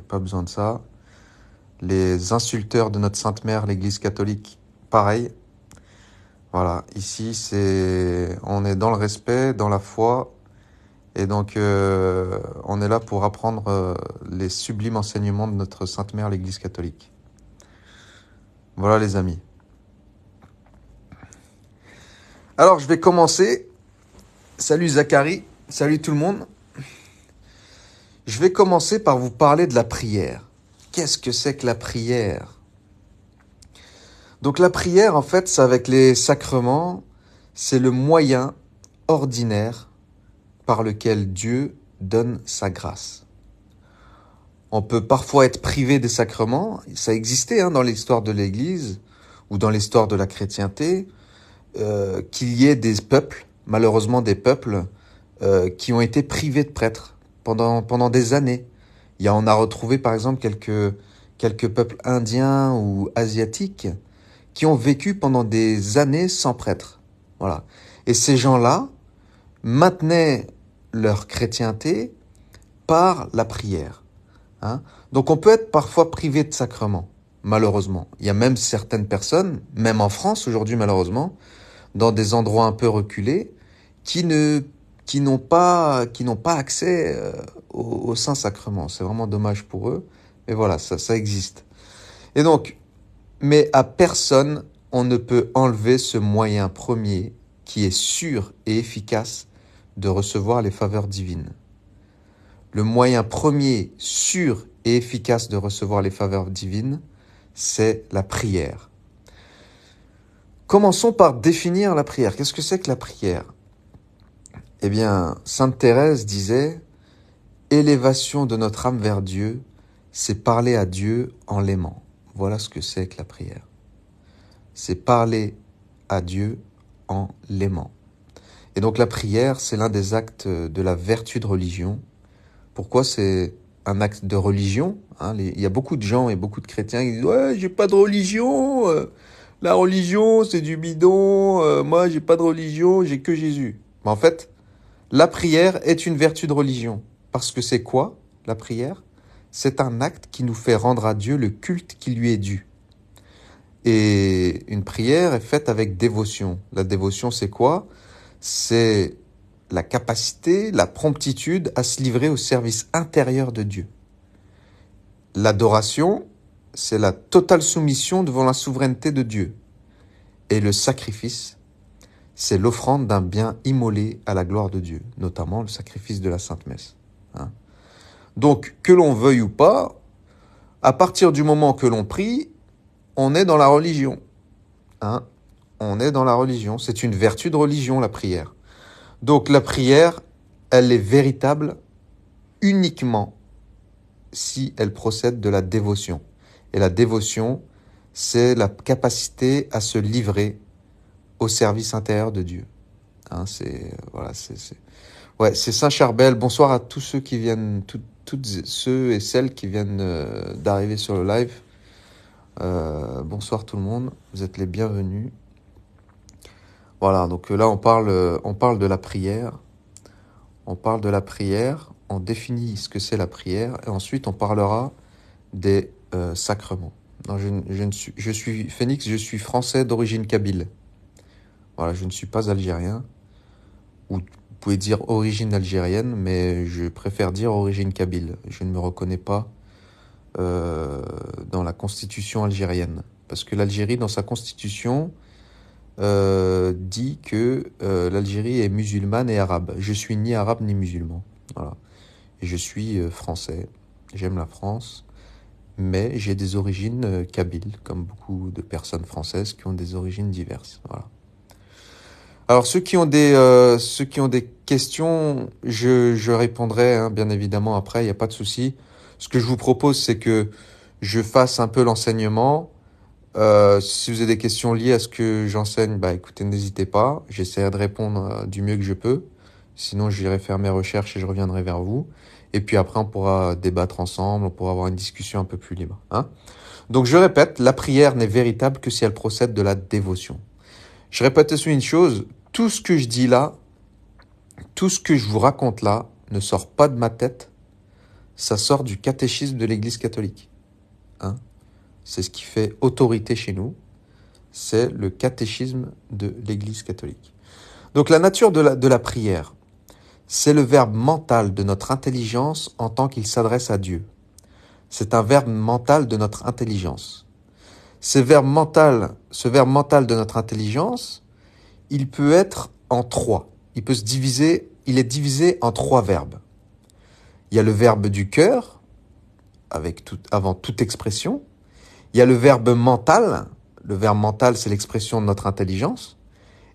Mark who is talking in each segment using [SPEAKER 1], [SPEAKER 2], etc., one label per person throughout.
[SPEAKER 1] pas besoin de ça. Les insulteurs de notre Sainte Mère, l'Église catholique, pareil. Voilà, ici, on est dans le respect, dans la foi, et donc on est là pour apprendre les sublimes enseignements de notre Sainte Mère, l'Église catholique. Voilà les amis. Alors, je vais commencer. Salut Zacharie, salut tout le monde. Je vais commencer par vous parler de la prière. Qu'est-ce que c'est que la prière ? Donc la prière, en fait, c'est avec les sacrements, c'est le moyen ordinaire par lequel Dieu donne sa grâce. On peut parfois être privé des sacrements, ça existait dans l'histoire de l'Église ou dans l'histoire de la chrétienté, qu'il y ait des peuples, malheureusement des peuples, qui ont été privés de prêtres pendant des années. On a retrouvé par exemple quelques peuples indiens ou asiatiques qui ont vécu pendant des années sans prêtre. Voilà. Et ces gens-là maintenaient leur chrétienté par la prière. Donc on peut être parfois privé de sacrements, malheureusement. Il y a même certaines personnes, même en France aujourd'hui malheureusement, dans des endroits un peu reculés, qui n'ont pas accès au Saint-Sacrement. C'est vraiment dommage pour eux, mais voilà, ça existe. Et donc, mais à personne, on ne peut enlever ce moyen premier qui est sûr et efficace de recevoir les faveurs divines. Le moyen premier sûr et efficace de recevoir les faveurs divines, c'est la prière. Commençons par définir la prière. Qu'est-ce que c'est que la prière ? Eh bien, Sainte Thérèse disait « Élévation de notre âme vers Dieu, c'est parler à Dieu en l'aimant. » Voilà ce que c'est que la prière. C'est parler à Dieu en l'aimant. Et donc la prière, c'est l'un des actes de la vertu de religion. Pourquoi c'est un acte de religion ? Il y a beaucoup de gens et beaucoup de chrétiens qui disent « Ouais, j'ai pas de religion, la religion c'est du bidon, moi j'ai pas de religion, j'ai que Jésus. » Mais en fait, la prière est une vertu de religion. Parce que c'est quoi, la prière ? C'est un acte qui nous fait rendre à Dieu le culte qui lui est dû. Et une prière est faite avec dévotion. La dévotion, c'est quoi ? C'est la capacité, la promptitude à se livrer au service intérieur de Dieu. L'adoration, c'est la totale soumission devant la souveraineté de Dieu. Et le sacrifice, c'est l'offrande d'un bien immolé à la gloire de Dieu, notamment le sacrifice de la Sainte Messe. Donc, que l'on veuille ou pas, à partir du moment que l'on prie, on est dans la religion. On est dans la religion. C'est une vertu de religion, la prière. Donc, la prière, elle est véritable uniquement si elle procède de la dévotion. Et la dévotion, c'est la capacité à se livrer au service intérieur de Dieu. C'est Saint Charbel. Bonsoir à tous ceux qui viennent, toutes ceux et celles qui viennent d'arriver sur le live. Bonsoir tout le monde, vous êtes les bienvenus. Voilà, donc là on parle de la prière. On parle de la prière, on définit ce que c'est la prière, et ensuite on parlera des sacrements. Non, je suis Phénix, je suis français d'origine kabyle. Voilà, je ne suis pas algérien, ou vous pouvez dire origine algérienne, mais je préfère dire origine kabyle. Je ne me reconnais pas dans la constitution algérienne. Parce que l'Algérie, dans sa constitution, dit que l'Algérie est musulmane et arabe. Je suis ni arabe ni musulman. Voilà. Et je suis français. J'aime la France. Mais j'ai des origines kabyles, comme beaucoup de personnes françaises qui ont des origines diverses. Voilà. Alors ceux qui ont des questions, je répondrai bien évidemment après, il n'y a pas de souci. Ce que je vous propose, c'est que je fasse un peu l'enseignement. Si vous avez des questions liées à ce que j'enseigne, écoutez, n'hésitez pas. J'essaierai de répondre du mieux que je peux. Sinon, j'irai faire mes recherches et je reviendrai vers vous. Et puis après, on pourra débattre ensemble, on pourra avoir une discussion un peu plus libre. Donc je répète, la prière n'est véritable que si elle procède de la dévotion. Je répète aussi une chose, tout ce que je dis là, tout ce que je vous raconte là, ne sort pas de ma tête. ça sort du catéchisme de l'Église catholique. Hein? C'est ce qui fait autorité chez nous. C'est le catéchisme de l'Église catholique. Donc la nature de la prière, c'est le verbe mental de notre intelligence en tant qu'il s'adresse à Dieu. C'est un verbe mental de notre intelligence. Ce verbe mental de notre intelligence, il peut être en trois. Il est divisé en trois verbes. Il y a le verbe du cœur, avant toute expression. Il y a le verbe mental. Le verbe mental, c'est l'expression de notre intelligence.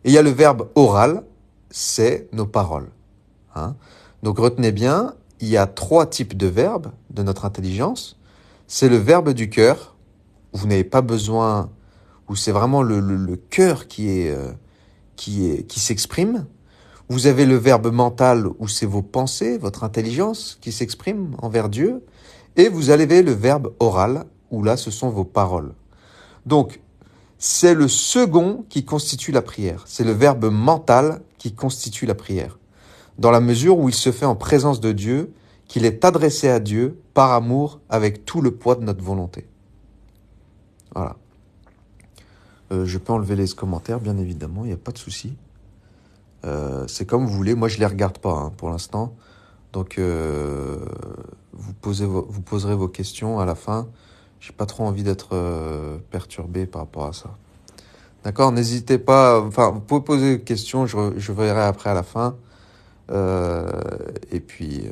[SPEAKER 1] Et il y a le verbe oral, c'est nos paroles. Hein? Donc retenez bien, il y a trois types de verbes de notre intelligence. C'est le verbe du cœur, où vous n'avez pas besoin, où c'est vraiment le cœur qui s'exprime. Vous avez le verbe mental, où c'est vos pensées, votre intelligence qui s'exprime envers Dieu. Et vous avez le verbe oral, où là, ce sont vos paroles. Donc, c'est le second qui constitue la prière. C'est le verbe mental qui constitue la prière. Dans la mesure où il se fait en présence de Dieu, qu'il est adressé à Dieu par amour avec tout le poids de notre volonté. Voilà. Je peux enlever les commentaires, bien évidemment, il n'y a pas de souci. C'est comme vous voulez, moi je ne les regarde pas pour l'instant. Donc vous poserez vos questions à la fin. Je n'ai pas trop envie d'être perturbé par rapport à ça. D'accord, n'hésitez pas, vous pouvez poser des questions, je verrai après à la fin. Et puis,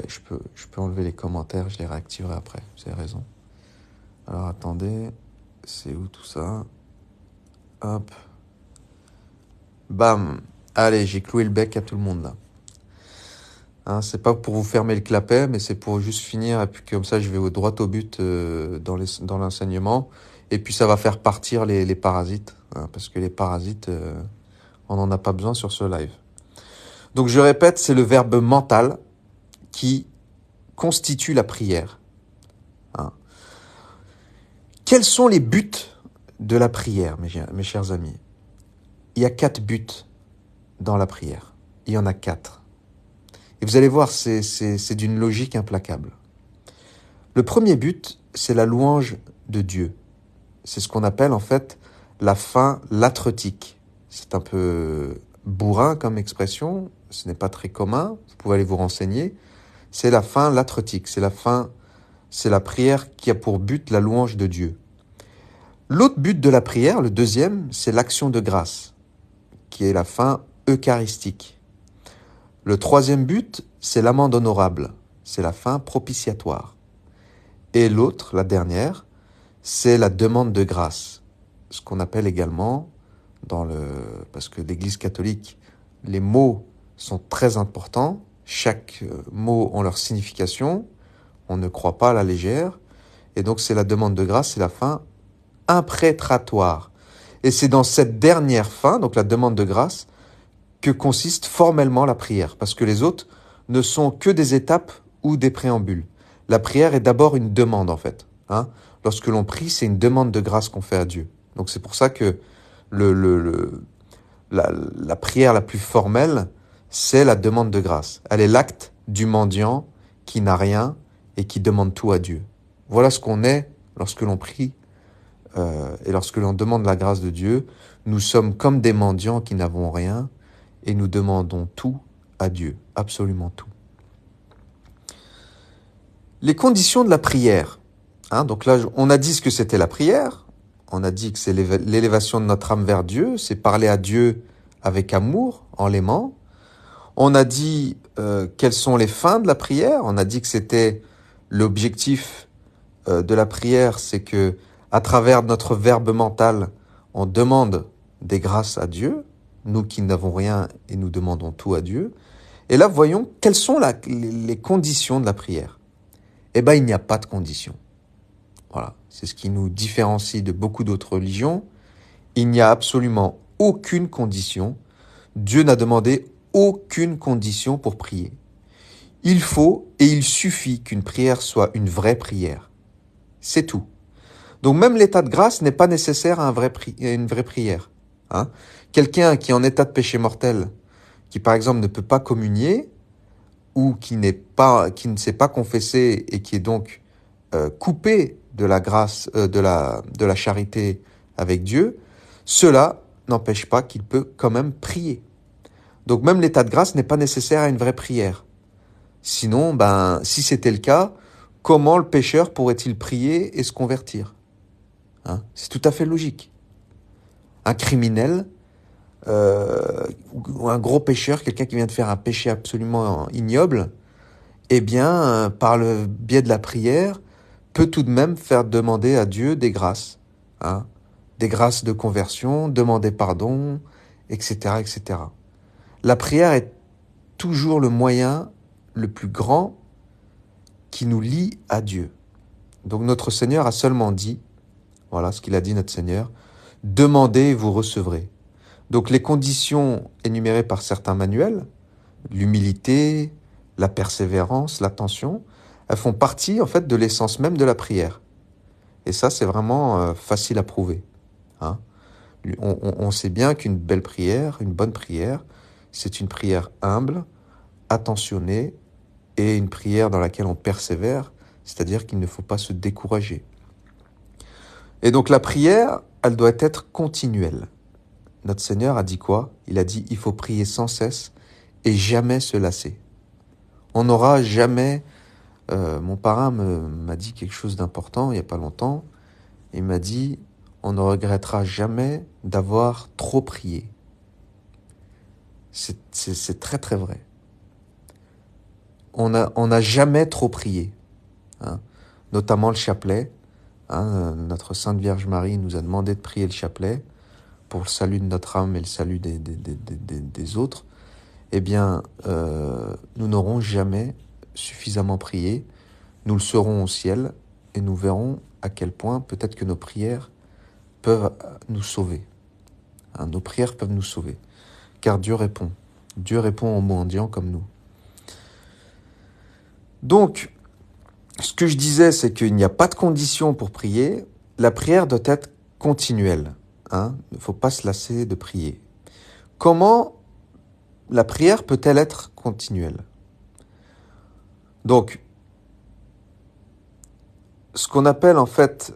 [SPEAKER 1] je peux enlever les commentaires, je les réactiverai après, vous avez raison. Alors attendez, c'est où tout ça? Hop. Bam. Allez, j'ai cloué le bec à tout le monde là. Hein, c'est pas pour vous fermer le clapet, mais c'est pour juste finir, et puis comme ça je vais droit au but dans l'enseignement, et puis ça va faire partir les parasites, hein, parce que les parasites, on n'en a pas besoin sur ce live. Donc je répète, c'est le verbe mental qui constitue la prière. Hein. Quels sont les buts de la prière, mes chers amis? Il y a 4 buts dans la prière. Il y en a 4. Et vous allez voir, c'est d'une logique implacable. Le premier but, c'est la louange de Dieu. C'est ce qu'on appelle en fait la fin latretique. C'est un peu bourrin comme expression, ce n'est pas très commun, vous pouvez aller vous renseigner. C'est la fin latretique, c'est la prière qui a pour but la louange de Dieu. L'autre but de la prière, le deuxième, c'est l'action de grâce, qui est la fin eucharistique. Le troisième but, c'est l'amende honorable, c'est la fin propitiatoire. Et l'autre, la dernière, c'est la demande de grâce, ce qu'on appelle également, parce que l'Église catholique, les mots sont très importants, chaque mot a leur signification, on ne croit pas à la légère, et donc c'est la demande de grâce, c'est la fin imprétratoire. Et c'est dans cette dernière fin, donc la demande de grâce, que consiste formellement la prière, parce que les autres ne sont que des étapes ou des préambules. La prière est d'abord une demande en fait. Hein. Lorsque l'on prie, c'est une demande de grâce qu'on fait à Dieu. Donc c'est pour ça que la prière la plus formelle, c'est la demande de grâce. Elle est l'acte du mendiant qui n'a rien et qui demande tout à Dieu. Voilà ce qu'on est lorsque l'on prie et lorsque l'on demande la grâce de Dieu. Nous sommes comme des mendiants qui n'avons rien et nous demandons tout à Dieu, absolument tout. Les conditions de la prière. Hein, donc là, on a dit ce que c'était la prière. On a dit que c'est l'élévation de notre âme vers Dieu, c'est parler à Dieu avec amour, en l'aimant. On a dit quelles sont les fins de la prière. On a dit que c'était l'objectif de la prière, c'est que à travers notre verbe mental, on demande des grâces à Dieu, nous qui n'avons rien et nous demandons tout à Dieu. Et là, voyons quelles sont les conditions de la prière. Eh bien, il n'y a pas de conditions. Voilà, c'est ce qui nous différencie de beaucoup d'autres religions. Il n'y a absolument aucune condition. Dieu n'a demandé aucune condition pour prier. Il faut et il suffit qu'une prière soit une vraie prière. C'est tout. Donc même l'état de grâce n'est pas nécessaire à une vraie prière. Hein. Quelqu'un qui est en état de péché mortel, qui par exemple ne peut pas communier, ou qui ne s'est pas confessé et qui est donc coupé de la grâce, de la charité avec Dieu, cela n'empêche pas qu'il peut quand même prier. Donc même l'état de grâce n'est pas nécessaire à une vraie prière. Sinon, si c'était le cas, comment le pécheur pourrait-il prier et se convertir ? C'est tout à fait logique. Un criminel, ou un gros pécheur, quelqu'un qui vient de faire un péché absolument ignoble, par le biais de la prière, peut tout de même faire demander à Dieu des grâces. Des grâces de conversion, demander pardon, etc., etc. La prière est toujours le moyen le plus grand qui nous lie à Dieu. Donc notre Seigneur a seulement dit, voilà ce qu'il a dit notre Seigneur, « Demandez et vous recevrez ». Donc les conditions énumérées par certains manuels, l'humilité, la persévérance, l'attention, elles font partie en fait de l'essence même de la prière. Et ça, c'est vraiment facile à prouver. On sait bien qu'une belle prière, une bonne prière, c'est une prière humble, attentionnée, et une prière dans laquelle on persévère, c'est-à-dire qu'il ne faut pas se décourager. Et donc la prière, elle doit être continuelle. Notre Seigneur a dit quoi ? Il a dit, il faut prier sans cesse et jamais se lasser. On n'aura jamais... mon parrain m'a dit quelque chose d'important il n'y a pas longtemps. Il m'a dit, on ne regrettera jamais d'avoir trop prié. C'est très très vrai. On n'a jamais trop prié, notamment le chapelet. Notre Sainte Vierge Marie nous a demandé de prier le chapelet pour le salut de notre âme et le salut des autres. Nous n'aurons jamais suffisamment prié. Nous le serons au ciel et nous verrons à quel point peut-être que nos prières peuvent nous sauver. Nos prières peuvent nous sauver, car Dieu répond. Dieu répond aux mendiants comme nous. Donc, ce que je disais, c'est qu'il n'y a pas de condition pour prier. La prière doit être continuelle. Il ne faut pas se lasser de prier. Comment la prière peut-elle être continuelle ? Donc, ce qu'on appelle en fait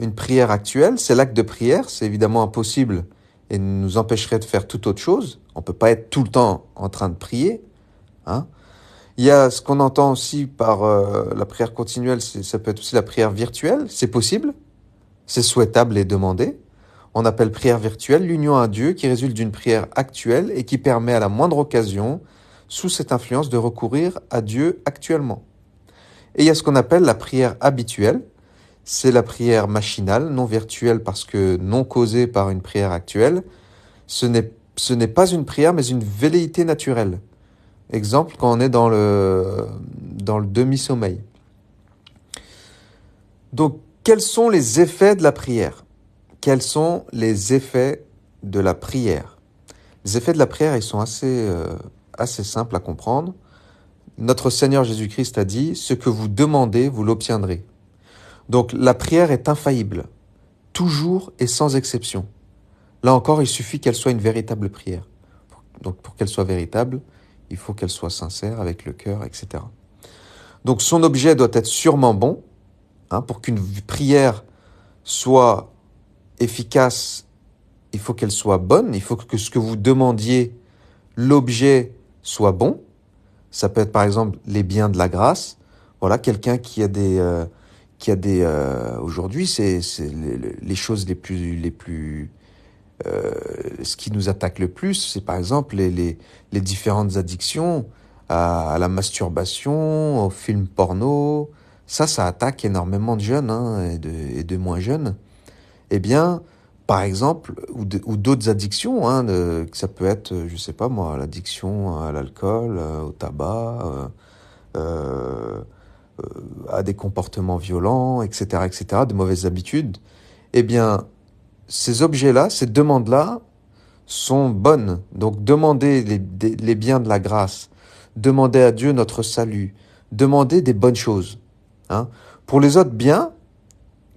[SPEAKER 1] une prière actuelle, c'est l'acte de prière. C'est évidemment impossible et nous empêcherait de faire toute autre chose. On ne peut pas être tout le temps en train de prier. Il y a ce qu'on entend aussi par la prière continuelle, ça peut être aussi la prière virtuelle. C'est possible, c'est souhaitable et demandé. On appelle prière virtuelle l'union à Dieu qui résulte d'une prière actuelle et qui permet à la moindre occasion, sous cette influence, de recourir à Dieu actuellement. Et il y a ce qu'on appelle la prière habituelle. C'est la prière machinale, non virtuelle parce que non causée par une prière actuelle. Ce n'est pas une prière, mais une velléité naturelle. Exemple, quand on est dans le demi-sommeil. Donc, quels sont les effets de la prière ? Quels sont les effets de la prière ? Les effets de la prière, ils sont assez simples à comprendre. Notre Seigneur Jésus-Christ a dit « Ce que vous demandez, vous l'obtiendrez ». Donc, la prière est infaillible, toujours et sans exception. Là encore, il suffit qu'elle soit une véritable prière. Donc, pour qu'elle soit véritable, il faut qu'elle soit sincère, avec le cœur, etc. Donc, son objet doit être sûrement bon, pour qu'une prière soit efficace, il faut qu'elle soit bonne, il faut que ce que vous demandiez, l'objet soit bon. Ça peut être par exemple les biens de la grâce. Voilà, quelqu'un qui a des aujourd'hui, c'est les choses les plus ce qui nous attaque le plus, c'est par exemple les différentes addictions à la masturbation, aux films porno. Ça attaque énormément de jeunes et de moins jeunes. Par exemple, ou d'autres addictions, ça peut être, je sais pas moi, l'addiction à l'alcool, au tabac, à des comportements violents, etc., de mauvaises habitudes. Ces objets-là, ces demandes-là sont bonnes. Donc, demander les biens de la grâce, demander à Dieu notre salut, demander des bonnes choses. Pour les autres biens,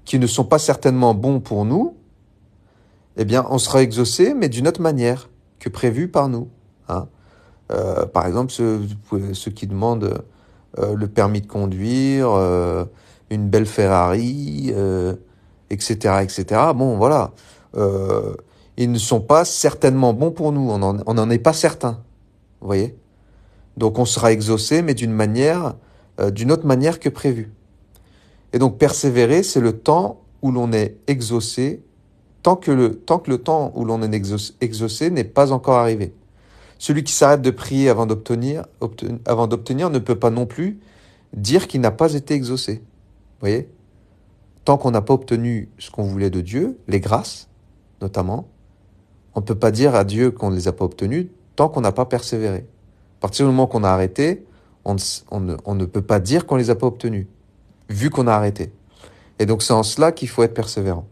[SPEAKER 1] qui ne sont pas certainement bons pour nous, on sera exaucé, mais d'une autre manière que prévu par nous. Par exemple, ceux qui demandent le permis de conduire, une belle Ferrari, etc., etc. Bon, voilà. Euh, Ils ne sont pas certainement bons pour nous. On n'en est pas certain. Vous voyez? Donc on sera exaucé, mais d'une autre manière que prévu. Et donc persévérer, c'est le temps où l'on est exaucé, tant que le temps où l'on est exaucé n'est pas encore arrivé. Celui qui s'arrête de prier avant d'obtenir ne peut pas non plus dire qu'il n'a pas été exaucé. Vous voyez? Tant qu'on n'a pas obtenu ce qu'on voulait de Dieu, les grâces notamment, on ne peut pas dire à Dieu qu'on ne les a pas obtenues tant qu'on n'a pas persévéré. À partir du moment qu'on a arrêté, on ne peut pas dire qu'on ne les a pas obtenues, vu qu'on a arrêté. Et donc c'est en cela qu'il faut être persévérant.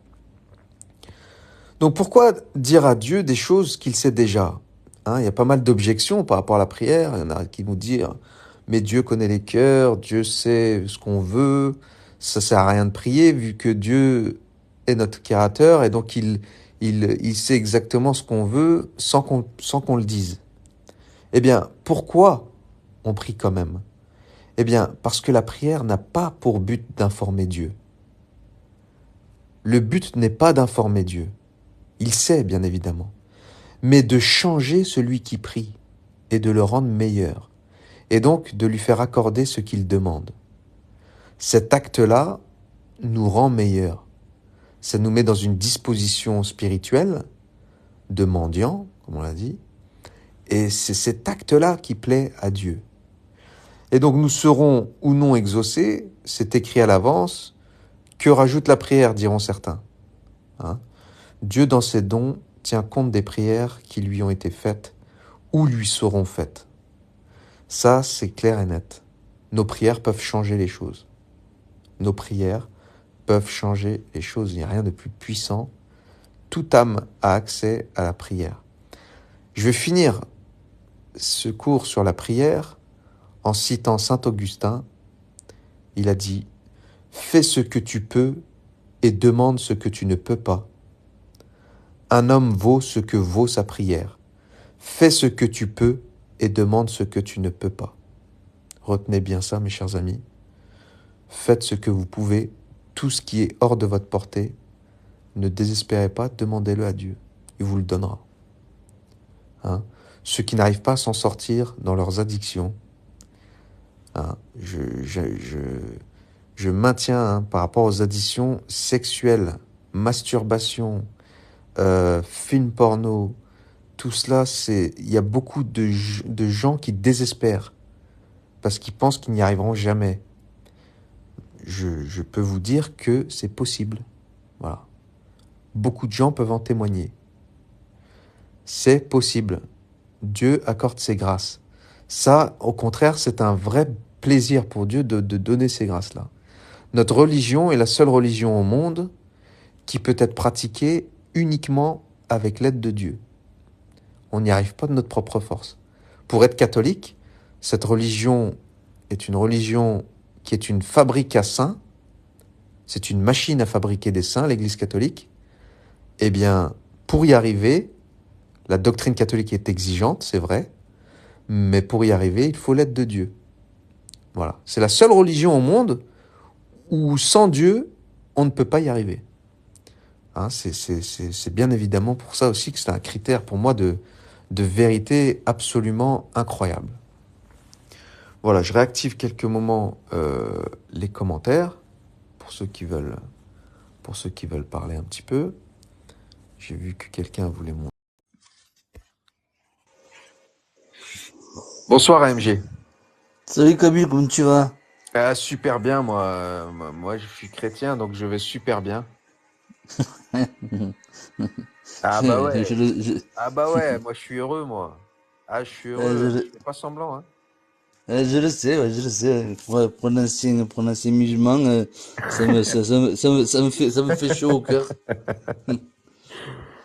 [SPEAKER 1] Donc pourquoi dire à Dieu des choses qu'il sait déjà? Il y a pas mal d'objections par rapport à la prière. Il y en a qui nous disent, mais Dieu connaît les cœurs, Dieu sait ce qu'on veut, ça sert à rien de prier vu que Dieu est notre créateur et donc il sait exactement ce qu'on veut sans qu'on le dise. Eh bien, pourquoi on prie quand même? Eh bien, parce que la prière n'a pas pour but d'informer Dieu. Le but n'est pas d'informer Dieu. Il sait, bien évidemment, mais de changer celui qui prie et de le rendre meilleur, et donc de lui faire accorder ce qu'il demande. Cet acte-là nous rend meilleurs. Ça nous met dans une disposition spirituelle de mendiant, comme on l'a dit, et c'est cet acte-là qui plaît à Dieu. Et donc nous serons ou non exaucés, c'est écrit à l'avance. Que rajoute la prière, diront certains. Dieu, dans ses dons, tient compte des prières qui lui ont été faites ou lui seront faites. Ça, c'est clair et net. Nos prières peuvent changer les choses. Nos prières peuvent changer les choses. Il n'y a rien de plus puissant. Toute âme a accès à la prière. Je vais finir ce cours sur la prière en citant saint Augustin. Il a dit « Fais ce que tu peux et demande ce que tu ne peux pas. Un homme vaut ce que vaut sa prière. Fais ce que tu peux et demande ce que tu ne peux pas. » Retenez bien ça, mes chers amis. Faites ce que vous pouvez, tout ce qui est hors de votre portée. Ne désespérez pas, demandez-le à Dieu. Il vous le donnera. Ceux qui n'arrivent pas à s'en sortir dans leurs addictions, je maintiens par rapport aux addictions sexuelles, masturbation, films porno, tout cela, il y a beaucoup de gens qui désespèrent parce qu'ils pensent qu'ils n'y arriveront jamais. Je peux vous dire que c'est possible. Voilà. Beaucoup de gens peuvent en témoigner. C'est possible. Dieu accorde ses grâces. Ça, au contraire, c'est un vrai plaisir pour Dieu de donner ces grâces-là. Notre religion est la seule religion au monde qui peut être pratiquée uniquement avec l'aide de Dieu. On n'y arrive pas de notre propre force. Pour être catholique, cette religion est une religion qui est une fabrique à saints. C'est une machine à fabriquer des saints, l'Église catholique. Eh bien, pour y arriver, la doctrine catholique est exigeante, c'est vrai, mais pour y arriver, il faut l'aide de Dieu. Voilà. C'est la seule religion au monde où sans Dieu, on ne peut pas y arriver. C'est bien évidemment pour ça aussi que c'est un critère pour moi de vérité absolument incroyable. Voilà, je réactive quelques moments les commentaires pour ceux qui veulent parler un petit peu. J'ai vu que quelqu'un voulait monter. Bonsoir AMG.
[SPEAKER 2] Salut Camille, comment tu vas?
[SPEAKER 1] Super bien, moi je suis chrétien, donc je vais super bien. Ah bah
[SPEAKER 2] Je,
[SPEAKER 1] ouais,
[SPEAKER 2] je, je,
[SPEAKER 1] ah bah ouais, moi je suis heureux, moi. Ah, je suis heureux, je fais pas semblant, hein.
[SPEAKER 2] je le sais, ouais, je le sais. Pour un ancien musulman, ça me fait chaud au cœur.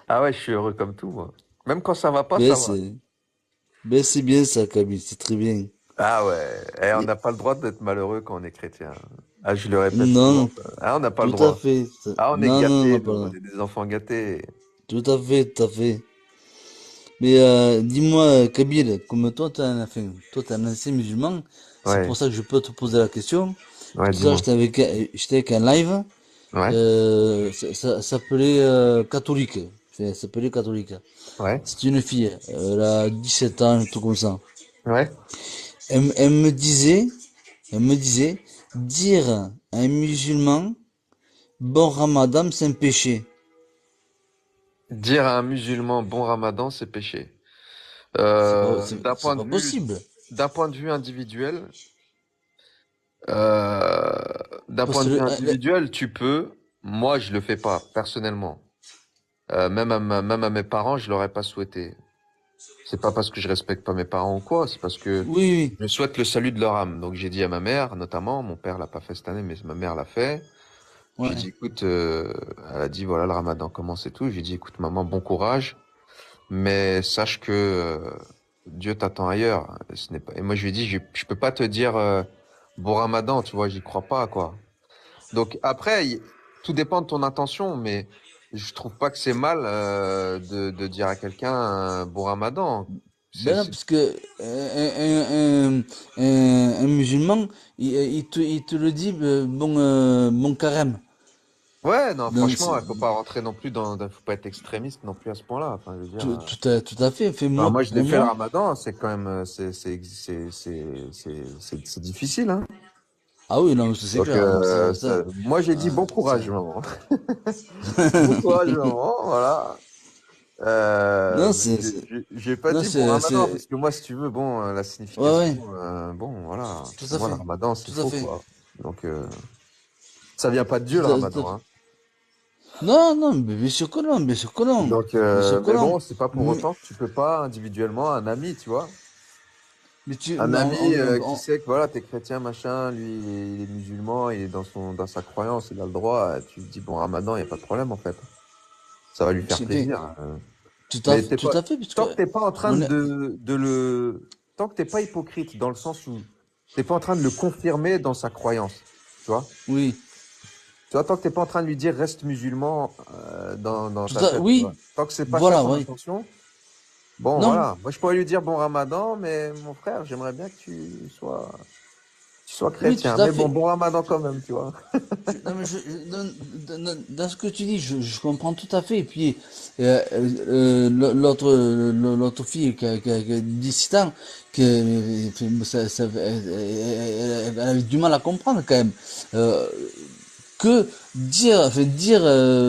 [SPEAKER 1] Ah ouais, je suis heureux comme tout, moi. Même quand ça va pas,
[SPEAKER 2] Ben
[SPEAKER 1] ça va.
[SPEAKER 2] c'est, ben c'est bien ça, Camille, c'est très bien.
[SPEAKER 1] Ah ouais, et on
[SPEAKER 2] Et-
[SPEAKER 1] n'a pas le droit d'être malheureux quand on est chrétien. Ah, je le répète souvent,
[SPEAKER 2] non,
[SPEAKER 1] ça. Ah, on n'a pas le
[SPEAKER 2] tout à
[SPEAKER 1] droit.
[SPEAKER 2] fait.
[SPEAKER 1] Ah, on est
[SPEAKER 2] Non, non,
[SPEAKER 1] gâtés,
[SPEAKER 2] non,
[SPEAKER 1] nous, on
[SPEAKER 2] pas.
[SPEAKER 1] est des enfants gâtés.
[SPEAKER 2] Tout à fait, tout à fait. Mais dis-moi, Kabyle, comme toi, enfin, toi, t'es un ancien musulman, c'est
[SPEAKER 1] Ouais,
[SPEAKER 2] pour ça que je peux te poser la question.
[SPEAKER 1] ouais,
[SPEAKER 2] Tout à l'heure,
[SPEAKER 1] dis-moi.
[SPEAKER 2] j'étais avec un live,
[SPEAKER 1] Ouais,
[SPEAKER 2] ça s'appelait catholique. Enfin, ça s'appelait catholique.
[SPEAKER 1] ouais,
[SPEAKER 2] C'est une fille, elle a 17 ans, tout comme ça.
[SPEAKER 1] ouais.
[SPEAKER 2] Elle elle me disait, dire à un musulman, bon ramadan, c'est un péché.
[SPEAKER 1] Dire à un musulman bon ramadan, c'est péché.
[SPEAKER 2] C'est pas possible.
[SPEAKER 1] D'un point de vue individuel, euh, d'un
[SPEAKER 2] Parce
[SPEAKER 1] point
[SPEAKER 2] que
[SPEAKER 1] de vue individuel, tu peux. Moi, je le fais pas, personnellement. Même à mes parents, je l'aurais pas souhaité. C'est pas parce que je respecte pas mes parents ou quoi, c'est parce que
[SPEAKER 2] oui,
[SPEAKER 1] je souhaite le salut de leur âme. Donc j'ai dit à ma mère, notamment, mon père l'a pas fait cette année, mais ma mère l'a fait.
[SPEAKER 2] oui,
[SPEAKER 1] J'ai
[SPEAKER 2] ouais.
[SPEAKER 1] dit, écoute, elle a dit, voilà, le ramadan commence et tout. J'ai dit, écoute, maman, bon courage, mais sache que Dieu t'attend ailleurs. Ce n'est pas... Et moi, je lui ai dit, je peux pas te dire bon ramadan, tu vois, j'y crois pas, quoi. Donc après, tout dépend de ton intention, mais je trouve pas que c'est mal de dire à quelqu'un bon ramadan.
[SPEAKER 2] Ben non, parce que un musulman, il te le dit, bon carême.
[SPEAKER 1] Ouais, non,
[SPEAKER 2] Donc,
[SPEAKER 1] franchement, il faut pas rentrer non plus faut pas être extrémiste non plus à ce point-là. Enfin, je veux dire.
[SPEAKER 2] tout à fait. Fait
[SPEAKER 1] Enfin,
[SPEAKER 2] moi,
[SPEAKER 1] moi, je l'ai
[SPEAKER 2] pour
[SPEAKER 1] fait le
[SPEAKER 2] moi,
[SPEAKER 1] ramadan, c'est quand même, c'est difficile, hein.
[SPEAKER 2] ah oui, non, ça c'est
[SPEAKER 1] Donc,
[SPEAKER 2] clair.
[SPEAKER 1] moi, j'ai dit bon courage, maman. Bon courage, maman, voilà.
[SPEAKER 2] Non,
[SPEAKER 1] J'ai pas
[SPEAKER 2] non,
[SPEAKER 1] dit bon ramadan,
[SPEAKER 2] c'est,
[SPEAKER 1] parce que moi, si tu veux, bon, la
[SPEAKER 2] ouais,
[SPEAKER 1] signification,
[SPEAKER 2] ouais,
[SPEAKER 1] bon, voilà.
[SPEAKER 2] tout
[SPEAKER 1] Pour
[SPEAKER 2] à
[SPEAKER 1] moi, le
[SPEAKER 2] fait,
[SPEAKER 1] ramadan, c'est
[SPEAKER 2] tout à
[SPEAKER 1] faux,
[SPEAKER 2] fait.
[SPEAKER 1] quoi. Donc, ça vient pas de Dieu, le
[SPEAKER 2] Tout
[SPEAKER 1] ramadan, hein.
[SPEAKER 2] non, non, mais bien sûr que non, bien sûr que non,
[SPEAKER 1] Donc,
[SPEAKER 2] bien sûr que
[SPEAKER 1] mais
[SPEAKER 2] non.
[SPEAKER 1] bon, c'est pas pour
[SPEAKER 2] Mais,
[SPEAKER 1] autant que tu peux pas individuellement, un ami, tu vois. Un
[SPEAKER 2] mais
[SPEAKER 1] ami qui sait que voilà, t'es chrétien, machin, lui, il est musulman, il est dans sa croyance, il a le droit. Tu lui dis bon, ramadan, il y a pas de problème, en fait. Ça va lui faire
[SPEAKER 2] fait,
[SPEAKER 1] plaisir. Mais
[SPEAKER 2] tout à fait, puisque
[SPEAKER 1] tant que t'es pas en train
[SPEAKER 2] on est,
[SPEAKER 1] tant que t'es pas hypocrite dans le sens où t'es pas en train de le confirmer dans sa croyance, tu vois.
[SPEAKER 2] oui,
[SPEAKER 1] Tu vois, tant que t'es pas en train de lui dire reste musulman dans ta tête, tu vois.
[SPEAKER 2] oui,
[SPEAKER 1] Tant que c'est pas ça
[SPEAKER 2] voilà,
[SPEAKER 1] ton
[SPEAKER 2] oui.
[SPEAKER 1] intention, bon,
[SPEAKER 2] Non,
[SPEAKER 1] voilà. Moi, je pourrais lui dire bon ramadan, mais mon frère, j'aimerais bien que tu sois
[SPEAKER 2] oui,
[SPEAKER 1] chrétien.
[SPEAKER 2] tout à
[SPEAKER 1] Mais bon,
[SPEAKER 2] fait.
[SPEAKER 1] bon ramadan quand même, tu vois.
[SPEAKER 2] Non, mais dans ce que tu dis, je comprends tout à fait. Et puis, l'autre fille qui a 17 ans, elle avait du mal à comprendre quand même. Euh, que dire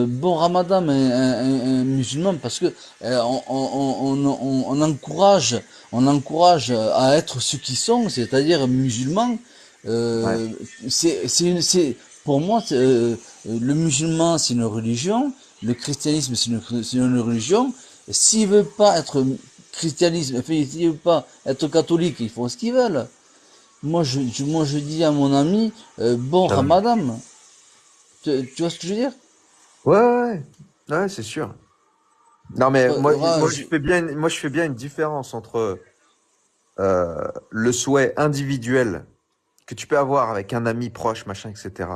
[SPEAKER 2] bon Ramadan à un musulman, parce que on encourage à être ceux qui sont, c'est-à-dire musulmans.
[SPEAKER 1] Ouais.
[SPEAKER 2] euh, pour moi, le musulman c'est une religion, le christianisme c'est une religion. S'ils veulent pas être christianisme, enfin, s'ils veulent pas être catholique, ils font ce qu'ils veulent. Moi je dis à mon ami, bon
[SPEAKER 1] Ouais,
[SPEAKER 2] Ramadan. Tu vois ce que je veux dire?
[SPEAKER 1] ouais, ouais, ouais, c'est sûr. Non, mais moi, je fais bien une différence entre le souhait individuel que tu peux avoir avec un ami proche, machin, etc.,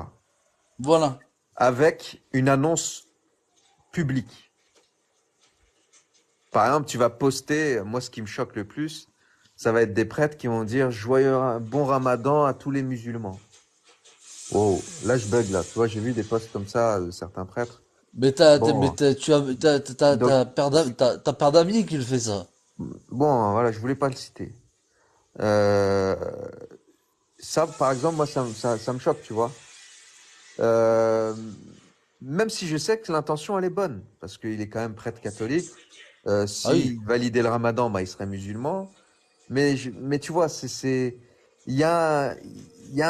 [SPEAKER 2] Voilà.
[SPEAKER 1] avec une annonce publique. Par exemple, tu vas poster, moi, ce qui me choque le plus, ça va être des prêtres qui vont dire bon ramadan à tous les musulmans. Wow, là, je bug, là. Tu vois, j'ai vu des posts comme ça de certains prêtres. Bon, donc,
[SPEAKER 2] T'as père d'amis qui le fait ça.
[SPEAKER 1] bon, voilà, je voulais pas le citer. Euh, Ça, par exemple, moi, ça me choque, tu vois. Euh, Même si je sais que l'intention, elle est bonne, parce qu'il est quand même prêtre catholique.
[SPEAKER 2] Ah oui.
[SPEAKER 1] S'il validait le ramadan, bah, il serait musulman. Mais tu vois, il y a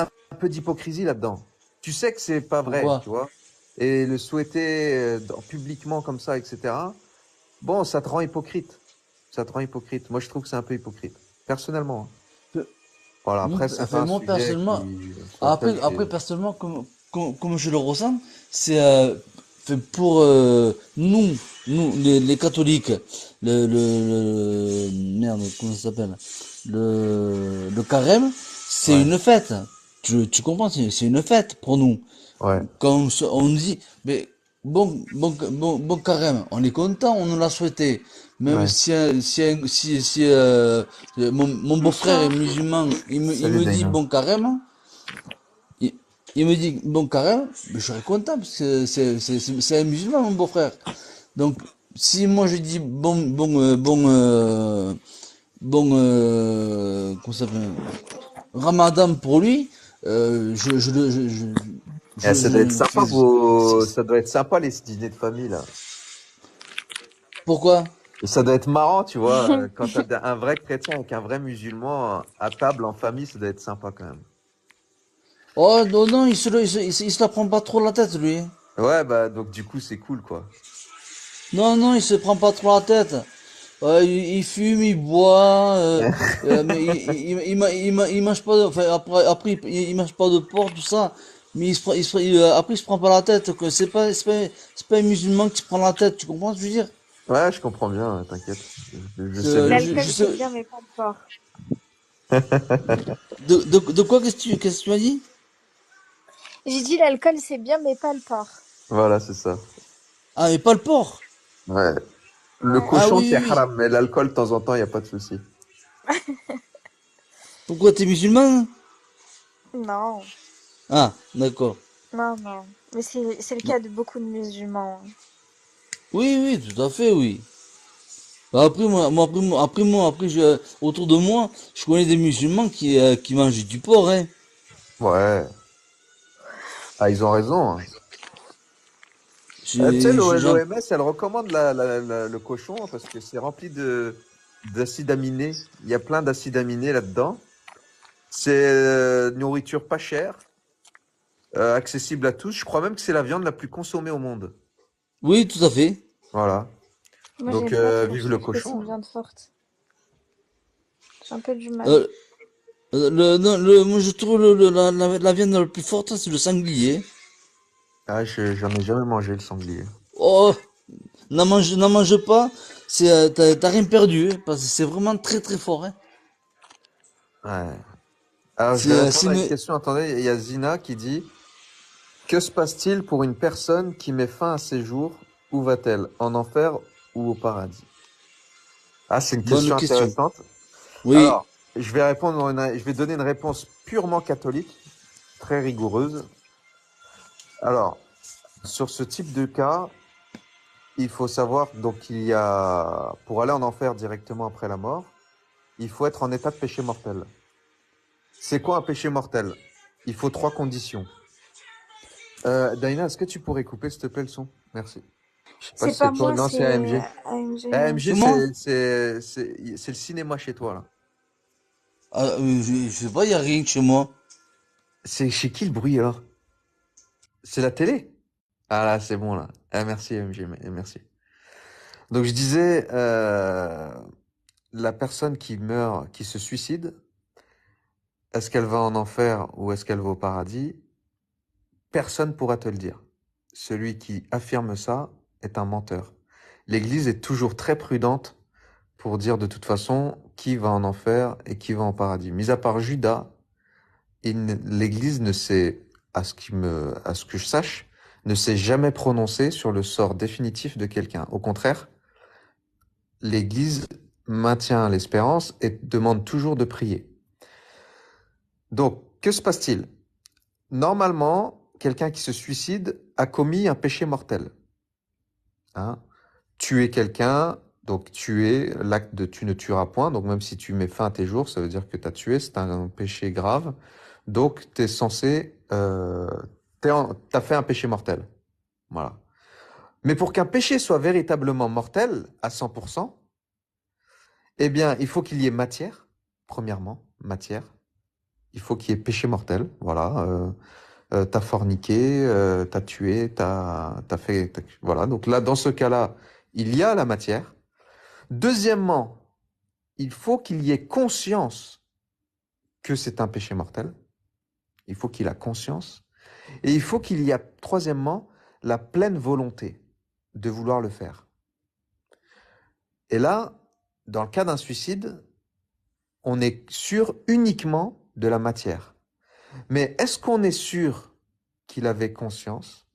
[SPEAKER 1] un peu d'hypocrisie là-dedans. Tu sais que c'est pas vrai,
[SPEAKER 2] Pourquoi?
[SPEAKER 1] tu vois. Et le souhaiter publiquement comme ça, etc. Bon, ça te rend hypocrite. Ça te rend hypocrite. Moi, je trouve que c'est un peu hypocrite. Personnellement, hein. Voilà, après, c'est pas un
[SPEAKER 2] Moi
[SPEAKER 1] sujet
[SPEAKER 2] personnellement,
[SPEAKER 1] sur lequel j'ai...
[SPEAKER 2] après personnellement, comme je le ressens, c'est fait pour nous les catholiques, merde, comment ça s'appelle? Le carême, c'est
[SPEAKER 1] Ouais,
[SPEAKER 2] une fête. Tu comprends? C'est une fête pour nous.
[SPEAKER 1] ouais,
[SPEAKER 2] Quand on dit, mais bon carême, on est content, on nous l'a souhaité. Même
[SPEAKER 1] Ouais.
[SPEAKER 2] si mon beau-frère est
[SPEAKER 3] Bonsoir.
[SPEAKER 2] musulman, il
[SPEAKER 1] Salut
[SPEAKER 2] me dit
[SPEAKER 1] Daina.
[SPEAKER 2] bon carême, il, il me dit bon carême, je serais content parce que c'est un musulman mon beau-frère. Donc si moi je dis comment ça s'appelle, Ramadan pour lui, je le
[SPEAKER 1] Eh, ça doit être
[SPEAKER 2] je
[SPEAKER 1] sympa,
[SPEAKER 2] c'est-
[SPEAKER 1] ça doit être sympa les dîners de famille là.
[SPEAKER 2] pourquoi?
[SPEAKER 1] Ça doit être marrant, tu vois, quand t'as un vrai chrétien avec un vrai musulman à table en famille, ça doit être sympa quand même.
[SPEAKER 2] Oh non non, il se la prend pas trop la tête lui.
[SPEAKER 1] Ouais, bah donc du coup c'est cool quoi.
[SPEAKER 2] Non, non, il se prend pas trop la tête. Il fume, il boit, mais il mange pas de, enfin, après, il mange pas de porc, tout ça. Mais après, il se prend pas la tête, quoi. C'est pas un musulman qui se prend la tête, tu comprends ce que je veux dire?
[SPEAKER 1] Ouais, je comprends bien, t'inquiète. Je sais bien.
[SPEAKER 3] L'alcool,
[SPEAKER 2] Je
[SPEAKER 3] c'est
[SPEAKER 2] sais,
[SPEAKER 3] bien, mais pas le porc.
[SPEAKER 2] de quoi qu'est-ce que tu as dit?
[SPEAKER 3] J'ai dit l'alcool, c'est bien, mais pas le porc.
[SPEAKER 1] Voilà, c'est ça.
[SPEAKER 2] Ah, mais pas le porc.
[SPEAKER 1] Ouais. Le
[SPEAKER 3] Ouais.
[SPEAKER 2] Ah
[SPEAKER 1] cochon,
[SPEAKER 2] oui,
[SPEAKER 1] c'est
[SPEAKER 2] oui, oui.
[SPEAKER 1] haram, mais l'alcool, de temps en temps, il n'y a pas de souci.
[SPEAKER 2] Pourquoi t'es musulman?
[SPEAKER 3] Non,
[SPEAKER 2] Ah, d'accord.
[SPEAKER 3] non, non. Mais c'est le cas de beaucoup de musulmans.
[SPEAKER 2] Oui, oui, tout à fait, oui. Bah, autour de moi, je connais des musulmans qui mangent du porc, hein.
[SPEAKER 1] Ouais. Ah, ils ont raison, hein. Tu sais,
[SPEAKER 2] J'en.
[SPEAKER 1] l'OMS, elle recommande le cochon parce que c'est rempli d'acides aminés. Il y a plein d'acides aminés là-dedans. C'est nourriture pas chère, accessible à tous. Je crois même que c'est la viande la plus consommée au monde.
[SPEAKER 2] Oui, tout à fait.
[SPEAKER 1] Voilà.
[SPEAKER 3] Moi,
[SPEAKER 1] Donc,
[SPEAKER 3] j'aime pas trop. Je
[SPEAKER 1] vive le
[SPEAKER 3] trouve que c'est
[SPEAKER 1] cochon,
[SPEAKER 3] une
[SPEAKER 1] hein.
[SPEAKER 3] viande forte. J'ai un peu du mal.
[SPEAKER 2] Euh, non, moi je trouve la viande la plus forte, c'est le sanglier.
[SPEAKER 1] Ah, j'en ai jamais mangé le sanglier.
[SPEAKER 2] Oh, n'en mange pas, t'as rien perdu, hein, parce que c'est vraiment très très fort, hein.
[SPEAKER 1] Ouais. Alors, je
[SPEAKER 2] C'est,
[SPEAKER 1] vais
[SPEAKER 2] c'est
[SPEAKER 1] répondre à une
[SPEAKER 2] une,
[SPEAKER 1] question. Attendez, il y a Zina qui dit, que se passe-t-il pour une personne qui met fin à ses jours? Où va-t-elle? En enfer ou au paradis? Ah, c'est une
[SPEAKER 2] bonne
[SPEAKER 1] question
[SPEAKER 2] question.
[SPEAKER 1] intéressante.
[SPEAKER 2] Oui,
[SPEAKER 1] Alors, je vais donner une réponse purement catholique, très rigoureuse. Alors, sur ce type de cas, il faut savoir donc qu'il y a, pour aller en enfer directement après la mort, il faut être en état de péché mortel. C'est quoi un péché mortel? Il faut trois conditions. Daina, est-ce que tu pourrais couper, s'il te plaît, le son? Merci. Je sais pas
[SPEAKER 3] C'est
[SPEAKER 1] si c'est
[SPEAKER 3] pas
[SPEAKER 1] toi.
[SPEAKER 3] moi,
[SPEAKER 1] Non, c'est
[SPEAKER 3] c'est
[SPEAKER 1] AMG.
[SPEAKER 3] AMG. Ouais.
[SPEAKER 1] AMG,
[SPEAKER 2] comment?
[SPEAKER 1] c'est le cinéma chez toi, là.
[SPEAKER 2] Ah, je sais pas, y a rien chez moi.
[SPEAKER 1] C'est chez qui le bruit, alors? C'est la télé? Ah là, c'est bon, là. Ah, merci, AMG, merci. Donc, je disais, la personne qui meurt, qui se suicide, est-ce qu'elle va en enfer ou est-ce qu'elle va au paradis? Personne pourra te le dire. Celui qui affirme ça est un menteur. L'Église est toujours très prudente pour dire de toute façon qui va en enfer et qui va en paradis. Mis à part Judas, l'Église ne s'est, à ce que je sache, ne s'est jamais prononcée sur le sort définitif de quelqu'un. Au contraire, l'Église maintient l'espérance et demande toujours de prier. Donc, que se passe-t-il? Normalement, quelqu'un qui se suicide a commis un péché mortel. Hein? Tuer quelqu'un, donc tuer, l'acte de tu ne tueras point, donc même si tu mets fin à tes jours, ça veut dire que tu as tué, c'est un péché grave. Donc, tu es censé, t'as fait un péché mortel. Voilà. Mais pour qu'un péché soit véritablement mortel à 100%, eh bien, il faut qu'il y ait matière, premièrement, matière. Il faut qu'il y ait péché mortel, voilà. T'as forniqué, t'as tué, t'as fait, voilà. Donc là, dans ce cas-là, il y a la matière. Deuxièmement, il faut qu'il y ait conscience que c'est un péché mortel. Il faut qu'il ait conscience. Et il faut qu'il y ait, troisièmement, la pleine volonté de vouloir le faire. Et là, dans le cas d'un suicide, on est sûr uniquement de la matière. Mais est-ce qu'on est sûr qu'il avait conscience?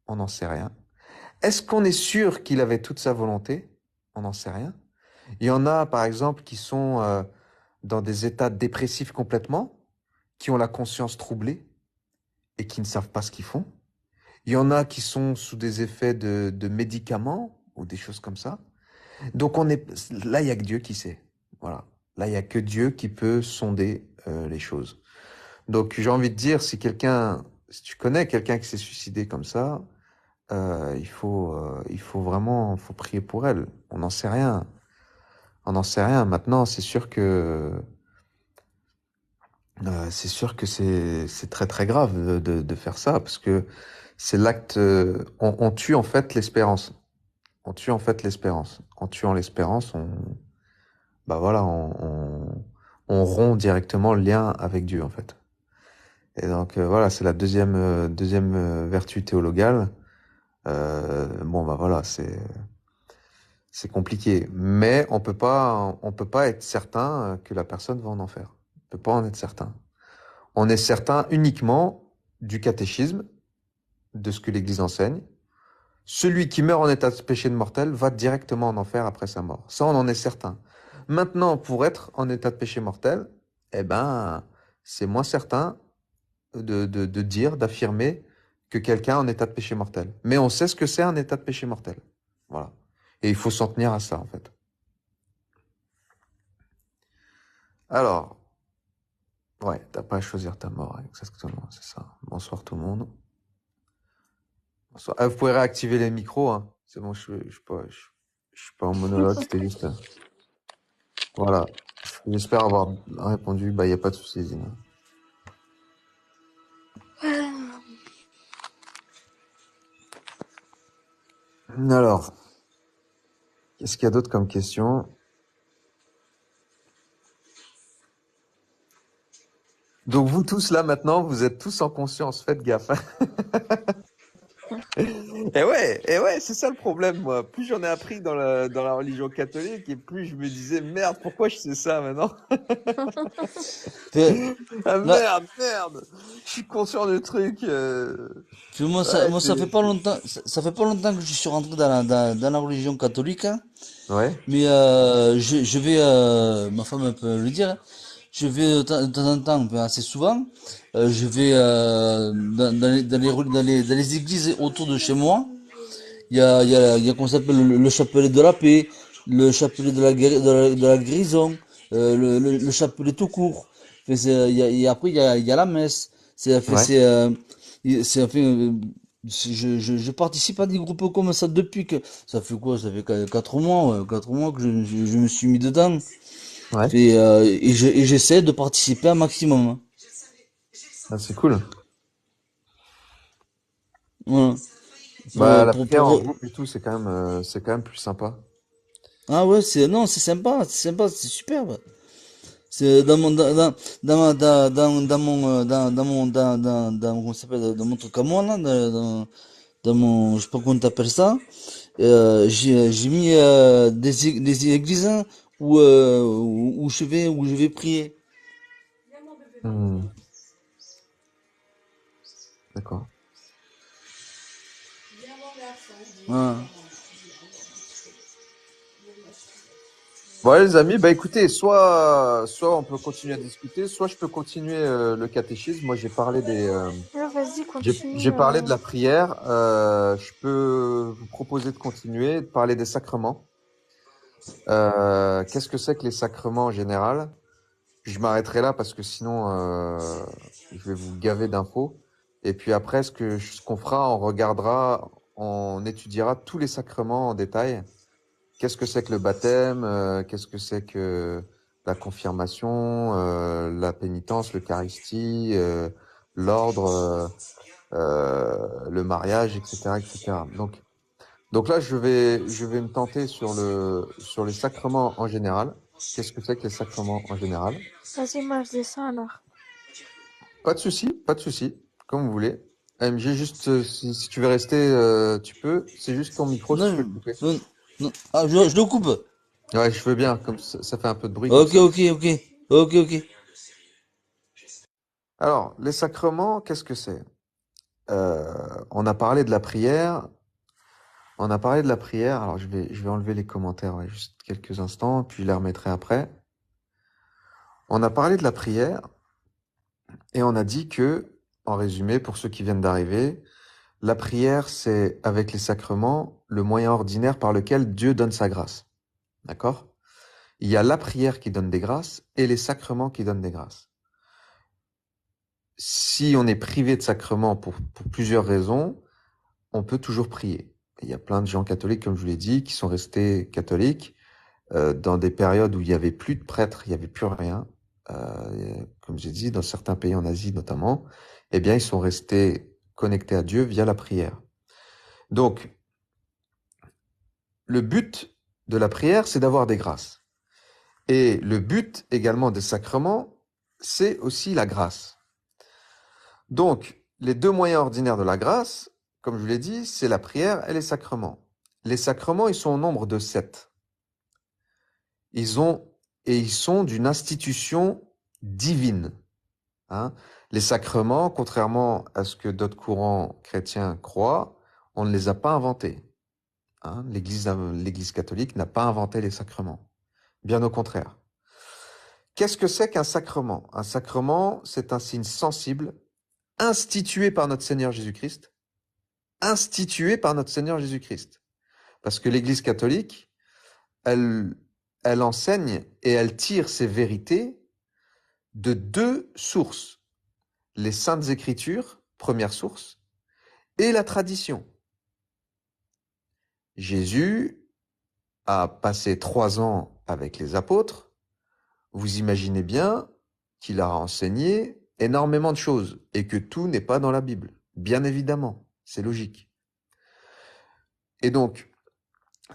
[SPEAKER 1] On n'en sait rien. Est-ce qu'on est sûr qu'il avait toute sa volonté? on n'en sait rien. Il y en a, par exemple, qui sont dans des états dépressifs complètement, qui ont la conscience troublée et qui ne savent pas ce qu'ils font. Il y en a qui sont sous des effets de médicaments ou des choses comme ça. Donc là, il y a que Dieu qui sait. Voilà. Là, il y a que Dieu qui peut sonder les choses. Donc, j'ai envie de dire, si tu connais quelqu'un qui s'est suicidé comme ça, il faut vraiment, faut prier pour elle. On n'en sait rien. On n'en sait rien. Maintenant, c'est sûr que c'est très très grave de faire ça parce que c'est l'acte, on tue en fait l'espérance. On tue en fait l'espérance. En tuant l'espérance, bah voilà, on rompt directement le lien avec Dieu en fait. Et donc voilà, c'est la deuxième vertu théologale. Bon bah voilà, c'est compliqué, mais on peut pas être certain que la personne va en enfer. On peut pas en être certain. On est certain uniquement du catéchisme, de ce que l'Église enseigne. Celui qui meurt en état de péché mortel va directement en enfer après sa mort. Ça, on en est certain. Maintenant, pour être en état de péché mortel, eh ben, c'est moins certain de dire, d'affirmer que quelqu'un est en état de péché mortel. Mais on sait ce que c'est un état de péché mortel. Voilà. Et il faut s'en tenir à ça, en fait. Alors, ouais, t'as pas à choisir ta mort, exactement, c'est ça. Bonsoir tout le monde. Bonsoir. Ah, vous pouvez réactiver les micros, hein. C'est bon, je suis pas en monologue, c'était juste. Voilà. J'espère avoir répondu. Bah, y a pas de souci, Zina. Alors, qu'est-ce qu'il y a d'autre comme question? Donc, vous tous là maintenant, vous êtes tous en conscience, faites gaffe. Et ouais, c'est ça le problème, moi. Plus j'en ai appris dans la religion catholique, et plus je me disais, merde, pourquoi je sais ça maintenant? Ah
[SPEAKER 2] Là,
[SPEAKER 1] merde! Je suis conscient du truc.
[SPEAKER 2] puis moi,
[SPEAKER 1] Ouais,
[SPEAKER 2] ça fait pas longtemps, ça fait pas longtemps que je suis rentré dans la religion catholique, hein.
[SPEAKER 1] ouais,
[SPEAKER 2] Mais je vais, ma femme peut le dire, hein. Je vais de temps en temps, enfin, assez souvent, je vais dans les églises autour de chez moi. Il y a comment ça s'appelle le chapelet de la paix, le chapelet de la guérison, le chapelet tout court. Fait, après il y a la messe. C'est fait,
[SPEAKER 1] ouais.
[SPEAKER 2] c'est fait, je participe à des groupes comme ça depuis que ça fait quoi? Ça fait 4 mois, ouais, 4 mois que je me suis mis dedans.
[SPEAKER 1] Ouais.
[SPEAKER 2] Fait, et j'essaie de participer un maximum, hein.
[SPEAKER 1] Ah, c'est cool.
[SPEAKER 2] Voilà.
[SPEAKER 1] Bah, la prière en
[SPEAKER 2] Pour,
[SPEAKER 1] groupe et tout, c'est quand même plus sympa.
[SPEAKER 2] ah ouais, non, c'est sympa, c'est superbe. C'est dans mon comment ça s'appelle dans mon truc à moi là dans mon je sais pas comment t'appelles ça, j'ai mis des églises, hein, où je vais prier.
[SPEAKER 1] Hmm, d'accord.
[SPEAKER 2] Voilà.
[SPEAKER 1] Bon, les amis, bah écoutez, soit on peut continuer à discuter, soit je peux continuer le catéchisme. Moi,
[SPEAKER 3] Ouais, vas-y,
[SPEAKER 1] j'ai
[SPEAKER 3] continue.
[SPEAKER 1] parlé de la prière. Je peux vous proposer de continuer, de parler des sacrements. Qu'est-ce que c'est que les sacrements en général? Je m'arrêterai là parce que sinon, je vais vous gaver d'infos. Et puis après, ce qu'on fera, on étudiera tous les sacrements en détail. Qu'est-ce que c'est que le baptême? Qu'est-ce que c'est que la confirmation, la pénitence, l'Eucharistie, l'ordre, le mariage, etc., etc. Donc là, je vais me tenter sur les sacrements en général. Qu'est-ce que c'est que les sacrements en général?
[SPEAKER 3] Vas-y, moi je descends alors.
[SPEAKER 1] Pas de souci, comme vous voulez. MG, juste si tu veux rester, tu peux. C'est juste ton micro si tu peux le
[SPEAKER 2] Non,
[SPEAKER 1] couper.
[SPEAKER 2] non, non. Ah, je le coupe.
[SPEAKER 1] Ouais, je veux bien, comme ça fait un peu de bruit comme
[SPEAKER 2] Ok,
[SPEAKER 1] ça.
[SPEAKER 2] ok, ok, ok, ok.
[SPEAKER 1] Alors, les sacrements, qu'est-ce que c'est? On a parlé de la prière. On a parlé de la prière, alors je vais enlever les commentaires, ouais, juste quelques instants, puis je les remettrai après. On a parlé de la prière, et on a dit que, en résumé, pour ceux qui viennent d'arriver, la prière, c'est, avec les sacrements, le moyen ordinaire par lequel Dieu donne sa grâce. D'accord? Il y a la prière qui donne des grâces et les sacrements qui donnent des grâces. Si on est privé de sacrements pour plusieurs raisons, on peut toujours prier. Il y a plein de gens catholiques, comme je vous l'ai dit, qui sont restés catholiques dans des périodes où il y avait plus de prêtres, il y avait plus rien. Comme j'ai dit, dans certains pays en Asie notamment, eh bien, ils sont restés connectés à Dieu via la prière. Donc, le but de la prière, c'est d'avoir des grâces. Et le but également des sacrements, c'est aussi la grâce. Donc, les deux moyens ordinaires de la grâce, comme je vous l'ai dit, c'est la prière et les sacrements. Les sacrements, ils sont au nombre de 7. Ils sont d'une institution divine. Hein. Les sacrements, contrairement à ce que d'autres courants chrétiens croient, on ne les a pas inventés. Hein. L'Église catholique n'a pas inventé les sacrements. Bien au contraire. Qu'est-ce que c'est qu'un sacrement? Un sacrement, c'est un signe sensible institué par notre Seigneur Jésus-Christ. Institué par notre Seigneur Jésus-Christ. Parce que l'Église catholique, elle enseigne et elle tire ses vérités de deux sources. Les Saintes Écritures, première source, et la tradition. Jésus a passé 3 ans avec les apôtres. Vous imaginez bien qu'il a enseigné énormément de choses et que tout n'est pas dans la Bible. Bien évidemment, c'est logique. Et donc,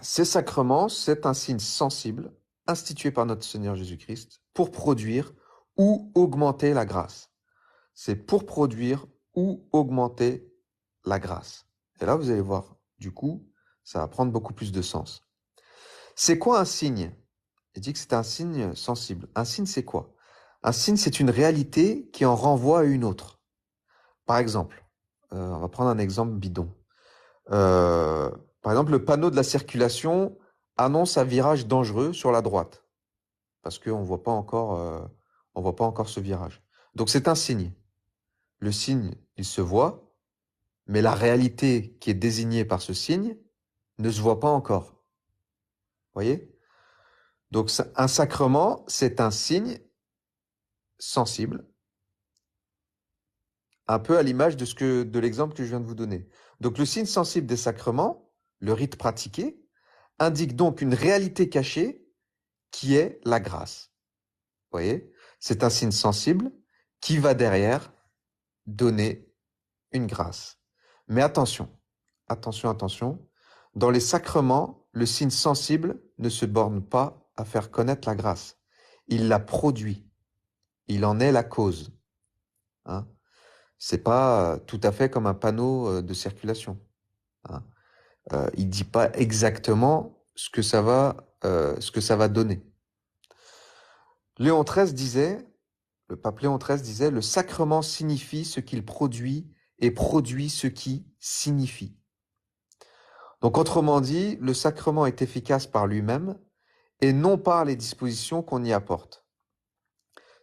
[SPEAKER 1] ces sacrements, c'est un signe sensible institué par notre Seigneur Jésus-Christ pour produire ou augmenter la grâce. C'est pour produire ou augmenter la grâce. Et là, vous allez voir, du coup, ça va prendre beaucoup plus de sens. C'est quoi un signe? Il dit que c'est un signe sensible. Un signe, c'est quoi? Un signe, c'est une réalité qui en renvoie à une autre. Par exemple, on va prendre un exemple bidon. Par exemple, le panneau de la circulation annonce un virage dangereux sur la droite, parce qu'on voit pas encore ce virage. Donc c'est un signe. Le signe, il se voit, mais la réalité qui est désignée par ce signe ne se voit pas encore. Voyez? Donc un sacrement, c'est un signe sensible, un peu à l'image de l'exemple que je viens de vous donner. Donc le signe sensible des sacrements, le rite pratiqué, indique donc une réalité cachée qui est la grâce. Vous voyez? C'est un signe sensible qui va derrière donner une grâce. Mais attention, dans les sacrements, le signe sensible ne se borne pas à faire connaître la grâce. Il la produit. Il en est la cause. Hein? C'est pas tout à fait comme un panneau de circulation. Hein? Il dit pas exactement ce que ça va donner. Léon XIII disait, le pape Léon XIII disait, le sacrement signifie ce qu'il produit et produit ce qui signifie. Donc, autrement dit, le sacrement est efficace par lui-même et non par les dispositions qu'on y apporte.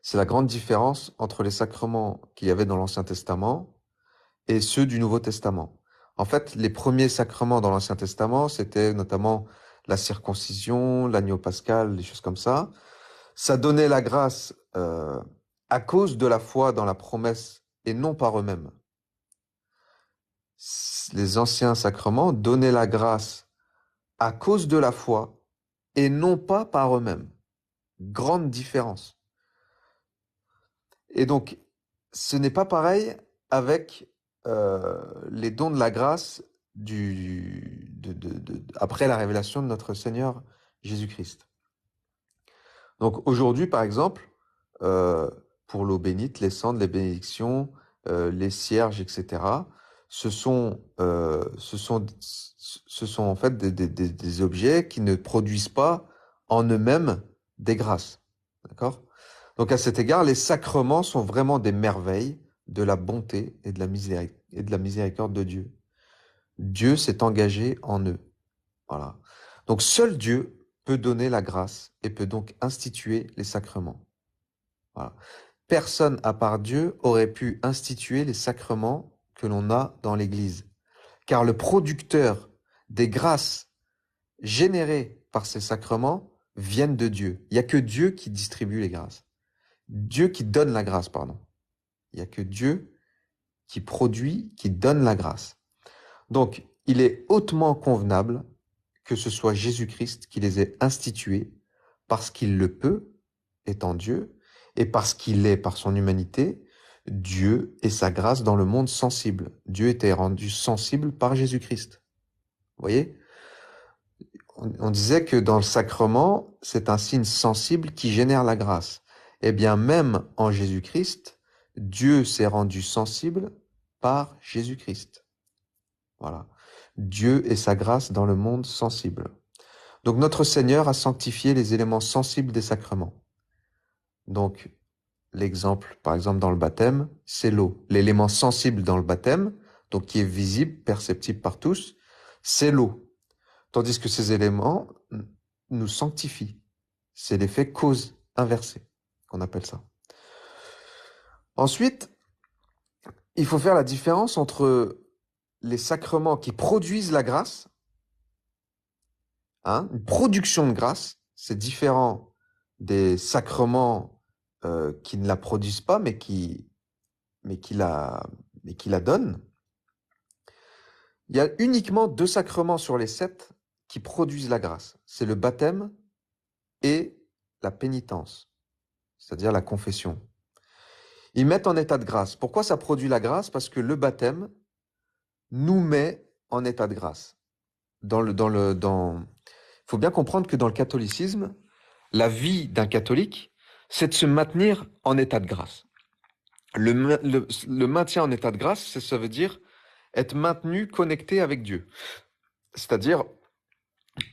[SPEAKER 1] C'est la grande différence entre les sacrements qu'il y avait dans l'Ancien Testament et ceux du Nouveau Testament. En fait, les premiers sacrements dans l'Ancien Testament, c'était notamment la circoncision, l'agneau pascal, des choses comme ça. Ça donnait la grâce à cause de la foi dans la promesse et non par eux-mêmes. Les anciens sacrements donnaient la grâce à cause de la foi et non pas par eux-mêmes. Grande différence. Et donc, ce n'est pas pareil avec les dons de la grâce après la révélation de notre Seigneur Jésus-Christ. Donc aujourd'hui, par exemple, pour l'eau bénite, les cendres, les bénédictions, les cierges, etc., ce sont en fait des objets qui ne produisent pas en eux-mêmes des grâces. D'accord? Donc à cet égard, les sacrements sont vraiment des merveilles de la bonté et de la miséricorde de Dieu. Dieu s'est engagé en eux. Voilà. Donc seul Dieu peut donner la grâce et peut donc instituer les sacrements. Voilà. Personne à part Dieu aurait pu instituer les sacrements que l'on a dans l'Église. Car le producteur des grâces générées par ces sacrements viennent de Dieu. Il n'y a que Dieu qui distribue les grâces. Dieu qui donne la grâce, pardon. Il n'y a que Dieu qui produit, qui donne la grâce. Donc, il est hautement convenable que ce soit Jésus-Christ qui les ait institués parce qu'il le peut, étant Dieu, et parce qu'il est, par son humanité, Dieu et sa grâce dans le monde sensible. Dieu était rendu sensible par Jésus-Christ. Vous voyez? On disait que dans le sacrement, c'est un signe sensible qui génère la grâce. Eh bien, même en Jésus-Christ, Dieu s'est rendu sensible par Jésus-Christ. Voilà. Dieu et sa grâce dans le monde sensible. Donc notre Seigneur a sanctifié les éléments sensibles des sacrements. Donc l'exemple, par exemple dans le baptême, c'est l'eau. L'élément sensible dans le baptême, donc qui est visible, perceptible par tous, c'est l'eau. Tandis que ces éléments nous sanctifient. C'est l'effet cause inversée qu'on appelle ça. Ensuite, il faut faire la différence entre les sacrements qui produisent la grâce. Une production de grâce, c'est différent des sacrements qui ne la produisent pas, mais qui la donnent. Il y a uniquement 2 sacrements sur les 7 qui produisent la grâce. C'est le baptême et la pénitence, c'est-à-dire la confession. Ils mettent en état de grâce. Pourquoi ça produit la grâce? Parce que le baptême nous met en état de grâce. Il faut bien comprendre que dans le catholicisme, la vie d'un catholique, c'est de se maintenir en état de grâce. Le maintien en état de grâce, ça veut dire être maintenu connecté avec Dieu. C'est-à-dire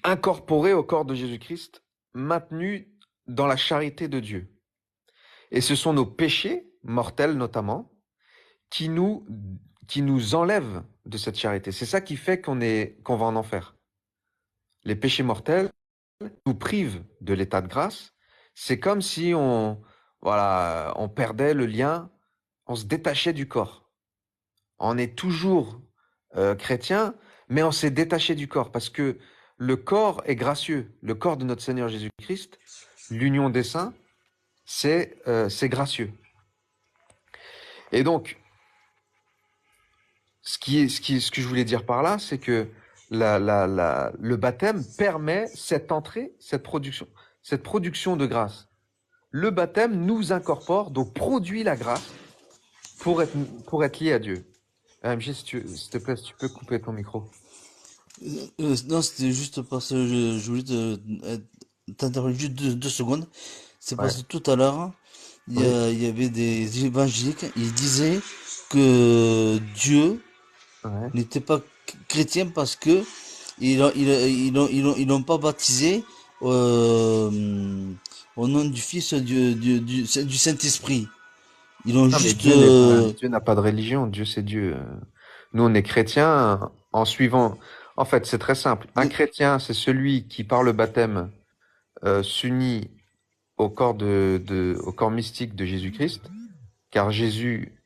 [SPEAKER 1] incorporé au corps de Jésus-Christ, maintenu dans la charité de Dieu. Et ce sont nos péchés, mortels notamment, qui nous enlèvent de cette charité. C'est ça qui fait qu'on va en enfer. Les péchés mortels nous privent de l'état de grâce. C'est comme si on perdait le lien, on se détachait du corps. On est toujours chrétien, mais on s'est détaché du corps parce que le corps est gracieux. Le corps de notre Seigneur Jésus-Christ, l'union des saints, c'est gracieux. Et donc, ce que je voulais dire par là, c'est que le baptême permet cette entrée, cette production de grâce. Le baptême nous incorpore, donc produit la grâce pour être lié à Dieu. MJ, s'il te plaît, si tu peux couper ton micro.
[SPEAKER 2] Non, c'était juste parce que je voulais t'interrompre juste 2 secondes. C'est parce que tout à l'heure, il y avait des évangéliques, ils disaient que Dieu n'était pas chrétien parce que ils l'ont pas baptisé au nom du Fils du Saint-Esprit. Ils ont juste
[SPEAKER 1] Dieu n'a pas de religion, Dieu c'est Dieu. Nous on est chrétiens en suivant. En fait, c'est très simple. Un chrétien, c'est celui qui par le baptême s'unit au corps au corps mystique de Jésus-Christ, car Jésus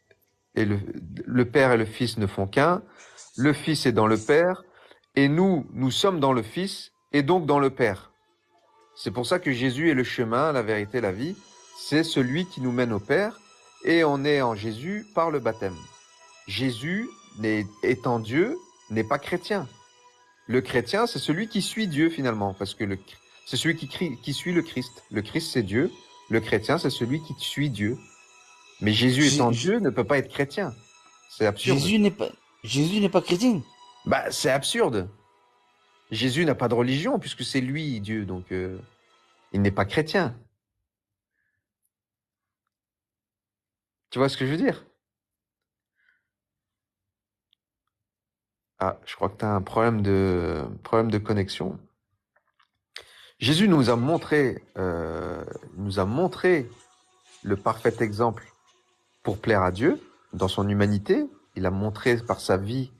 [SPEAKER 1] et le Père et le Fils ne font qu'un. Le Fils est dans le Père, et nous sommes dans le Fils, et donc dans le Père. C'est pour ça que Jésus est le chemin, la vérité, la vie. C'est celui qui nous mène au Père, et on est en Jésus par le baptême. Jésus, étant Dieu, n'est pas chrétien. Le chrétien, c'est celui qui suit Dieu finalement, parce que c'est celui qui suit le Christ. Le Christ, c'est Dieu. Le chrétien, c'est celui qui suit Dieu. Mais Jésus étant Dieu ne peut pas être chrétien. C'est absurde.
[SPEAKER 2] Jésus n'est pas chrétien.
[SPEAKER 1] Bah, c'est absurde. Jésus n'a pas de religion puisque c'est lui Dieu, donc il n'est pas chrétien. Tu vois ce que je veux dire? Ah, je crois que tu as un problème de connexion. Jésus nous a montré le parfait exemple pour plaire à Dieu dans son humanité. Il a montré par sa vie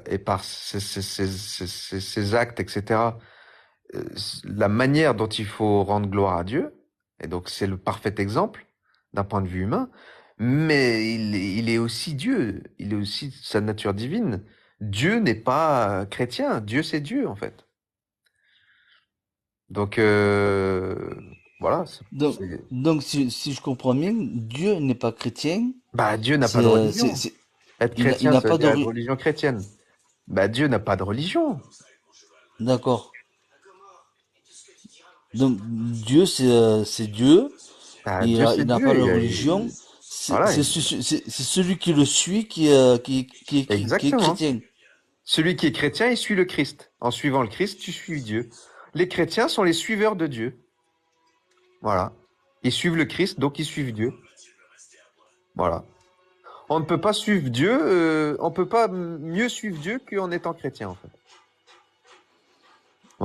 [SPEAKER 1] et par ses actes, etc., la manière dont il faut rendre gloire à Dieu, et donc c'est le parfait exemple d'un point de vue humain, mais il est aussi Dieu, il est aussi sa nature divine. Dieu n'est pas chrétien, Dieu c'est Dieu en fait. Donc voilà,
[SPEAKER 2] Donc, donc si je comprends bien, Dieu n'est pas chrétien.
[SPEAKER 1] bah Dieu n'a pas
[SPEAKER 2] C'est,
[SPEAKER 1] de
[SPEAKER 2] euh,
[SPEAKER 1] religion. Être
[SPEAKER 2] il
[SPEAKER 1] chrétien,
[SPEAKER 2] n'a
[SPEAKER 1] ça veut
[SPEAKER 2] pas
[SPEAKER 1] dire être
[SPEAKER 2] d'origine.
[SPEAKER 1] religion chrétienne. Bah Dieu n'a pas de religion.
[SPEAKER 2] D'accord. Donc Dieu, c'est Dieu.
[SPEAKER 1] Bah Dieu c'est
[SPEAKER 2] Il n'a pas
[SPEAKER 1] Dieu.
[SPEAKER 2] de religion.
[SPEAKER 1] Voilà,
[SPEAKER 2] C'est celui qui le suit qui est
[SPEAKER 1] exactement.
[SPEAKER 2] chrétien.
[SPEAKER 1] Celui qui est chrétien, il suit le Christ. En suivant le Christ, tu suis Dieu. Les chrétiens sont les suiveurs de Dieu. Voilà. Ils suivent le Christ, donc ils suivent Dieu. Voilà. On ne peut pas suivre Dieu, on peut pas mieux suivre Dieu qu'en étant chrétien, en fait.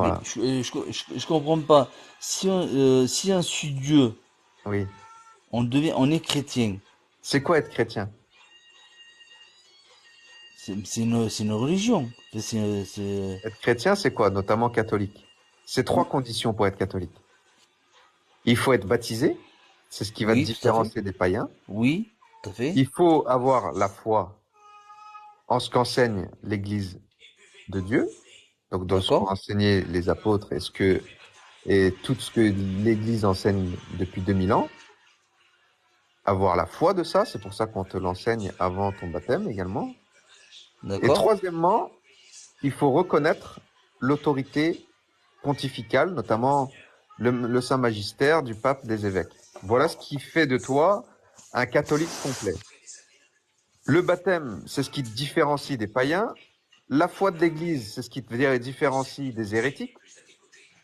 [SPEAKER 2] Mais
[SPEAKER 1] Voilà.
[SPEAKER 2] je comprends pas. Si on suit Dieu,
[SPEAKER 1] Oui.
[SPEAKER 2] on est chrétien.
[SPEAKER 1] C'est quoi être chrétien?
[SPEAKER 2] C'est une religion.
[SPEAKER 1] Être chrétien, c'est quoi? Notamment catholique. C'est trois conditions pour être catholique. Il faut être baptisé. C'est ce qui va te
[SPEAKER 2] Oui, tout à fait.
[SPEAKER 1] différencier des païens.
[SPEAKER 2] Oui, tout à fait.
[SPEAKER 1] Il faut avoir la foi en ce qu'enseigne l'Église de Dieu. Donc, dans ce qu'ont
[SPEAKER 2] D'accord.
[SPEAKER 1] enseigné les apôtres et tout ce que l'Église enseigne depuis 2000 ans, avoir la foi de ça, c'est pour ça qu'on te l'enseigne avant ton baptême également. Et
[SPEAKER 2] D'accord.
[SPEAKER 1] troisièmement, il faut reconnaître l'autorité pontificale, notamment le Saint Magistère du pape des évêques. Voilà ce qui fait de toi un catholique complet. Le baptême, c'est ce qui te différencie des païens. La foi de l'Église, c'est ce qui te différencie des hérétiques.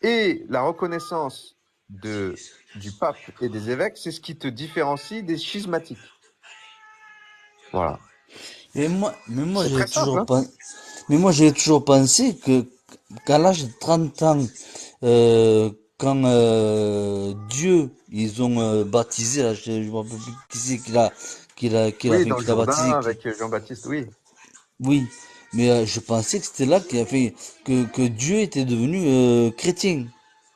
[SPEAKER 1] Et la reconnaissance du pape et des évêques, c'est ce qui te différencie des schismatiques. Voilà.
[SPEAKER 2] Mais moi
[SPEAKER 1] C'est
[SPEAKER 2] j'ai
[SPEAKER 1] très simple,
[SPEAKER 2] toujours
[SPEAKER 1] hein?
[SPEAKER 2] pensé, mais moi j'ai toujours pensé que qu'à l'âge de 30 ans, quand Dieu, ils ont baptisé, là, je me rappelle plus qui c'est
[SPEAKER 1] Oui, dans le
[SPEAKER 2] qui l'a
[SPEAKER 1] Jourdain
[SPEAKER 2] baptisé,
[SPEAKER 1] avec Jean-Baptiste, oui.
[SPEAKER 2] oui. Mais je pensais que c'était là qu'il a fait que Dieu était devenu chrétien.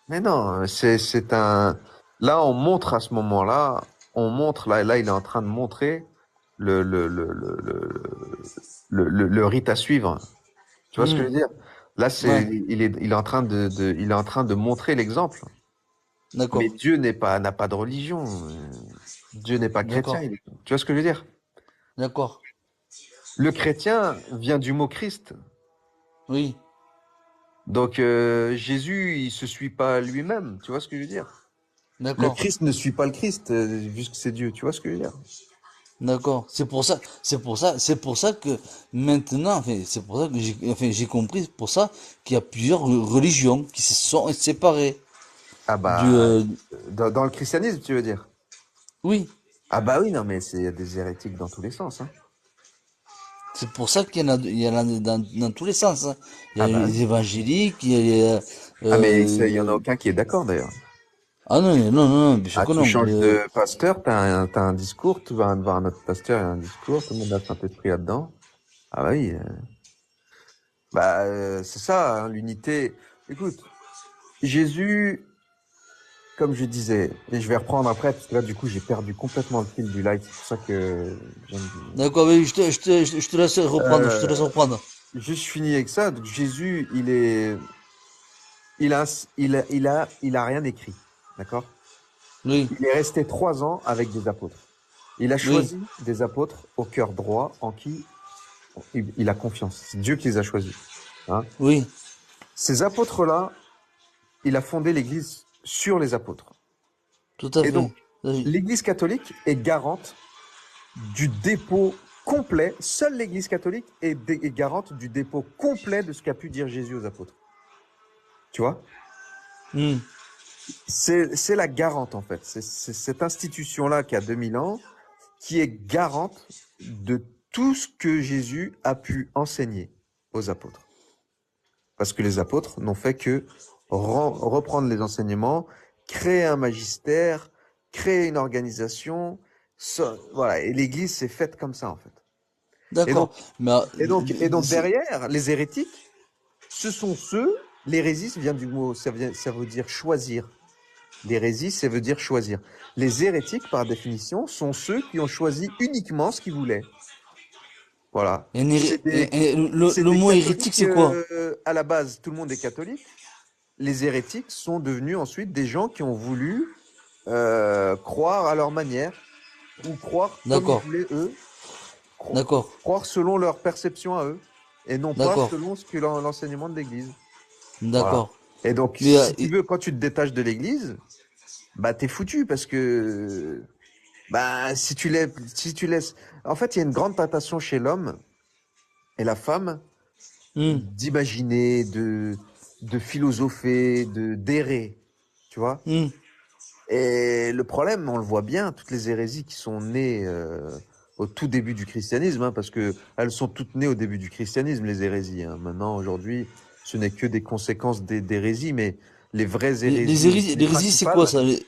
[SPEAKER 1] Mais non, c'est un. Là, on montre à ce moment-là, on montre là, il est en train de montrer le le le le le rite à suivre. Tu vois ce que je
[SPEAKER 2] Hmm,
[SPEAKER 1] veux dire? Là,
[SPEAKER 2] ouais,
[SPEAKER 1] il est en train il est en train de montrer l'exemple. Mais
[SPEAKER 2] d'accord,
[SPEAKER 1] Dieu n'a pas de religion. Dieu n'est pas chrétien.
[SPEAKER 2] d'accord,
[SPEAKER 1] Tu vois ce que je veux dire?
[SPEAKER 2] d'accord,
[SPEAKER 1] Le chrétien vient du mot Christ.
[SPEAKER 2] oui,
[SPEAKER 1] Donc Jésus, il se suit pas lui-même. Tu vois ce que je veux dire? Le
[SPEAKER 2] d'accord.
[SPEAKER 1] Christ ne suit pas le Christ, vu que c'est Dieu. Tu vois ce que je veux dire?
[SPEAKER 2] D'accord. C'est pour ça que maintenant, enfin, c'est pour ça que j'ai compris, pour ça qu'il y a plusieurs religions qui se sont séparées
[SPEAKER 1] Ah
[SPEAKER 2] du,
[SPEAKER 1] bah, dans le christianisme, tu veux dire?
[SPEAKER 2] oui.
[SPEAKER 1] Ah bah oui, non, mais il y a des hérétiques dans tous les sens, hein.
[SPEAKER 2] C'est pour ça il y en a dans tous les sens, hein. Il y
[SPEAKER 1] Ah
[SPEAKER 2] a
[SPEAKER 1] bah
[SPEAKER 2] les
[SPEAKER 1] oui.
[SPEAKER 2] évangéliques, il y a les,
[SPEAKER 1] Ah mais il y en a aucun qui est d'accord d'ailleurs.
[SPEAKER 2] ah non, non, non, non, bien sûr
[SPEAKER 1] Ah,
[SPEAKER 2] que
[SPEAKER 1] tu
[SPEAKER 2] non.
[SPEAKER 1] changes de pasteur, t'as un discours, tu vas voir un autre pasteur, il y a un discours, tout le monde a le Saint-Esprit là-dedans. Ah bah oui, bah c'est ça, hein, l'unité. Écoute, Jésus, comme je disais, et je vais reprendre après, parce que là du coup j'ai perdu complètement le fil du live, c'est pour ça que j'aime.
[SPEAKER 2] D'accord, oui, je te laisse reprendre, je te
[SPEAKER 1] Euh,
[SPEAKER 2] laisse reprendre.
[SPEAKER 1] juste fini avec ça. Donc Jésus, il a rien écrit, d'accord?
[SPEAKER 2] Oui,
[SPEAKER 1] Il est resté 3 ans avec des apôtres. Il a
[SPEAKER 2] oui,
[SPEAKER 1] choisi des apôtres au cœur droit en qui il a confiance. C'est Dieu qui les a choisis, hein.
[SPEAKER 2] oui,
[SPEAKER 1] Ces apôtres-là, il a fondé l'Église sur les apôtres.
[SPEAKER 2] tout à
[SPEAKER 1] Et
[SPEAKER 2] fait.
[SPEAKER 1] donc, l'Église catholique est garante du dépôt complet. Seule l'Église catholique est garante du dépôt complet de ce qu'a pu dire Jésus aux apôtres. Tu vois?
[SPEAKER 2] Hmm,
[SPEAKER 1] C'est la garante, en fait. C'est cette institution-là qui a 2000 ans, qui est garante de tout ce que Jésus a pu enseigner aux apôtres. Parce que les apôtres n'ont fait que reprendre les enseignements, créer un magistère, créer une organisation. Voilà. Et l'Église s'est faite comme ça, en fait. Et donc,
[SPEAKER 2] D'accord. Mais
[SPEAKER 1] et donc derrière, les hérétiques, ce sont ceux, l'hérésie vient du mot, ça veut dire choisir. L'hérésie, ça veut dire choisir. Les hérétiques, par définition, sont ceux qui ont choisi uniquement ce qu'ils voulaient. Voilà. C'est
[SPEAKER 2] le
[SPEAKER 1] des
[SPEAKER 2] mot hérétique,
[SPEAKER 1] catholiques,
[SPEAKER 2] c'est quoi?
[SPEAKER 1] à la base, tout le monde est catholique. Les hérétiques sont devenus ensuite des gens qui ont voulu croire à leur manière, ou croire comme ils
[SPEAKER 2] D'accord.
[SPEAKER 1] voulaient eux,
[SPEAKER 2] D'accord.
[SPEAKER 1] croire selon leur perception à eux, et non pas
[SPEAKER 2] D'accord.
[SPEAKER 1] selon ce que l'enseignement de l'Église. Voilà.
[SPEAKER 2] D'accord.
[SPEAKER 1] Et donc,
[SPEAKER 2] Mais,
[SPEAKER 1] si tu veux, quand tu te détaches de l'Église, bah t'es foutu parce que bah si tu laisses, en fait, il y a une grande tentation chez l'homme et la femme
[SPEAKER 2] hmm,
[SPEAKER 1] d'imaginer, de philosopher, d'errer, tu vois.
[SPEAKER 2] hmm,
[SPEAKER 1] Et le problème, on le voit bien, toutes les hérésies qui sont nées au tout début du christianisme, hein, parce que elles sont toutes nées au début du christianisme, les hérésies, hein. Maintenant, aujourd'hui, ce n'est que des conséquences d'hérésies, mais les vraies hérésies, les
[SPEAKER 2] l'hérésie, c'est quoi
[SPEAKER 1] principales,
[SPEAKER 2] ça?
[SPEAKER 1] les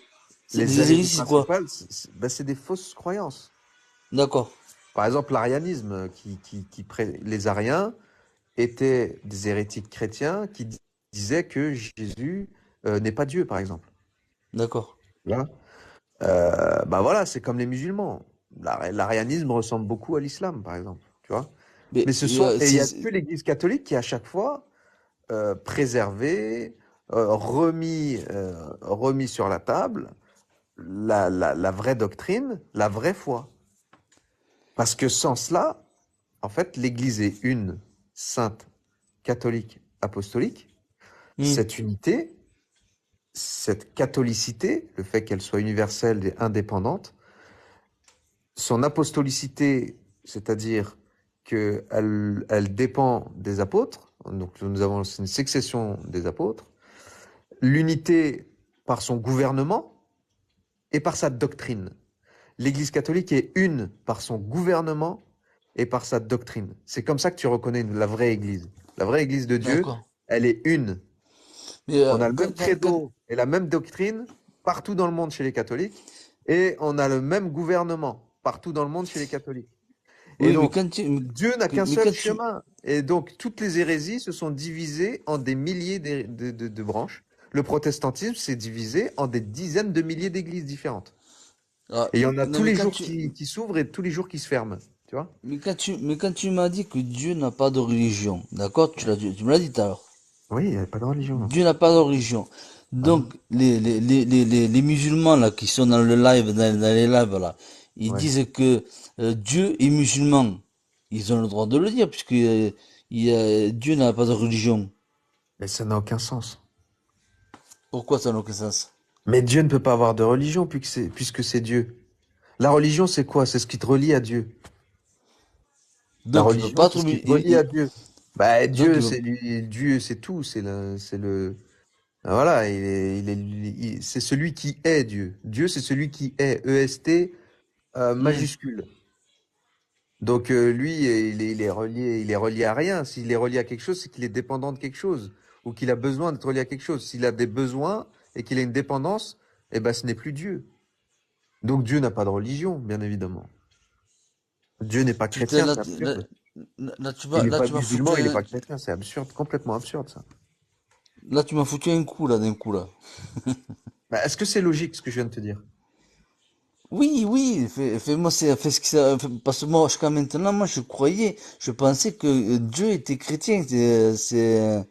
[SPEAKER 2] Les
[SPEAKER 1] hérésies
[SPEAKER 2] hérésies, c'est quoi?
[SPEAKER 1] principales, bah, c'est des fausses croyances.
[SPEAKER 2] D'accord.
[SPEAKER 1] Par exemple, l'arianisme, les Ariens étaient des hérétiques chrétiens qui disaient que Jésus n'est pas Dieu, par exemple.
[SPEAKER 2] D'accord.
[SPEAKER 1] Voilà. Bah voilà, c'est comme les musulmans. L'arianisme ressemble beaucoup à l'islam, par exemple, tu vois. Mais et il y a que l'Église catholique qui, à chaque fois, préservé, remis sur la table la vraie doctrine, la vraie foi. Parce que sans cela, en fait, l'Église est une, sainte, catholique, apostolique.
[SPEAKER 2] Hmm,
[SPEAKER 1] Cette unité, cette catholicité, le fait qu'elle soit universelle et indépendante, son apostolicité, c'est-à-dire qu'elle dépend des apôtres, donc nous avons une succession des apôtres, l'unité par son gouvernement et par sa doctrine. L'Église catholique est une par son gouvernement et par sa doctrine. C'est comme ça que tu reconnais la vraie Église. La vraie Église de Dieu,
[SPEAKER 2] d'accord.
[SPEAKER 1] elle est une.
[SPEAKER 2] Mais
[SPEAKER 1] On a le même credo et la même doctrine partout dans le monde chez les catholiques, et on a le même gouvernement partout dans le monde chez les catholiques. Et
[SPEAKER 2] oui, mais
[SPEAKER 1] donc, Dieu n'a qu'un
[SPEAKER 2] mais
[SPEAKER 1] seul
[SPEAKER 2] quand tu,
[SPEAKER 1] chemin. Et donc, toutes les hérésies se sont divisées en des milliers de branches. Le protestantisme s'est divisé en des dizaines de milliers d'églises différentes. Et il y en a
[SPEAKER 2] non,
[SPEAKER 1] tous les jours qui s'ouvrent et tous les jours qui se ferment. Tu vois?
[SPEAKER 2] mais quand tu m'as dit que Dieu n'a pas de religion, d'accord? Tu me l'as dit tout à l'heure.
[SPEAKER 1] Oui, il n'y a pas de religion, non.
[SPEAKER 2] Dieu n'a pas de religion.
[SPEAKER 1] Hein.
[SPEAKER 2] Donc, les musulmans, là, qui sont dans le live, dans les lives, là, ils
[SPEAKER 1] Ouais.
[SPEAKER 2] disent que Dieu est musulman. Ils ont le droit de le dire, puisque Dieu n'a pas de religion.
[SPEAKER 1] Mais ça n'a aucun sens.
[SPEAKER 2] Pourquoi ça n'a aucun sens?
[SPEAKER 1] Mais Dieu ne peut pas avoir de religion puisque c'est Dieu. La religion, c'est quoi? C'est ce qui te relie à Dieu. La
[SPEAKER 2] Donc, il peut
[SPEAKER 1] religion,
[SPEAKER 2] pas
[SPEAKER 1] c'est
[SPEAKER 2] être,
[SPEAKER 1] ce qui te relie à Dieu. Bah,
[SPEAKER 2] donc,
[SPEAKER 1] Dieu, Dieu, c'est tout. Voilà, c'est celui qui est Dieu. Dieu, c'est celui qui est. EST,
[SPEAKER 2] hmm,
[SPEAKER 1] majuscule. Donc, lui, il est relié à rien. S'il est relié à quelque chose, c'est qu'il est dépendant de quelque chose. Ou qu'il a besoin d'être relié à quelque chose. S'il a des besoins et qu'il a une dépendance, eh ben, ce n'est plus Dieu. Donc, Dieu n'a pas de religion, bien évidemment. Dieu n'est pas
[SPEAKER 2] tu t'es,
[SPEAKER 1] chrétien, c'est absurde. Il n'est
[SPEAKER 2] là,
[SPEAKER 1] pas
[SPEAKER 2] tu m'as foutu
[SPEAKER 1] musulman, il n'est pas chrétien, c'est absurde, complètement absurde, ça.
[SPEAKER 2] là, tu m'as foutu un coup, là, d'un coup, là.
[SPEAKER 1] Bah, est-ce que c'est logique ce que je viens de te dire?
[SPEAKER 2] Oui, oui, fais-moi, fais ce que ça, parce que moi, jusqu'à maintenant, moi, je pensais que Dieu était chrétien, c'est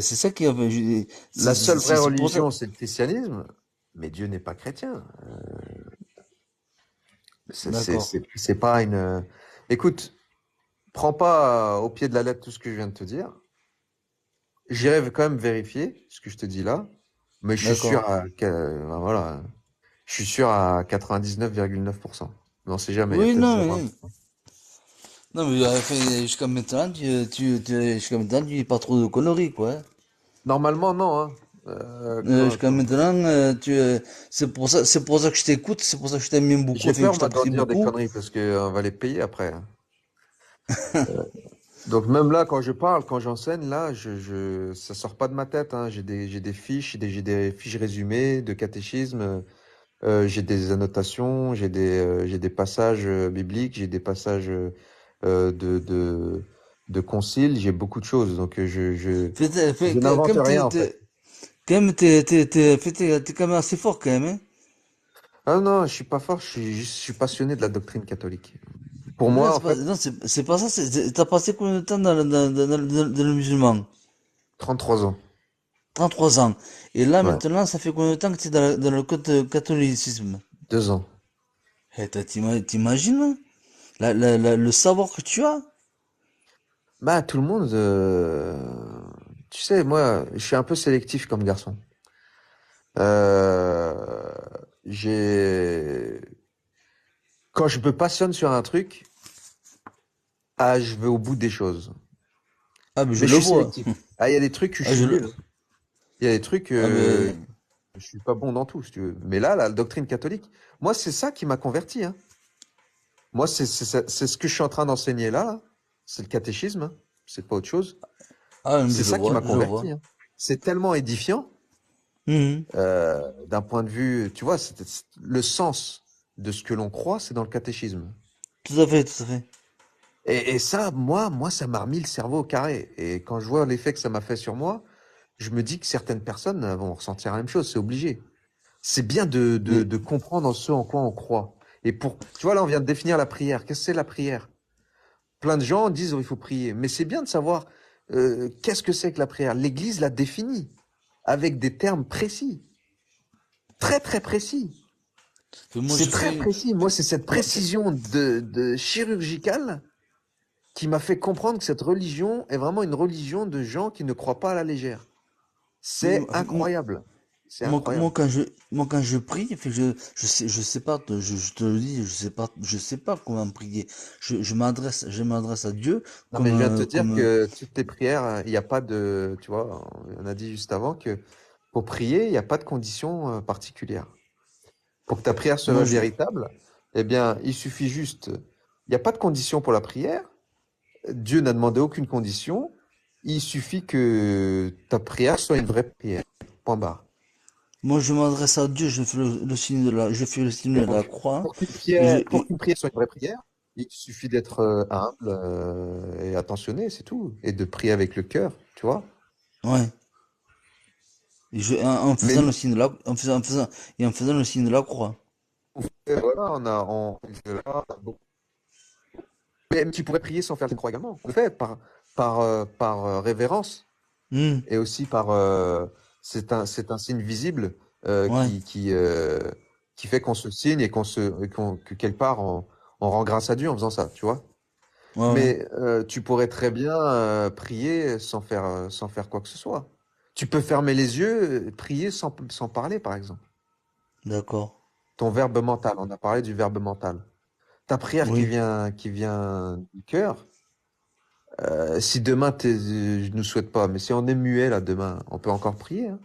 [SPEAKER 2] ça qui avait,
[SPEAKER 1] La seule vraie
[SPEAKER 2] c'est pour ça.
[SPEAKER 1] religion, c'est le christianisme, mais Dieu n'est pas chrétien.
[SPEAKER 2] D'accord,
[SPEAKER 1] C'est pas une. Écoute, prends pas au pied de la lettre tout ce que je viens de te dire. J'irai quand même vérifier ce que je te dis là, mais je suis
[SPEAKER 2] d'accord.
[SPEAKER 1] sûr ben voilà, je suis sûr à 99,9%. Mais on sait jamais, il y a
[SPEAKER 2] Oui,
[SPEAKER 1] peut-être
[SPEAKER 2] non,
[SPEAKER 1] 0,1.
[SPEAKER 2] mais, non, mais, enfin, jusqu'à maintenant, tu dis pas trop de conneries, quoi, hein.
[SPEAKER 1] Normalement, non, hein.
[SPEAKER 2] Jusqu'à maintenant, c'est pour ça que je t'écoute, c'est pour ça que je t'aime bien beaucoup,
[SPEAKER 1] J'ai
[SPEAKER 2] enfin, que
[SPEAKER 1] peur,
[SPEAKER 2] je
[SPEAKER 1] moi, d'en
[SPEAKER 2] t'apprécie
[SPEAKER 1] dire des
[SPEAKER 2] beaucoup.
[SPEAKER 1] conneries parce qu'on va les payer après, hein. Donc même là, quand je parle, quand j'enseigne, là, ça sort pas de ma tête, hein. J'ai des fiches, j'ai des fiches résumées de catéchisme, j'ai des annotations, j'ai des passages bibliques, j'ai des passages de conciles, j'ai beaucoup de choses. Donc, je
[SPEAKER 2] Quand
[SPEAKER 1] n'invente
[SPEAKER 2] même,
[SPEAKER 1] rien, en fait.
[SPEAKER 2] t'es quand même assez fort quand même, hein.
[SPEAKER 1] Ah non, je suis pas fort, je suis passionné de la doctrine catholique. Pour
[SPEAKER 2] Non,
[SPEAKER 1] moi, en fait,
[SPEAKER 2] non, c'est pas ça, t'as passé combien de temps dans le musulman?
[SPEAKER 1] 33 ans.
[SPEAKER 2] 33 ans. Et là,
[SPEAKER 1] Ouais,
[SPEAKER 2] maintenant, ça fait combien de temps que tu es dans le catholicisme?
[SPEAKER 1] 2 ans.
[SPEAKER 2] Eh, t'imagines le savoir que tu as?
[SPEAKER 1] Bah, tout le monde, tu sais, moi, je suis un peu sélectif comme garçon. Euh, j'ai, quand je me passionne sur un truc, ah, je vais au bout des choses.
[SPEAKER 2] Ah, mais je
[SPEAKER 1] Mais je
[SPEAKER 2] le
[SPEAKER 1] suis
[SPEAKER 2] vois.
[SPEAKER 1] sélectif. Ah, il y a des trucs que je
[SPEAKER 2] Ah,
[SPEAKER 1] suis nul, hein. Il y a des trucs,
[SPEAKER 2] ah, mais,
[SPEAKER 1] je suis pas bon dans tout, si tu veux. Mais là, la doctrine catholique, moi, c'est ça qui m'a converti, hein. Moi, c'est ce que je suis en train d'enseigner là. C'est le catéchisme, hein. C'est pas autre chose.
[SPEAKER 2] ah, mais
[SPEAKER 1] C'est ça qui m'a
[SPEAKER 2] je vois.
[SPEAKER 1] converti, hein. C'est tellement édifiant,
[SPEAKER 2] Mhm.
[SPEAKER 1] d'un point de vue, tu vois, le sens de ce que l'on croit, c'est dans le catéchisme.
[SPEAKER 2] Tout à fait, tout à fait.
[SPEAKER 1] Et ça, moi, ça m'a remis le cerveau au carré. Et quand je vois l'effet que ça m'a fait sur moi, je me dis que certaines personnes vont ressentir la même chose, c'est obligé. C'est bien
[SPEAKER 2] Mais,
[SPEAKER 1] de comprendre ce en quoi on croit. Et tu vois, là, on vient de définir la prière. Qu'est-ce que c'est la prière? Plein de gens disent, oh, il faut prier. Mais c'est bien de savoir, qu'est-ce que c'est que la prière? L'Église l'a définie avec des termes précis. Très, très précis.
[SPEAKER 2] moi,
[SPEAKER 1] C'est
[SPEAKER 2] je
[SPEAKER 1] très
[SPEAKER 2] fais,
[SPEAKER 1] précis. Moi, c'est cette
[SPEAKER 2] moi,
[SPEAKER 1] précision de chirurgicale qui m'a fait comprendre que cette religion est vraiment une religion de gens qui ne croient pas à la légère.
[SPEAKER 2] mais,
[SPEAKER 1] C'est incroyable. C'est
[SPEAKER 2] moi,
[SPEAKER 1] incroyable.
[SPEAKER 2] quand je prie, fait que je sais pas, je te le dis, je sais pas comment prier. Je m'adresse à Dieu
[SPEAKER 1] Non, mais je viens de te dire
[SPEAKER 2] comme,
[SPEAKER 1] que toutes tes prières, il n'y a pas de, tu vois, on a dit juste avant que pour prier, il n'y a pas de condition particulière. Pour que ta prière soit
[SPEAKER 2] moi,
[SPEAKER 1] véritable, eh bien, il suffit juste, il n'y a pas de condition pour la prière. Dieu n'a demandé aucune condition. Il suffit que ta prière soit une vraie prière. Point barre.
[SPEAKER 2] moi, je m'adresse à Dieu, je fais le signe je fais le signe de la
[SPEAKER 1] Donc,
[SPEAKER 2] croix, et
[SPEAKER 1] pour qu'une prière soit une vraie prière, il suffit d'être humble et attentionné, c'est tout. Et de prier avec le cœur, tu vois.
[SPEAKER 2] ouais. En
[SPEAKER 1] Mais
[SPEAKER 2] faisant le signe de en faisant le signe de la croix.
[SPEAKER 1] voilà, on a beaucoup. Mais tu pourrais prier sans faire une croix également. On le fait par révérence
[SPEAKER 2] Hmm,
[SPEAKER 1] et aussi c'est un signe visible
[SPEAKER 2] ouais,
[SPEAKER 1] qui fait qu'on se signe et que quelque part on rend grâce à Dieu en faisant ça, tu vois.
[SPEAKER 2] ouais, ouais.
[SPEAKER 1] Mais tu pourrais très bien prier sans faire quoi que ce soit. Tu peux fermer les yeux, prier sans parler, par exemple.
[SPEAKER 2] D'accord.
[SPEAKER 1] Ton verbe mental, on a parlé du verbe mental. Ta prière
[SPEAKER 2] Oui.
[SPEAKER 1] qui vient du cœur, si demain, je nous souhaite pas, mais si on est muet là demain, on peut encore prier, hein.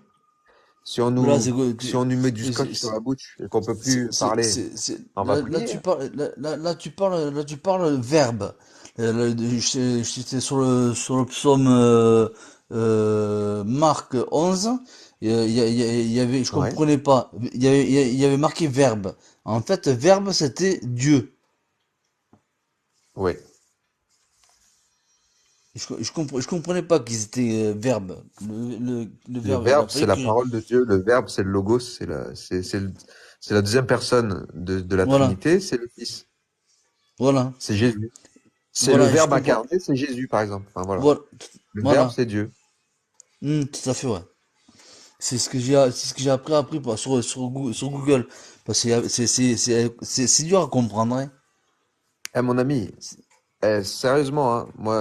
[SPEAKER 2] Là,
[SPEAKER 1] Si on nous met du
[SPEAKER 2] mais
[SPEAKER 1] scotch sur la bouche et qu'on peut plus parler, on va prier,
[SPEAKER 2] tu
[SPEAKER 1] hein.
[SPEAKER 2] parles, là, tu parles verbe. J'étais sur le psaume, Marc 11. Il y avait, je
[SPEAKER 1] Ouais,
[SPEAKER 2] comprenais pas. Il y avait marqué verbe. En fait, verbe, c'était Dieu.
[SPEAKER 1] ouais.
[SPEAKER 2] Je comprenais pas qu'ils étaient verbe. Le
[SPEAKER 1] Le
[SPEAKER 2] verbe, il a
[SPEAKER 1] verbe,
[SPEAKER 2] pas
[SPEAKER 1] c'est la
[SPEAKER 2] écrit.
[SPEAKER 1] parole de Dieu. Le verbe, c'est le logos. C'est la deuxième personne de la
[SPEAKER 2] Voilà,
[SPEAKER 1] Trinité. C'est le Fils.
[SPEAKER 2] voilà,
[SPEAKER 1] C'est Jésus. C'est le
[SPEAKER 2] voilà, je
[SPEAKER 1] verbe
[SPEAKER 2] comprends.
[SPEAKER 1] incarné, c'est Jésus, par exemple. Enfin, voilà.
[SPEAKER 2] Voilà,
[SPEAKER 1] Le verbe,
[SPEAKER 2] voilà.
[SPEAKER 1] c'est Dieu.
[SPEAKER 2] Tout à fait, ouais. C'est ce que j'ai appris sur Google. Parce que c'est dur à comprendre, hein.
[SPEAKER 1] Eh, mon ami, sérieusement, hein, moi,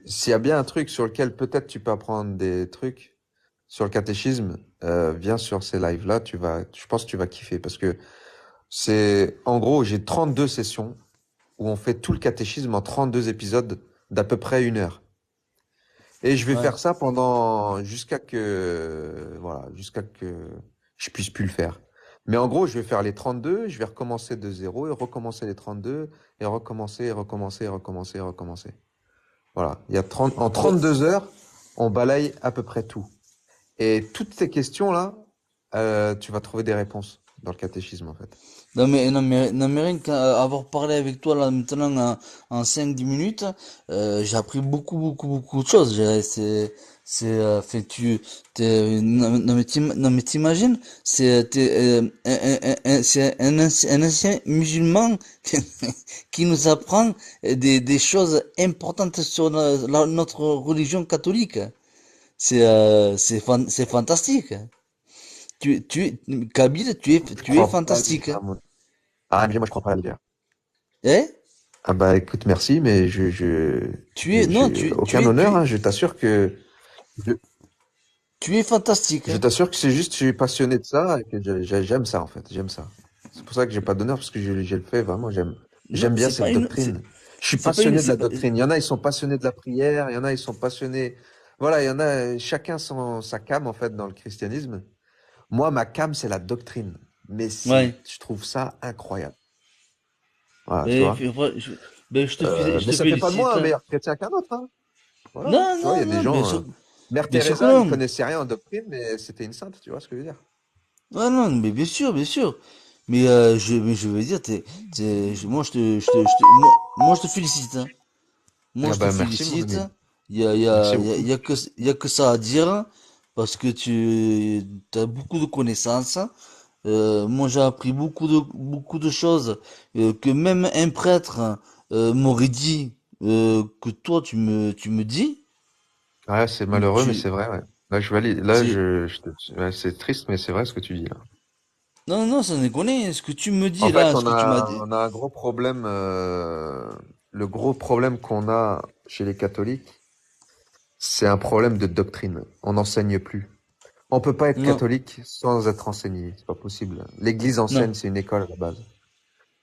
[SPEAKER 1] s'il y a bien un truc sur lequel peut-être tu peux apprendre des trucs sur le catéchisme, viens sur ces lives-là, je pense que tu vas kiffer parce que en gros, j'ai 32 sessions où on fait tout le catéchisme en 32 épisodes d'à peu près 1 heure. Et je vais
[SPEAKER 2] Ouais.
[SPEAKER 1] faire ça jusqu'à que je puisse plus le faire. Mais en gros, je vais faire les 32, je vais recommencer de zéro et recommencer les 32 et recommencer, et recommencer, et recommencer, et recommencer. Voilà. En
[SPEAKER 2] Ouais.
[SPEAKER 1] 32 heures, on balaye à peu près tout. Et toutes ces questions-là, tu vas trouver des réponses dans le catéchisme, en fait.
[SPEAKER 2] Non, mais rien qu'avoir parlé avec toi là maintenant en 5-10 minutes, j'ai appris beaucoup de choses. Fait, non, mais t'imagines, c'est un ancien musulman qui nous apprend des choses importantes sur notre religion catholique. C'est fantastique. Kabyle,
[SPEAKER 1] Je
[SPEAKER 2] tu es
[SPEAKER 1] crois pas à
[SPEAKER 2] fantastique.
[SPEAKER 1] l'hiver, moi. Ah, mais moi, je crois pas à l'hiver.
[SPEAKER 2] Eh?
[SPEAKER 1] Ah bah écoute, merci, mais
[SPEAKER 2] Non,
[SPEAKER 1] j'ai aucun honneur, hein. Je,
[SPEAKER 2] tu es fantastique.
[SPEAKER 1] je t'assure que c'est juste, je suis passionné de ça et que j'aime ça en fait, j'aime ça. C'est pour ça que j'ai pas d'honneur parce que je le fais vraiment,
[SPEAKER 2] Non,
[SPEAKER 1] j'aime bien
[SPEAKER 2] c'est pas
[SPEAKER 1] cette
[SPEAKER 2] une,
[SPEAKER 1] doctrine. Je suis
[SPEAKER 2] c'est pas une,
[SPEAKER 1] passionné de
[SPEAKER 2] c'est
[SPEAKER 1] la
[SPEAKER 2] pas,
[SPEAKER 1] doctrine. Il y en a, ils sont passionnés de la prière, il y en a, ils sont passionnés. Voilà, il y en a, chacun sa came en fait dans le christianisme. Moi, ma came, c'est la doctrine. Mais
[SPEAKER 2] ouais.
[SPEAKER 1] je trouve ça incroyable. Voilà, tu
[SPEAKER 2] Ben,
[SPEAKER 1] vois.
[SPEAKER 2] je
[SPEAKER 1] Mais
[SPEAKER 2] te
[SPEAKER 1] ça fait pas de moi
[SPEAKER 2] félicite.
[SPEAKER 1] un meilleur chrétien qu'un autre, hein. Voilà, hein.
[SPEAKER 2] Non,
[SPEAKER 1] Tu vois, il y
[SPEAKER 2] non,
[SPEAKER 1] a des
[SPEAKER 2] non,
[SPEAKER 1] gens. Mère
[SPEAKER 2] bien sûr que
[SPEAKER 1] Teresa, elle
[SPEAKER 2] non.
[SPEAKER 1] connaissait rien en doctrine, mais c'était une sainte, tu vois ce que je veux dire.
[SPEAKER 2] Ouais, non, mais bien sûr. Mais je veux dire, moi, moi, je te félicite, hein. Moi,
[SPEAKER 1] Ah
[SPEAKER 2] je te
[SPEAKER 1] bah merci, mon
[SPEAKER 2] félicite.
[SPEAKER 1] ami.
[SPEAKER 2] Il
[SPEAKER 1] Merci
[SPEAKER 2] y a,
[SPEAKER 1] beaucoup.
[SPEAKER 2] il y a que ça à dire parce que tu as beaucoup de connaissances. Moi, j'ai appris beaucoup de choses que même un prêtre m'aurait dit que toi, tu me dis.
[SPEAKER 1] Ouais, c'est malheureux, mais c'est
[SPEAKER 2] Tu,
[SPEAKER 1] vrai, ouais. Là, je valide. Là,
[SPEAKER 2] c'est,
[SPEAKER 1] ouais, c'est triste, mais c'est vrai ce que tu dis là.
[SPEAKER 2] non, non, ça déconne. Ce que tu me
[SPEAKER 1] En
[SPEAKER 2] dis
[SPEAKER 1] fait,
[SPEAKER 2] là, ce que tu m'as dit.
[SPEAKER 1] on a un gros problème. Le gros problème qu'on a chez les catholiques, c'est un problème de doctrine. On n'enseigne plus. On peut pas être
[SPEAKER 2] Non,
[SPEAKER 1] catholique sans être enseigné. C'est pas possible. L'Église enseigne,
[SPEAKER 2] non,
[SPEAKER 1] c'est une école à la base.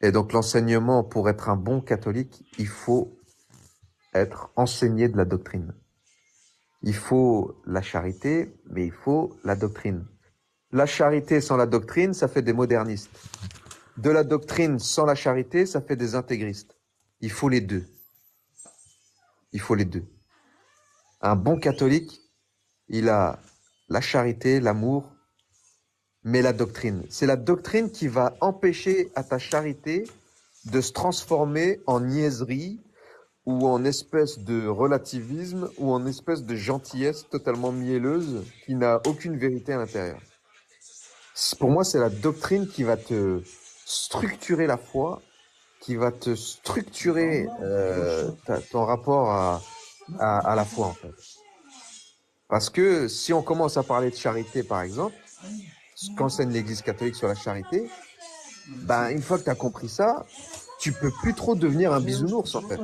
[SPEAKER 1] Et donc, l'enseignement, pour être un bon catholique, il faut être enseigné de la doctrine. Il faut la charité, mais il faut la doctrine. La charité sans la doctrine, ça fait des modernistes. De la doctrine sans la charité, ça fait des intégristes. Il faut les deux. Il faut les deux. Un bon catholique, il a la charité, l'amour, mais la doctrine. C'est la doctrine qui va empêcher à ta charité de se transformer en niaiserie ou en espèce de relativisme ou en espèce de gentillesse totalement mielleuse qui n'a aucune vérité à l'intérieur. Pour moi, c'est la doctrine qui va te structurer la foi, qui va te structurer ton rapport à la foi, en fait. Parce que si on commence à parler de charité, par exemple, ce qu'enseigne l'Église catholique sur la charité, ben, une fois que tu as compris ça, tu peux plus trop devenir un bisounours, en fait.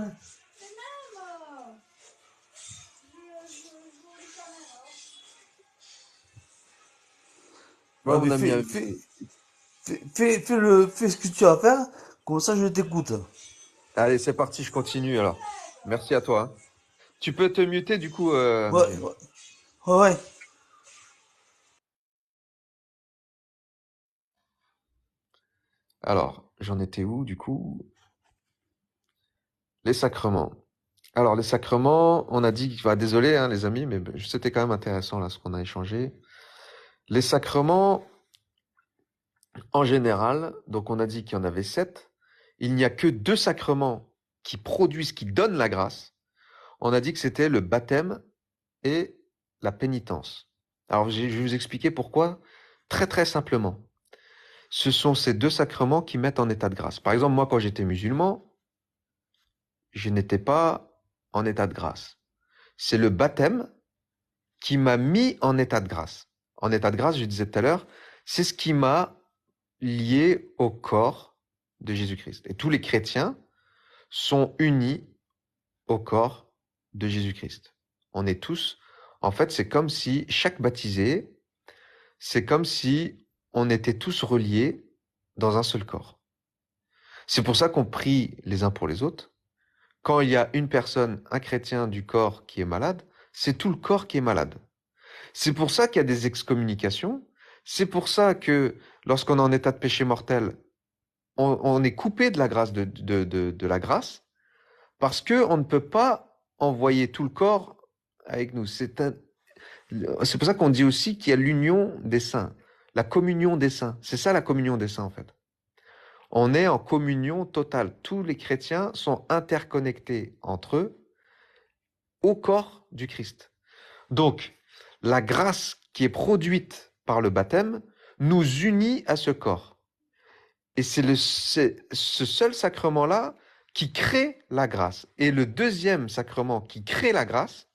[SPEAKER 1] Ouais,
[SPEAKER 2] ouais,
[SPEAKER 1] mon
[SPEAKER 2] mais
[SPEAKER 1] ami.
[SPEAKER 2] fais ce que tu as à faire. Comme ça, je t'écoute.
[SPEAKER 1] Allez, c'est parti, je continue alors. Merci à toi, hein. Tu peux te muter du coup,
[SPEAKER 2] Ouais,
[SPEAKER 1] Jim.
[SPEAKER 2] ouais, ouais.
[SPEAKER 1] Alors, j'en étais où du coup? Les sacrements. Alors, les sacrements, on a dit, bah, désolé, hein, les amis, mais c'était quand même intéressant là ce qu'on a échangé. Les sacrements, en général, donc on a dit qu'il y en avait 7. Il n'y a que 2 sacrements qui produisent, qui donnent la grâce. On a dit que c'était le baptême et la pénitence. Alors, je vais vous expliquer pourquoi très très simplement. Ce sont ces 2 sacrements qui mettent en état de grâce. Par exemple, moi, quand j'étais musulman, je n'étais pas en état de grâce. C'est le baptême qui m'a mis en état de grâce. En état de grâce, je disais tout à l'heure, c'est ce qui m'a lié au corps de Jésus-Christ. Et tous les chrétiens sont unis au corps de Jésus-Christ. On est tous, en fait, c'est comme si chaque baptisé, c'est comme si on était tous reliés dans un seul corps. C'est pour ça qu'on prie les uns pour les autres. Quand il y a une personne, un chrétien du corps qui est malade, c'est tout le corps qui est malade. C'est pour ça qu'il y a des excommunications. C'est pour ça que lorsqu'on est en état de péché mortel, on est coupé de la grâce de la grâce parce que on ne peut pas envoyer tout le corps avec nous. C'est pour ça qu'on dit aussi qu'il y a l'union des saints. La communion des saints. C'est ça la communion des saints, en fait. On est en communion totale. Tous les chrétiens sont interconnectés entre eux au corps du Christ. Donc, la grâce qui est produite par le baptême nous unit à ce corps. Et c'est ce seul sacrement-là qui crée la grâce. Et le deuxième sacrement qui crée la grâce,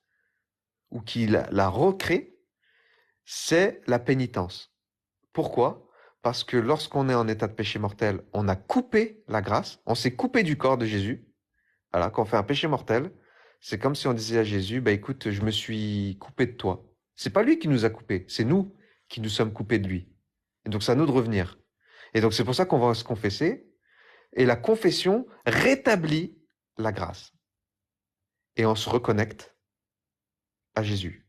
[SPEAKER 1] ou qui la recrée, c'est la pénitence. Pourquoi? Parce que lorsqu'on est en état de péché mortel, on a coupé la grâce, on s'est coupé du corps de Jésus. Voilà, quand on fait un péché mortel, c'est comme si on disait à Jésus, bah écoute, je me suis coupé de toi. C'est pas lui qui nous a coupés, c'est nous qui nous sommes coupés de lui. Et donc c'est à nous de revenir. Et donc c'est pour ça qu'on va se confesser. Et la confession rétablit la grâce. Et on se reconnecte à Jésus.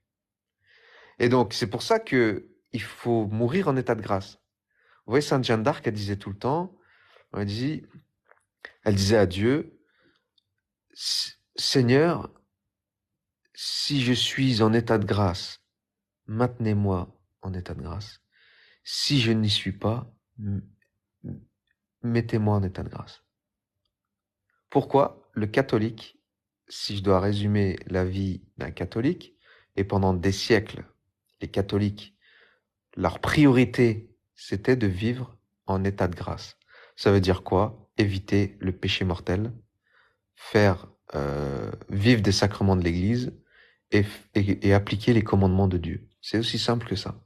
[SPEAKER 1] Et donc c'est pour ça que il faut mourir en état de grâce. Vous voyez, Sainte Jeanne d'Arc, elle disait tout le temps, elle disait à Dieu, Seigneur, si je suis en état de grâce, maintenez-moi en état de grâce. Si je n'y suis pas, mettez-moi en état de grâce. Pourquoi le catholique, si je dois résumer la vie d'un catholique, et pendant des siècles, les catholiques, leur priorité, c'était de vivre en état de grâce. Ça veut dire quoi? Éviter le péché mortel, faire vivre des sacrements de l'Église et appliquer les commandements de Dieu. C'est aussi simple que ça.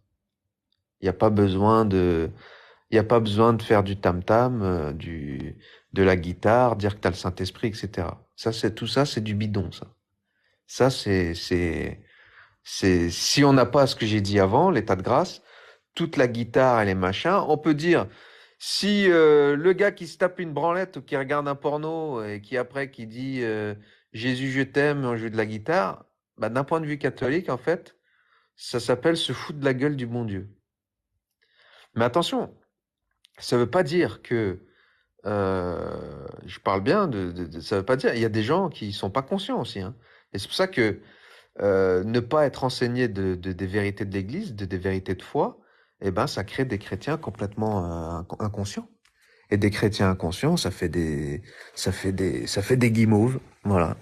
[SPEAKER 1] Il n'y a pas besoin de faire du tam-tam, de la guitare, dire que t'as le Saint-Esprit, etc. Tout ça, c'est du bidon, ça. Ça, si on n'a pas ce que j'ai dit avant, l'état de grâce, toute la guitare et les machins, on peut dire, si le gars qui se tape une branlette ou qui regarde un porno et qui dit Jésus je t'aime en jouant de la guitare, bah, d'un point de vue catholique, en fait, ça s'appelle se foutre de la gueule du bon Dieu. Mais attention, ça veut pas dire que je parle bien ça veut pas dire, il y a des gens qui sont pas conscients aussi, hein. Et c'est pour ça que ne pas être enseigné des vérités de l'Église, des vérités de foi, eh ben, ça crée des chrétiens complètement inconscients. Et des chrétiens inconscients, ça fait des guimauves, voilà.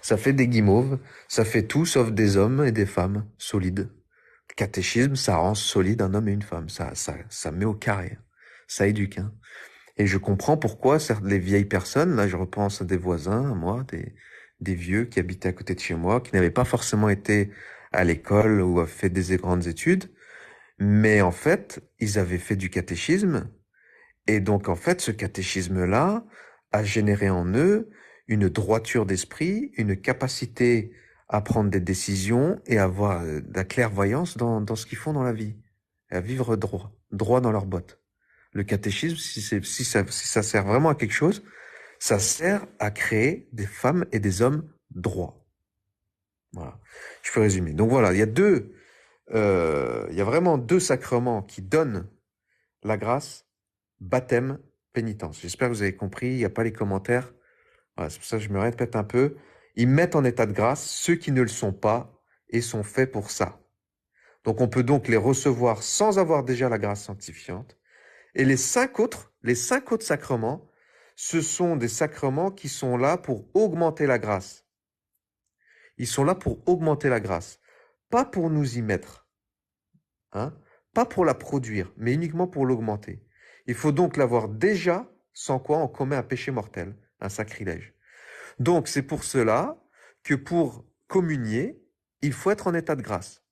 [SPEAKER 1] Ça fait des guimauves, ça fait tout sauf des hommes et des femmes solides. Le catéchisme, ça rend solide un homme et une femme, ça met au carré, ça éduque, hein. Et je comprends pourquoi les vieilles personnes, là je repense à des voisins, à moi, des vieux qui habitaient à côté de chez moi, qui n'avaient pas forcément été à l'école ou fait des grandes études, mais en fait, ils avaient fait du catéchisme, et donc en fait, ce catéchisme-là a généré en eux une droiture d'esprit, une capacité à prendre des décisions et à avoir de la clairvoyance dans ce qu'ils font dans la vie, et à vivre droit dans leurs bottes. Le catéchisme, si ça sert vraiment à quelque chose, ça sert à créer des femmes et des hommes droits. Voilà. Je peux résumer. Donc voilà, il y a vraiment deux sacrements qui donnent la grâce: baptême, pénitence. J'espère que vous avez compris. Il n'y a pas les commentaires. Voilà, c'est pour ça que je me répète un peu. Ils mettent en état de grâce ceux qui ne le sont pas et sont faits pour ça. Donc on peut donc les recevoir sans avoir déjà la grâce sanctifiante. Et les cinq autres sacrements, ce sont des sacrements qui sont là pour augmenter la grâce. Ils sont là pour augmenter la grâce, pas pour nous y mettre, hein, pas pour la produire, mais uniquement pour l'augmenter. Il faut donc l'avoir déjà, sans quoi on commet un péché mortel, un sacrilège. Donc c'est pour cela que pour communier, il faut être en état de grâce.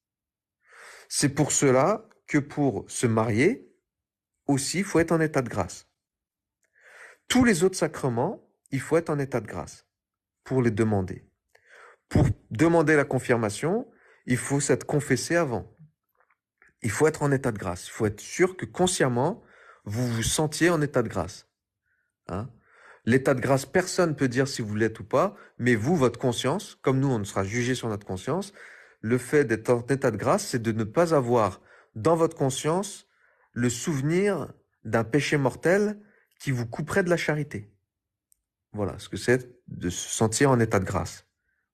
[SPEAKER 1] C'est pour cela que pour se marier, aussi, il faut être en état de grâce. Tous les autres sacrements, il faut être en état de grâce pour les demander. Pour demander la confirmation, il faut s'être confessé avant. Il faut être en état de grâce. Il faut être sûr que consciemment, vous vous sentiez en état de grâce. Hein? L'état de grâce, personne ne peut dire si vous l'êtes ou pas, mais vous, votre conscience, comme nous, on sera jugé sur notre conscience, le fait d'être en état de grâce, c'est de ne pas avoir dans votre conscience le souvenir d'un péché mortel qui vous couperait de la charité. Voilà ce que c'est de se sentir en état de grâce.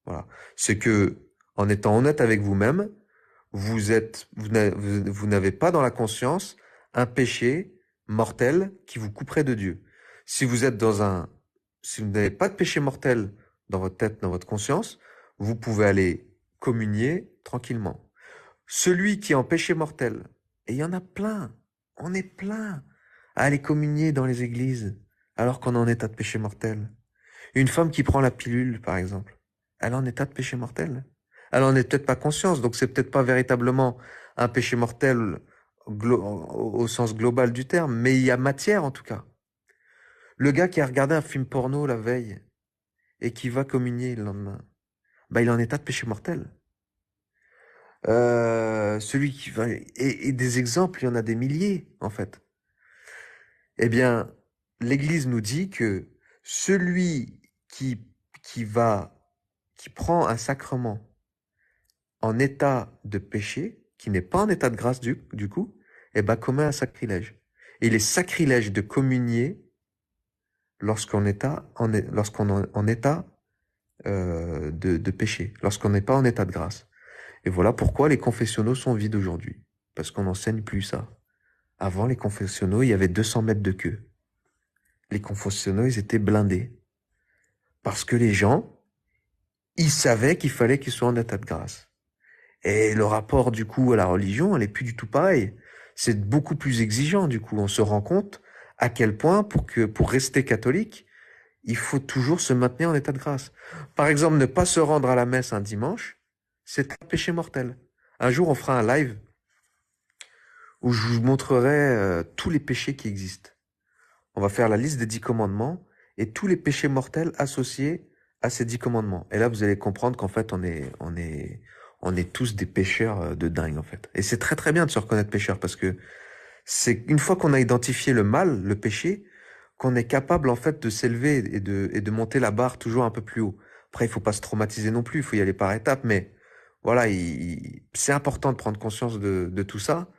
[SPEAKER 1] Voilà. C'est que, en étant honnête avec vous-même, vous n'avez pas dans la conscience un péché mortel qui vous couperait de Dieu. Si vous êtes si vous n'avez pas de péché mortel dans votre tête, dans votre conscience, vous pouvez aller communier tranquillement. Celui qui est en péché mortel, et il y en a plein, on est plein à aller communier dans les églises alors qu'on est en état de péché mortel. Une femme qui prend la pilule, par exemple, elle est en état de péché mortel. Elle en est peut-être pas consciente, donc c'est peut-être pas véritablement un péché mortel au sens global du terme, mais il y a matière en tout cas. Le gars qui a regardé un film porno la veille et qui va communier le lendemain, bah il est en état de péché mortel. Celui qui va et des exemples, il y en a des milliers en fait. Eh bien, l'Église nous dit que celui qui prend un sacrement en état de péché, qui n'est pas en état de grâce du coup, eh ben commet un sacrilège. Et il est sacrilège de communier lorsqu'on est en état de péché, lorsqu'on n'est pas en état de grâce. Et voilà pourquoi les confessionnaux sont vides aujourd'hui, parce qu'on n'enseigne plus ça. Avant, les confessionnaux, il y avait 200 mètres de queue. Les confessionnaux, ils étaient blindés. Parce que les gens, ils savaient qu'il fallait qu'ils soient en état de grâce. Et le rapport, du coup, à la religion, elle est plus du tout pareil. C'est beaucoup plus exigeant, du coup. On se rend compte à quel point, pour rester catholique, il faut toujours se maintenir en état de grâce. Par exemple, ne pas se rendre à la messe un dimanche, c'est un péché mortel. Un jour, on fera un live où je vous montrerai tous les péchés qui existent. On va faire la liste des 10 commandements et tous les péchés mortels associés à ces 10 commandements. Et là, vous allez comprendre qu'en fait, on est tous des pécheurs de dingue, en fait. Et c'est très très bien de se reconnaître pécheur parce que c'est une fois qu'on a identifié le mal, le péché, qu'on est capable, en fait, de s'élever et de monter la barre toujours un peu plus haut. Après, il faut pas se traumatiser non plus, il faut y aller par étapes, mais voilà, c'est important de prendre conscience de tout ça.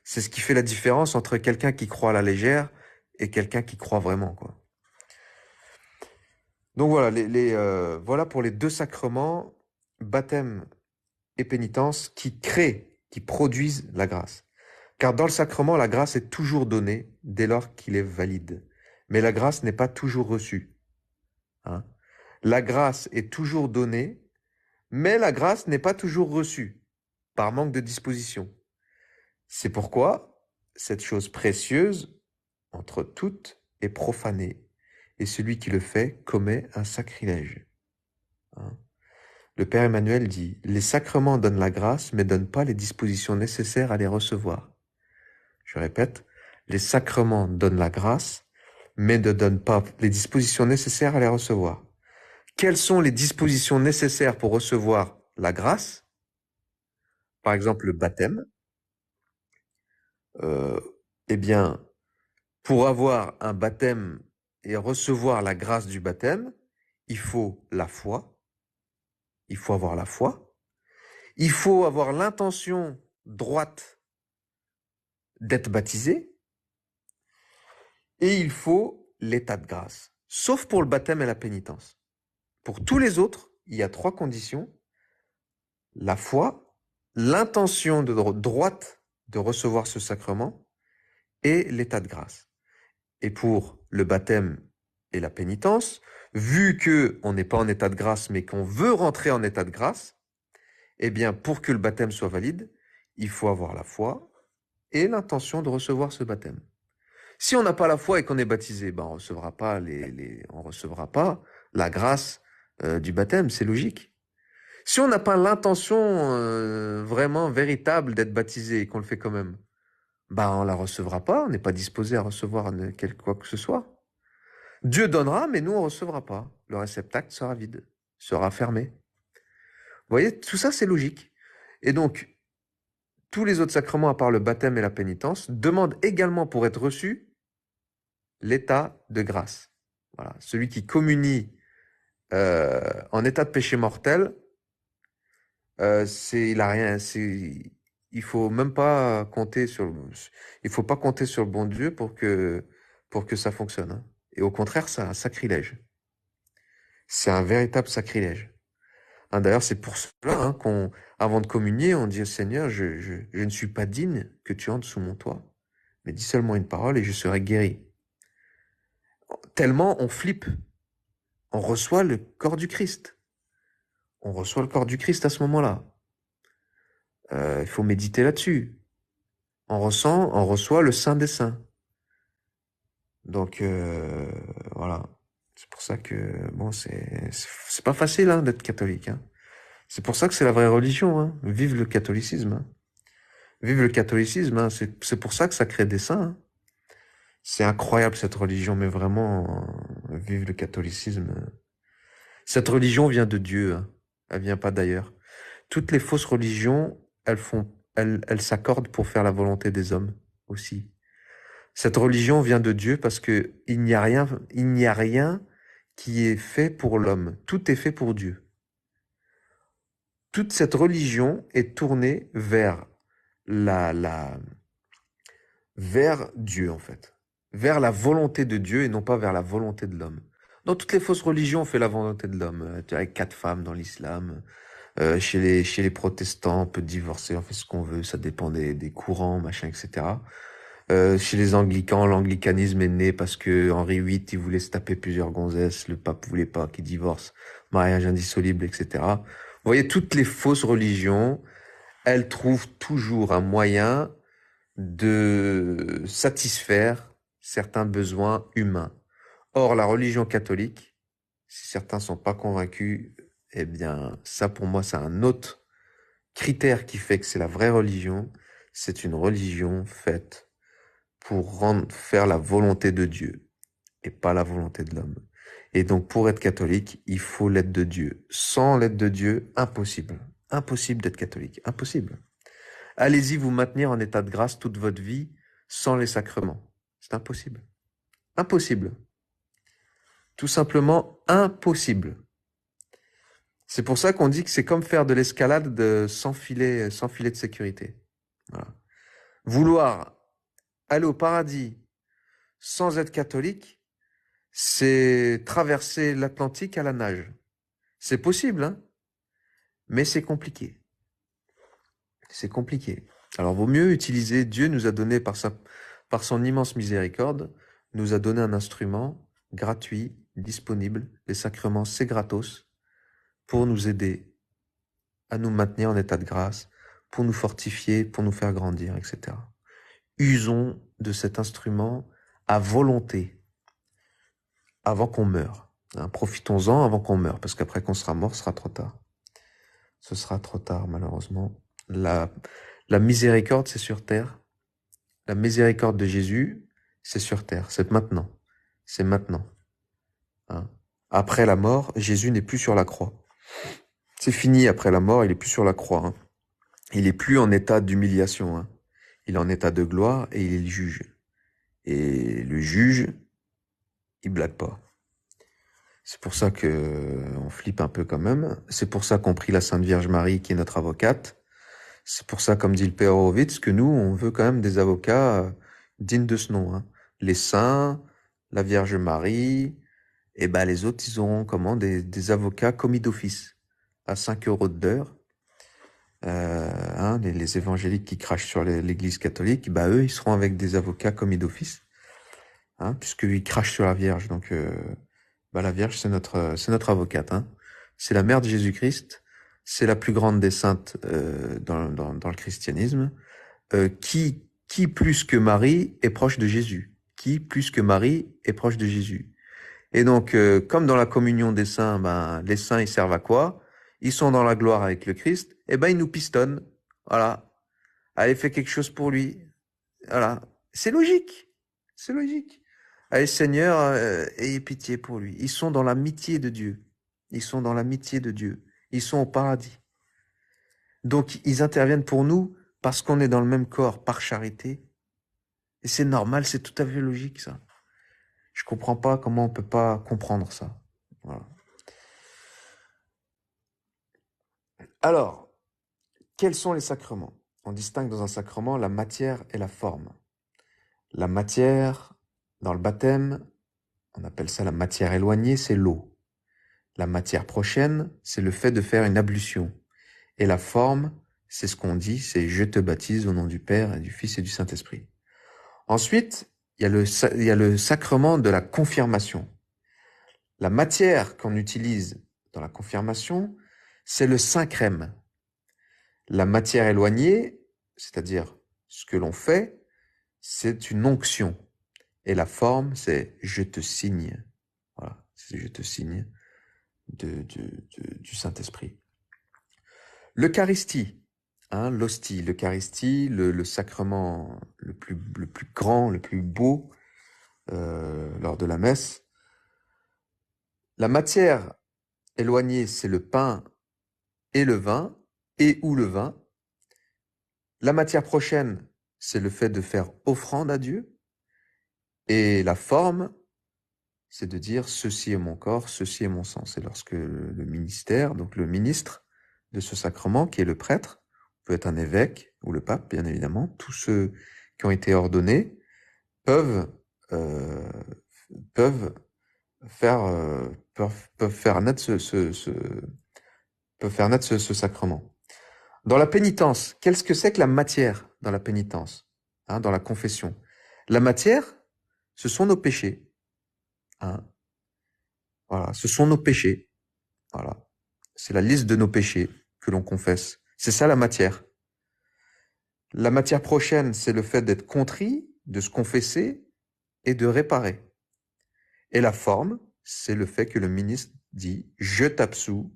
[SPEAKER 1] C'est ce qui fait la différence entre quelqu'un qui croit à la légère et quelqu'un qui croit vraiment, quoi. Donc voilà, voilà pour les deux sacrements, baptême et pénitence, qui produisent la grâce. Car dans le sacrement, la grâce est toujours donnée dès lors qu'il est valide. Mais la grâce n'est pas toujours reçue. Hein. La grâce est toujours donnée, mais la grâce n'est pas toujours reçue, par manque de disposition. C'est pourquoi cette chose précieuse, entre toutes, est profanée, et celui qui le fait commet un sacrilège. Hein. Le Père Emmanuel dit « Les sacrements donnent la grâce, mais donnent pas les dispositions nécessaires à les recevoir. » Je répète, les sacrements donnent la grâce, mais ne donnent pas les dispositions nécessaires à les recevoir. Quelles sont les dispositions nécessaires pour recevoir la grâce? Par exemple, le baptême. Eh bien, pour avoir un baptême et recevoir la grâce du baptême, il faut la foi. Il faut avoir la foi. Il faut avoir l'intention droite d'être baptisé. Et il faut l'état de grâce. Sauf pour le baptême et la pénitence. Pour tous les autres, il y a 3 conditions. La foi, l'intention droite de recevoir ce sacrement et l'état de grâce. Et pour le baptême et la pénitence, vu que on n'est pas en état de grâce mais qu'on veut rentrer en état de grâce, eh bien pour que le baptême soit valide, il faut avoir la foi et l'intention de recevoir ce baptême. Si on n'a pas la foi et qu'on est baptisé, ben on recevra pas on recevra pas la grâce du baptême, c'est logique. Si on n'a pas l'intention vraiment véritable d'être baptisé et qu'on le fait quand même, ben on la recevra pas, on n'est pas disposé à recevoir quoi que ce soit. Dieu donnera, mais nous on recevra pas. Le réceptacle sera vide, sera fermé. Vous voyez, tout ça c'est logique. Et donc, tous les autres sacrements, à part le baptême et la pénitence, demandent également pour être reçus l'état de grâce. Voilà. Celui qui communie en état de péché mortel, il a rien, il faut même pas compter il faut pas compter sur le bon Dieu pour que ça fonctionne. Hein. Et au contraire, c'est un sacrilège. C'est un véritable sacrilège. Hein, d'ailleurs, c'est pour cela avant de communier, on dit au Seigneur, je ne suis pas digne que tu entres sous mon toit, mais dis seulement une parole et je serai guéri. Tellement on flippe, on reçoit le corps du Christ. On reçoit le corps du Christ à ce moment-là. Il faut méditer là-dessus. On reçoit le Saint des Saints. Donc voilà. C'est pour ça que bon, c'est pas facile d'être catholique. C'est pour ça que c'est la vraie religion. Vive le catholicisme. Vive le catholicisme. C'est pour ça que ça crée des saints. C'est incroyable cette religion, mais vraiment, vive le catholicisme. Cette religion vient de Dieu. Elle vient pas d'ailleurs. Toutes les fausses religions, elles s'accordent pour faire la volonté des hommes aussi. Cette religion vient de Dieu parce que il n'y a rien qui est fait pour l'homme. Tout est fait pour Dieu. Toute cette religion est tournée vers vers Dieu, en fait. Vers la volonté de Dieu et non pas vers la volonté de l'homme. Dans toutes les fausses religions, on fait la volonté de l'homme. Avec 4 femmes dans l'islam. Chez les protestants, on peut divorcer, on fait ce qu'on veut, ça dépend des courants, machin, etc. Chez les anglicans, l'anglicanisme est né parce que Henri VIII, il voulait se taper plusieurs gonzesses, le pape voulait pas qu'il divorce, mariage indissoluble, etc. Vous voyez, toutes les fausses religions, elles trouvent toujours un moyen de satisfaire certains besoins humains. Or, la religion catholique, si certains sont pas convaincus, eh bien, ça pour moi, c'est un autre critère qui fait que c'est la vraie religion. C'est une religion faite pour faire la volonté de Dieu et pas la volonté de l'homme. Et donc, pour être catholique, il faut l'aide de Dieu. Sans l'aide de Dieu, impossible. Impossible d'être catholique. Impossible. Allez-y vous maintenir en état de grâce toute votre vie sans les sacrements. C'est impossible. Impossible. Tout simplement impossible. C'est pour ça qu'on dit que c'est comme faire de l'escalade sans filet de sécurité. Voilà. Vouloir aller au paradis sans être catholique, c'est traverser l'Atlantique à la nage. C'est possible, mais c'est compliqué. C'est compliqué. Alors, vaut mieux utiliser, Dieu nous a donné par son immense miséricorde, nous a donné un instrument gratuit, disponible. Les sacrements, c'est gratos, pour nous aider à nous maintenir en état de grâce, pour nous fortifier, pour nous faire grandir, etc. Usons de cet instrument à volonté, avant qu'on meure. Profitons-en avant qu'on meure, parce qu'après qu'on sera mort, ce sera trop tard. Ce sera trop tard, malheureusement. La miséricorde, c'est sur terre. La miséricorde de Jésus, c'est sur terre. C'est maintenant. C'est maintenant. Après la mort, Jésus n'est plus sur la croix. C'est fini après la mort, il est plus sur la croix. Il est plus en état d'humiliation. Il est en état de gloire et il est le juge. Et le juge, il blague pas. C'est pour ça que on flippe un peu quand même. C'est pour ça qu'on prie la Sainte Vierge Marie qui est notre avocate. C'est pour ça, comme dit le Père Horowitz, que nous, on veut quand même des avocats dignes de ce nom. Les saints, la Vierge Marie, et les autres, ils auront des avocats commis d'office à 5 € de l'heure. Les évangéliques qui crachent sur l'Église catholique, eux, ils seront avec des avocats commis d'office, puisqu'ils crachent sur la Vierge. Donc, la Vierge, c'est notre avocate. C'est la mère de Jésus-Christ. C'est la plus grande des saintes dans le christianisme. Qui plus que Marie est proche de Jésus? Qui plus que Marie est proche de Jésus? Et donc, comme dans la communion des saints, les saints, ils servent à quoi? Ils sont dans la gloire avec le Christ. Ils nous pistonnent. Voilà. Allez, fais quelque chose pour lui. Voilà. C'est logique. C'est logique. Allez, Seigneur, ayez pitié pour lui. Ils sont dans l'amitié de Dieu. Ils sont dans l'amitié de Dieu. Ils sont au paradis. Donc, ils interviennent pour nous parce qu'on est dans le même corps, par charité. Et c'est normal, c'est tout à fait logique, ça. Je comprends pas comment on peut pas comprendre ça. Voilà. Alors, quels sont les sacrements? On distingue dans un sacrement la matière et la forme. La matière, dans le baptême, on appelle ça la matière éloignée, c'est l'eau. La matière prochaine, c'est le fait de faire une ablution. Et la forme, c'est ce qu'on dit, c'est je te baptise au nom du Père et du Fils et du Saint-Esprit. Ensuite, il y a le sacrement de la confirmation. La matière qu'on utilise dans la confirmation, c'est le saint crème. La matière éloignée, c'est-à-dire ce que l'on fait, c'est une onction. Et la forme, c'est je te signe. Voilà, c'est je te signe du Saint-Esprit. L'Eucharistie, l'hostie, l'Eucharistie, le sacrement le plus grand, le plus beau lors de la messe. La matière éloignée, c'est le pain et le vin, et ou le vin. La matière prochaine, c'est le fait de faire offrande à Dieu. Et la forme, c'est de dire ceci est mon corps, ceci est mon sang. C'est lorsque le ministère, donc le ministre de ce sacrement, qui est le prêtre, peut être un évêque ou le pape, bien évidemment, tous ceux qui ont été ordonnés peuvent faire naître ce sacrement. Dans la pénitence, qu'est-ce que c'est que la matière dans la pénitence, dans la confession? La matière, ce sont nos péchés. Voilà, ce sont nos péchés. Voilà. C'est la liste de nos péchés que l'on confesse. C'est ça la matière. La matière prochaine, c'est le fait d'être contrit, de se confesser et de réparer. Et la forme, c'est le fait que le ministre dit « Je t'absous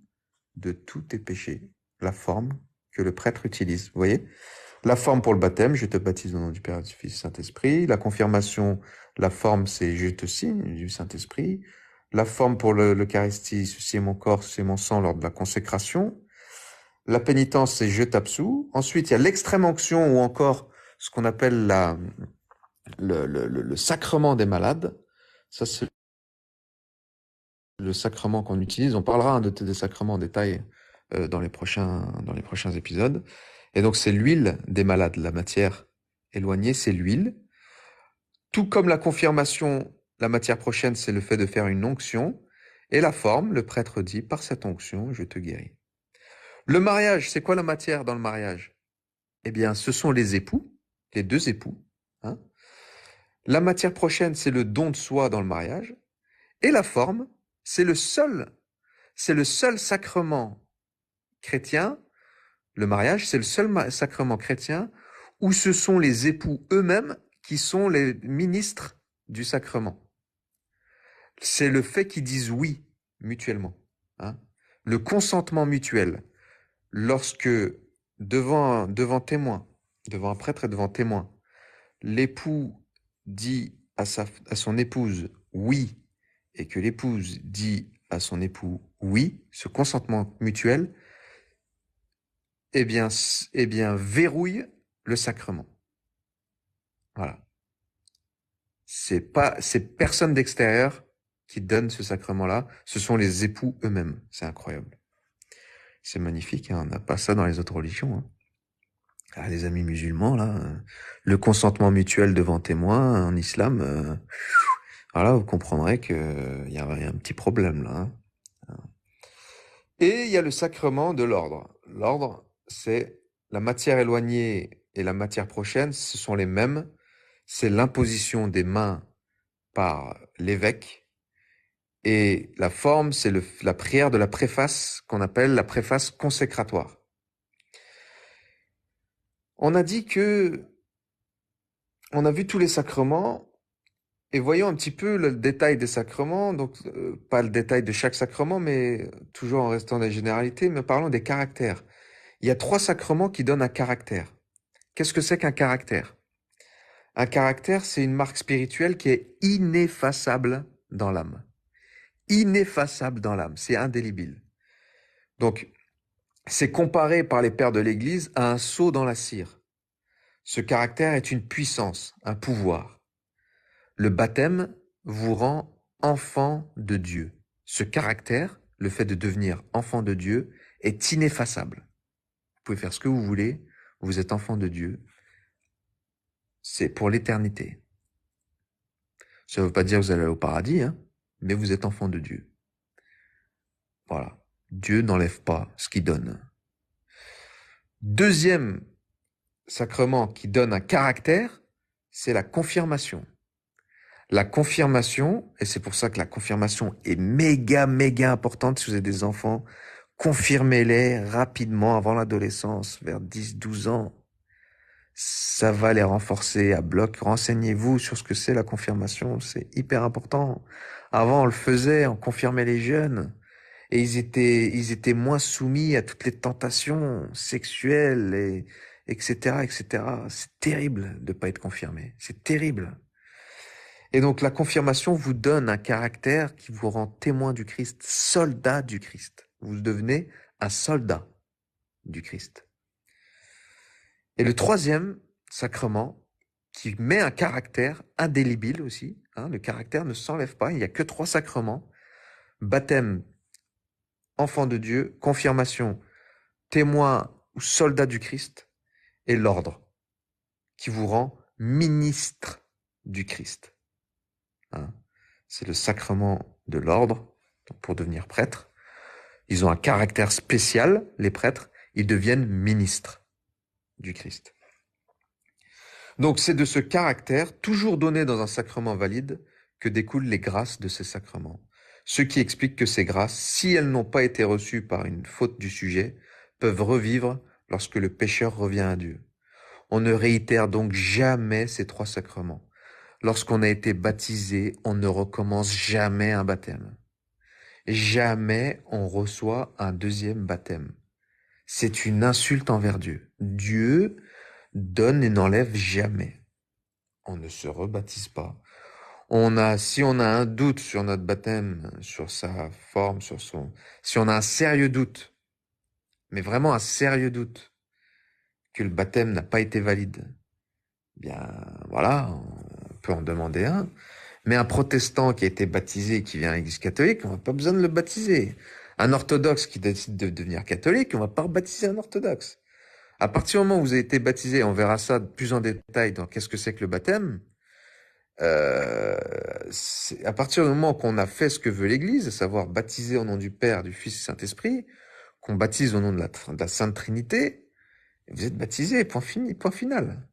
[SPEAKER 1] de tous tes péchés ». La forme que le prêtre utilise. Vous voyez? La forme pour le baptême, je te baptise au nom du Père et du Fils et du Saint-Esprit. La confirmation, la forme, c'est je te signe du Saint-Esprit. La forme pour l'Eucharistie, ceci est mon corps, ceci est mon sang lors de la consécration. La pénitence, c'est je t'absous. Ensuite, il y a l'extrême onction ou encore ce qu'on appelle le sacrement des malades. Ça, c'est le sacrement qu'on utilise. On parlera des sacrements en détail dans les prochains épisodes. Et donc, c'est l'huile des malades. La matière éloignée, c'est l'huile. Tout comme la confirmation, la matière prochaine, c'est le fait de faire une onction. Et la forme, le prêtre dit, par cette onction, je te guéris. Le mariage, c'est quoi la matière dans le mariage? Eh bien, ce sont les époux, les deux époux. La matière prochaine, c'est le don de soi dans le mariage. Et la forme, c'est le seul sacrement chrétien. Le mariage, c'est le seul sacrement chrétien où ce sont les époux eux-mêmes qui sont les ministres du sacrement. C'est le fait qu'ils disent oui mutuellement. Le consentement mutuel. Lorsque devant témoin, devant un prêtre et devant témoin, l'époux dit à son épouse oui et que l'épouse dit à son époux oui, ce consentement mutuel, eh bien verrouille le sacrement. Voilà. C'est personne d'extérieur qui donne ce sacrement-là, ce sont les époux eux-mêmes. C'est incroyable. C'est magnifique, on n'a pas ça dans les autres religions. Les amis musulmans, là, le consentement mutuel devant témoin en islam, voilà, vous comprendrez qu'il y a un petit problème là. Et il y a le sacrement de l'ordre. L'ordre, c'est la matière éloignée et la matière prochaine, ce sont les mêmes. C'est l'imposition des mains par l'évêque. Et la forme, c'est la prière de la préface qu'on appelle la préface consécratoire. On a dit que on a vu tous les sacrements et voyons un petit peu le détail des sacrements. Donc, pas le détail de chaque sacrement, mais toujours en restant dans les généralités, mais parlons des caractères. Il y a 3 sacrements qui donnent un caractère. Qu'est-ce que c'est qu'un caractère? Un caractère, c'est une marque spirituelle qui est ineffaçable dans l'âme. Ineffaçable dans l'âme, c'est indélébile. Donc, c'est comparé par les pères de l'Église à un seau dans la cire. Ce caractère est une puissance, un pouvoir. Le baptême vous rend enfant de Dieu. Ce caractère, le fait de devenir enfant de Dieu, est ineffaçable. Vous pouvez faire ce que vous voulez, vous êtes enfant de Dieu. C'est pour l'éternité. Ça ne veut pas dire que vous allez au paradis, mais vous êtes enfant de Dieu. Voilà. Dieu n'enlève pas ce qu'il donne. Deuxième sacrement qui donne un caractère, c'est la confirmation. La confirmation, et c'est pour ça que la confirmation est méga, méga importante si vous avez des enfants, confirmez-les rapidement avant l'adolescence, vers 10, 12 ans. Ça va les renforcer à bloc. Renseignez-vous sur ce que c'est la confirmation, c'est hyper important. Avant, on le faisait, on confirmait les jeunes. Et ils étaient moins soumis à toutes les tentations sexuelles et etc., etc. C'est terrible de pas être confirmé. C'est terrible. Et donc, la confirmation vous donne un caractère qui vous rend témoin du Christ, soldat du Christ. Vous devenez un soldat du Christ. Et le troisième sacrement, qui met un caractère indélébile aussi, le caractère ne s'enlève pas, il n'y a que 3 sacrements: baptême, enfant de Dieu, confirmation, témoin ou soldat du Christ, et l'ordre, qui vous rend ministre du Christ. C'est le sacrement de l'ordre, pour devenir prêtre. Ils ont un caractère spécial, les prêtres, ils deviennent ministres du Christ. Donc c'est de ce caractère, toujours donné dans un sacrement valide, que découlent les grâces de ces sacrements. Ce qui explique que ces grâces, si elles n'ont pas été reçues par une faute du sujet, peuvent revivre lorsque le pécheur revient à Dieu. On ne réitère donc jamais ces 3 sacrements. Lorsqu'on a été baptisé, on ne recommence jamais un baptême. Jamais on reçoit un deuxième baptême. C'est une insulte envers Dieu. Dieu donne et n'enlève jamais. On ne se rebaptise pas. Si on a un doute sur notre baptême, sur sa forme, si on a un sérieux doute, mais vraiment un sérieux doute, que le baptême n'a pas été valide, bien, voilà, on peut en demander un. Mais un protestant qui a été baptisé, qui vient à l'église catholique, on n'a pas besoin de le baptiser. Un orthodoxe qui décide de devenir catholique, on va pas rebaptiser un orthodoxe. À partir du moment où vous avez été baptisé, on verra ça plus en détail dans qu'est-ce que c'est que le baptême. À partir du moment qu'on a fait ce que veut l'Église, à savoir baptiser au nom du Père, du Fils et du Saint-Esprit, qu'on baptise au nom de la Sainte Trinité, vous êtes baptisé, point fini, point final.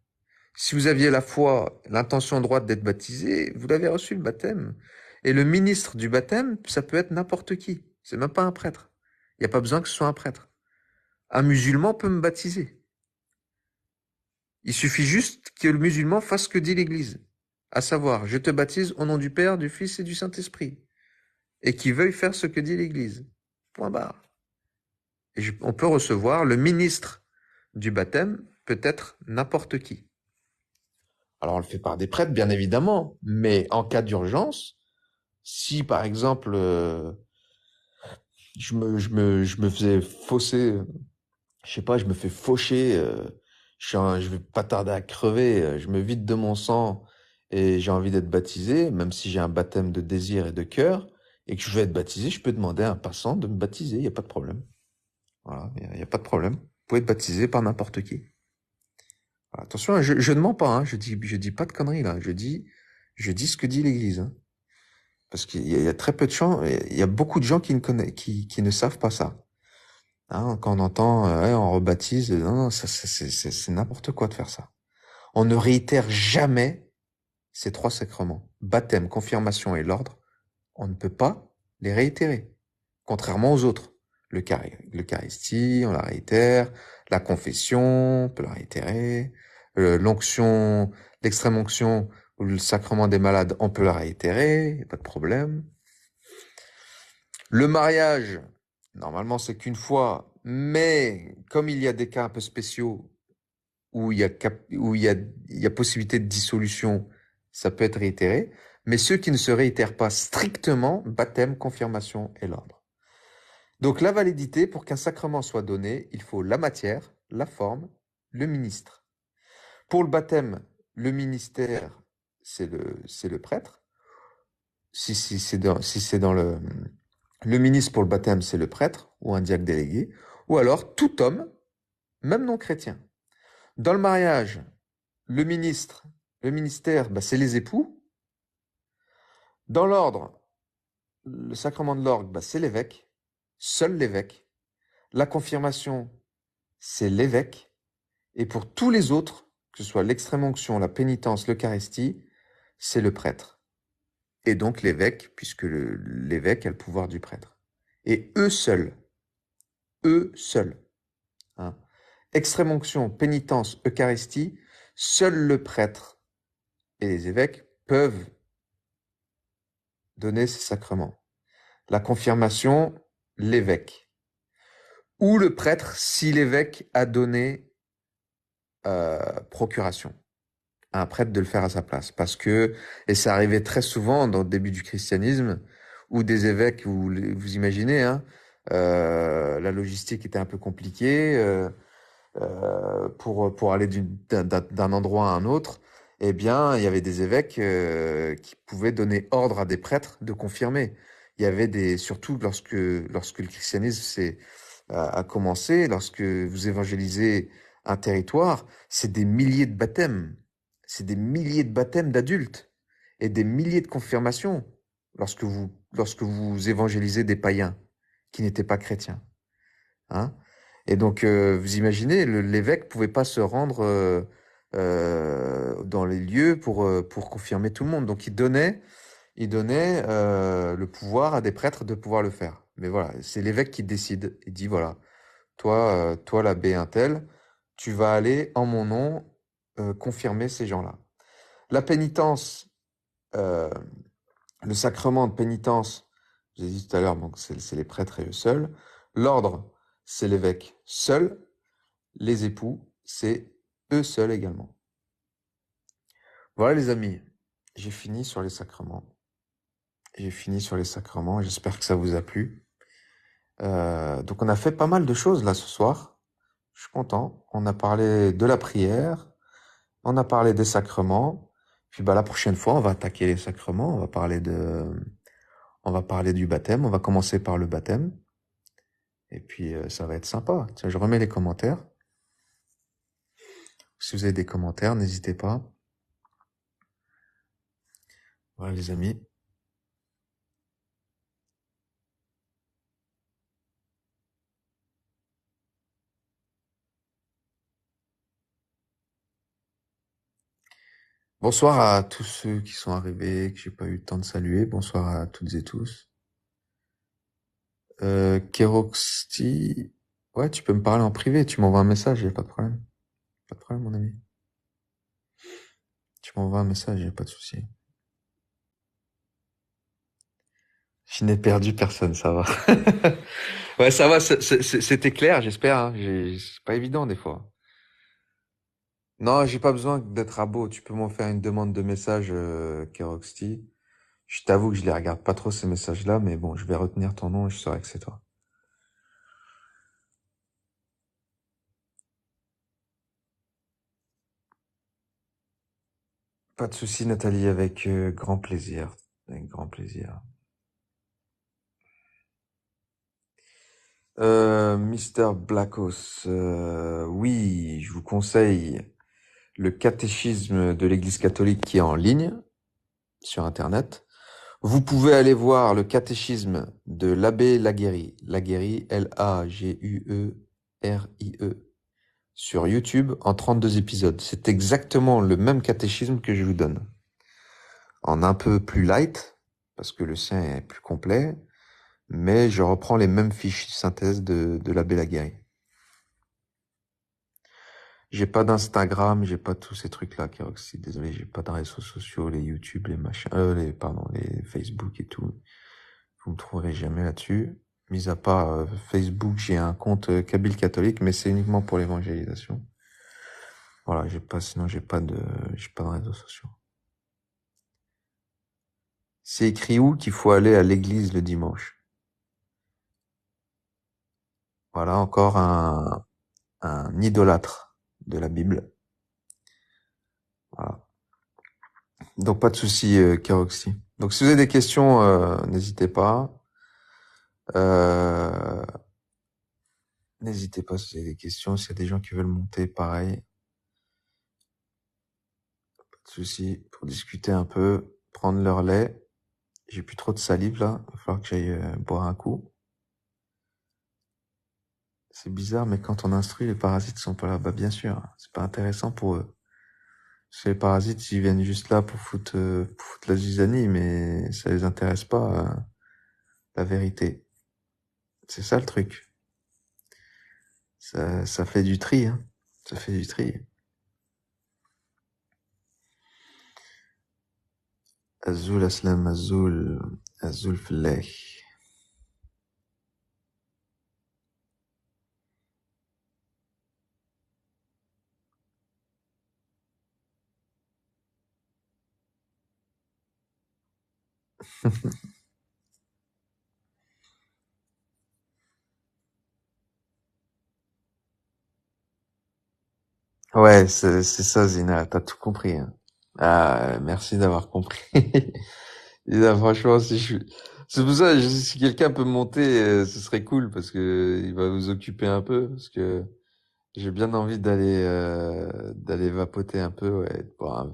[SPEAKER 1] Si vous aviez la foi, l'intention droite d'être baptisé, vous l'avez reçu le baptême. Et le ministre du baptême, ça peut être n'importe qui. C'est même pas un prêtre. Il n'y a pas besoin que ce soit un prêtre. Un musulman peut me baptiser. Il suffit juste que le musulman fasse ce que dit l'Église. À savoir, je te baptise au nom du Père, du Fils et du Saint-Esprit. Et qu'il veuille faire ce que dit l'Église. Point barre. Et on peut recevoir le ministre du baptême, peut être n'importe qui. Alors on le fait par des prêtres, bien évidemment, mais en cas d'urgence, si par exemple je me faisais fausser, je sais pas, je me fais faucher, je vais pas tarder à crever, je me vide de mon sang et j'ai envie d'être baptisé, même si j'ai un baptême de désir et de cœur, et que je vais être baptisé, je peux demander à un passant de me baptiser, il n'y a pas de problème. Voilà, il y a pas de problème. Vous pouvez être baptisé par n'importe qui. Voilà, attention, je ne mens pas, hein, je dis pas de conneries là, je dis ce que dit l'Église. Hein. Parce qu'il y a très peu de gens, il y a beaucoup de gens qui ne savent pas ça. Hein, quand on entend, on rebaptise, non, c'est n'importe quoi de faire ça. On ne réitère jamais ces 3 sacrements. Baptême, confirmation et l'ordre. On ne peut pas les réitérer. Contrairement aux autres. L'Eucharistie, on la réitère. La confession, on peut la réitérer. L'onction, l'extrême onction ou le sacrement des malades, on peut la réitérer. Il n'y a pas de problème. Le mariage, normalement, c'est qu'une fois, mais comme il y a des cas un peu spéciaux où il y a possibilité de dissolution, ça peut être réitéré. Mais ceux qui ne se réitèrent pas strictement, baptême, confirmation et l'ordre. Donc la validité, pour qu'un sacrement soit donné, il faut la matière, la forme, le ministre. Pour le baptême, le ministère, c'est le prêtre. Si c'est dans le ministre pour le baptême, c'est le prêtre ou un diacre délégué, ou alors tout homme, même non chrétien. Dans le mariage, le ministère, c'est les époux. Dans l'ordre, le sacrement de l'ordre, c'est l'évêque. seul l'évêque. La confirmation, c'est l'évêque. Et pour tous les autres, que ce soit l'extrême onction, la pénitence, l'Eucharistie, c'est le prêtre. Et donc l'évêque, puisque l'évêque a le pouvoir du prêtre. Et eux seuls, hein. Extrême onction, pénitence, Eucharistie, seul le prêtre et les évêques peuvent donner ces sacrements. La confirmation, l'évêque. Ou le prêtre si l'évêque a donné procuration à un prêtre de le faire à sa place. Parce que, et ça arrivait très souvent dans le début du christianisme, où des évêques, vous imaginez, hein, la logistique était un peu compliquée, pour aller d'un endroit à un autre, eh bien, il y avait des évêques qui pouvaient donner ordre à des prêtres de confirmer. Il y avait surtout lorsque le christianisme a commencé, lorsque vous évangélisez un territoire, c'est des milliers de baptêmes, c'est des milliers de baptêmes d'adultes et des milliers de confirmations lorsque vous évangélisez des païens qui n'étaient pas chrétiens, hein. Et donc, vous imaginez, l'évêque pouvait pas se rendre dans les lieux pour confirmer tout le monde. Donc, il donnait le pouvoir à des prêtres de pouvoir le faire. Mais voilà, c'est l'évêque qui décide. Il dit, voilà, toi l'abbé untel, tu vas aller en mon nom confirmer ces gens-là. La pénitence, euh, le sacrement de pénitence, j'ai dit tout à l'heure, donc c'est les prêtres et eux seuls. L'ordre, c'est l'évêque seul. Les époux, c'est eux seuls également. Voilà les amis, j'ai fini sur les sacrements. J'espère que ça vous a plu. Donc on a fait pas mal de choses là ce soir. Je suis content. On a parlé de la prière, on a parlé des sacrements. Puis la prochaine fois, on va attaquer les sacrements. On va parler du baptême. On va commencer par le baptême. Et puis ça va être sympa. Tiens, je remets les commentaires. Si vous avez des commentaires, n'hésitez pas. Voilà les amis. Bonsoir à tous ceux qui sont arrivés, que j'ai pas eu le temps de saluer. Bonsoir à toutes et tous. Keroxti, ouais, tu peux me parler en privé, tu m'envoies un message, y a pas de problème. Pas de problème, mon ami. Tu m'envoies un message, y a pas de souci. Je n'ai perdu personne, ça va. Ouais, ça va, c'était clair, j'espère, hein. C'est pas évident des fois. Non, j'ai pas besoin d'être abo. Tu peux m'en faire une demande de message, Keroxti. Je t'avoue que je les regarde pas trop ces messages-là, mais bon, je vais retenir ton nom et je saurai que c'est toi. Pas de souci, Nathalie, avec grand plaisir. Avec grand plaisir. Mister Blackos, oui, je vous conseille le catéchisme de l'Église catholique qui est en ligne sur Internet. Vous pouvez aller voir le catéchisme de l'abbé Laguérie, Laguérie, sur YouTube en 32 épisodes. C'est exactement le même catéchisme que je vous donne. En un peu plus light, parce que le sien est plus complet, mais je reprends les mêmes fiches synthèse de l'abbé Laguérie. J'ai pas d'Instagram, j'ai pas tous ces trucs-là, Keroxy. Désolé, j'ai pas de réseaux sociaux, les YouTube, les machins, les Facebook et tout. Vous me trouverez jamais là-dessus. Mis à part Facebook, j'ai un compte Kabyle catholique, mais c'est uniquement pour l'évangélisation. Voilà, sinon j'ai pas de réseaux sociaux. C'est écrit où qu'il faut aller à l'église le dimanche? Voilà, encore un idolâtre de la Bible. Voilà. Donc pas de souci, Keroxy. Donc si vous avez des questions, n'hésitez pas. N'hésitez pas si vous avez des questions. S'il y a des gens qui veulent monter, pareil. Pas de souci. Pour discuter un peu, prendre leur lait. J'ai plus trop de salive là. Il va falloir que j'aille boire un coup. C'est bizarre, mais quand on instruit, les parasites sont pas là. Bah, bien sûr, c'est pas intéressant pour eux. Parce que les parasites, ils viennent juste là pour foutre la zizanie, mais ça les intéresse pas, la vérité. C'est ça le truc. Ça fait du tri, hein. Ça fait du tri. Azul Aslam, Azul, Azul Flech. Ouais, c'est ça, Zina, t'as tout compris, hein. Ah, merci d'avoir compris. Zina, franchement, c'est pour ça, si quelqu'un peut monter, ce serait cool, parce que il va vous occuper un peu, parce que j'ai bien envie d'aller vapoter un peu, ouais, de boire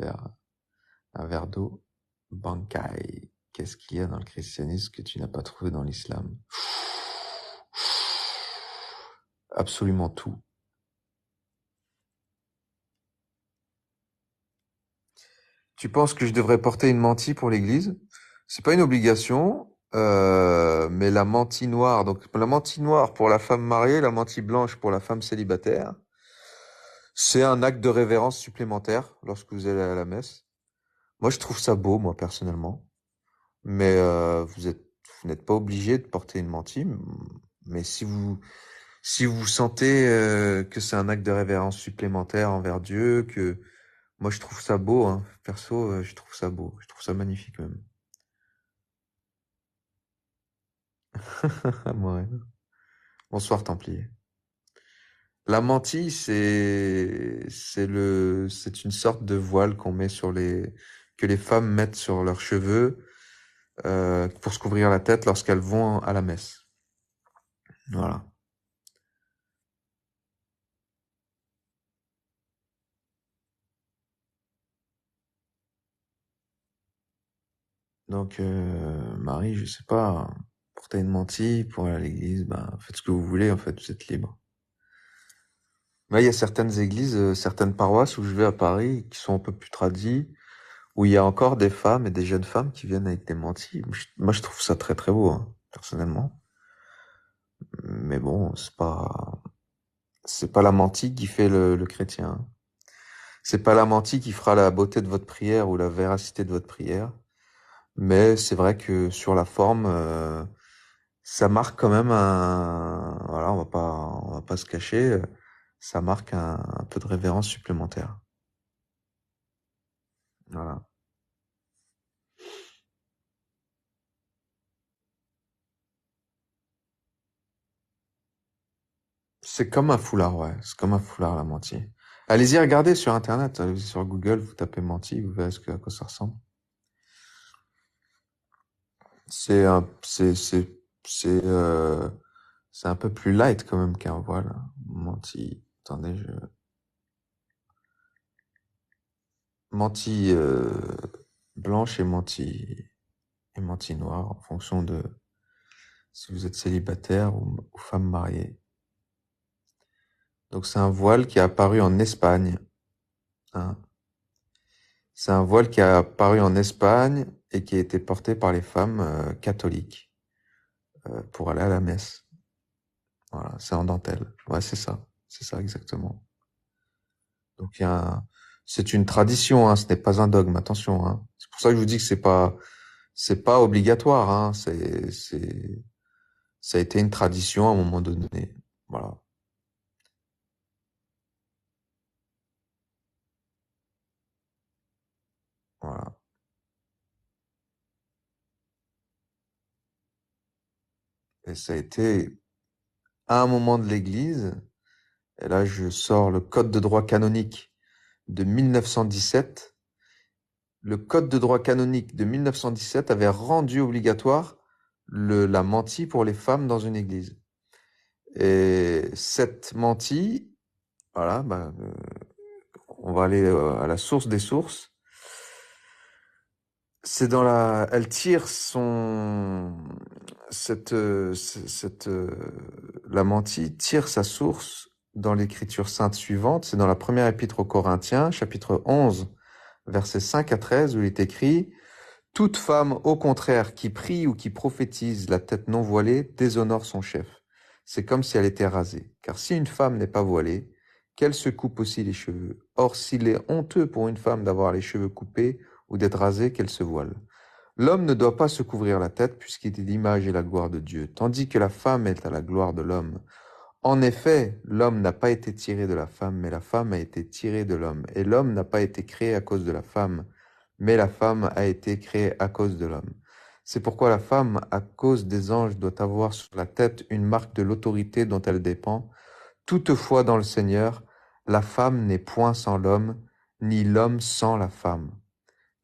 [SPEAKER 1] un verre d'eau. Bankai. Qu'est-ce qu'il y a dans le christianisme que tu n'as pas trouvé dans l'islam? Absolument tout. Tu penses que je devrais porter une mantille pour l'église? C'est pas une obligation, mais la mantille noire, donc la mantille noire pour la femme mariée, la mantille blanche pour la femme célibataire, c'est un acte de révérence supplémentaire lorsque vous allez à la messe. Moi, je trouve ça beau, moi, personnellement. Mais vous n'êtes pas obligé de porter une mantille. Mais si vous sentez que c'est un acte de révérence supplémentaire envers Dieu, que moi je trouve ça beau, hein. Perso, je trouve ça beau, je trouve ça magnifique même. Moi, ouais. Bonsoir Templier. La mantille, c'est une sorte de voile qu'on met que les femmes mettent sur leurs cheveux pour se couvrir la tête lorsqu'elles vont à la messe. Voilà. Donc, Marie, je sais pas, porter une mantille pour aller à l'église, ben, faites ce que vous voulez, en fait, vous êtes libre. Mais il y a certaines églises, certaines paroisses où je vais à Paris, qui sont un peu plus tradies, où il y a encore des femmes et des jeunes femmes qui viennent avec des mantilles. Moi, je trouve ça très très beau, hein, personnellement. Mais bon, c'est pas la mantille qui fait le chrétien, hein. C'est pas la mantille qui fera la beauté de votre prière ou la véracité de votre prière. Mais c'est vrai que sur la forme, ça marque quand même voilà, on va pas se cacher, ça marque un peu de révérence supplémentaire. Voilà. C'est comme un foulard, ouais. C'est comme un foulard, la mantille. Allez-y, regardez sur Internet, allez sur Google, vous tapez mantille, vous verrez à quoi ça ressemble. C'est un, c'est un peu plus light quand même qu'un voile, hein. Mantille. Attendez, mantille, blanche et mantille noire en fonction de si vous êtes célibataire ou femme mariée. Donc c'est un voile qui est apparu en Espagne, hein. C'est un voile qui a apparu en Espagne et qui a été porté par les femmes catholiques pour aller à la messe. Voilà, c'est en dentelle. Ouais, c'est ça exactement. Donc c'est une tradition, hein, ce n'est pas un dogme. Attention, hein. C'est pour ça que je vous dis que c'est pas obligatoire, hein. Ça a été une tradition à un moment donné. Voilà, voilà. Et ça a été à un moment de l'Église. Et là, je sors le Code de droit canonique de 1917. Le Code de droit canonique de 1917 avait rendu obligatoire la mantille pour les femmes dans une église. Et cette mantille, voilà, on va aller à la source des sources. C'est dans la, elle tire son, la mantille tire sa source dans l'écriture sainte suivante. C'est dans la première épître aux Corinthiens, chapitre 11, versets 5 à 13, où il est écrit: toute femme, au contraire, qui prie ou qui prophétise la tête non voilée, déshonore son chef. C'est comme si elle était rasée. Car si une femme n'est pas voilée, qu'elle se coupe aussi les cheveux. Or, s'il est honteux pour une femme d'avoir les cheveux coupés ou d'être rasée, qu'elle se voile. L'homme ne doit pas se couvrir la tête, puisqu'il est l'image et la gloire de Dieu, tandis que la femme est à la gloire de l'homme. En effet, l'homme n'a pas été tiré de la femme, mais la femme a été tirée de l'homme. Et l'homme n'a pas été créé à cause de la femme, mais la femme a été créée à cause de l'homme. C'est pourquoi la femme, à cause des anges, doit avoir sur la tête une marque de l'autorité dont elle dépend. Toutefois, dans le Seigneur, la femme n'est point sans l'homme, ni l'homme sans la femme.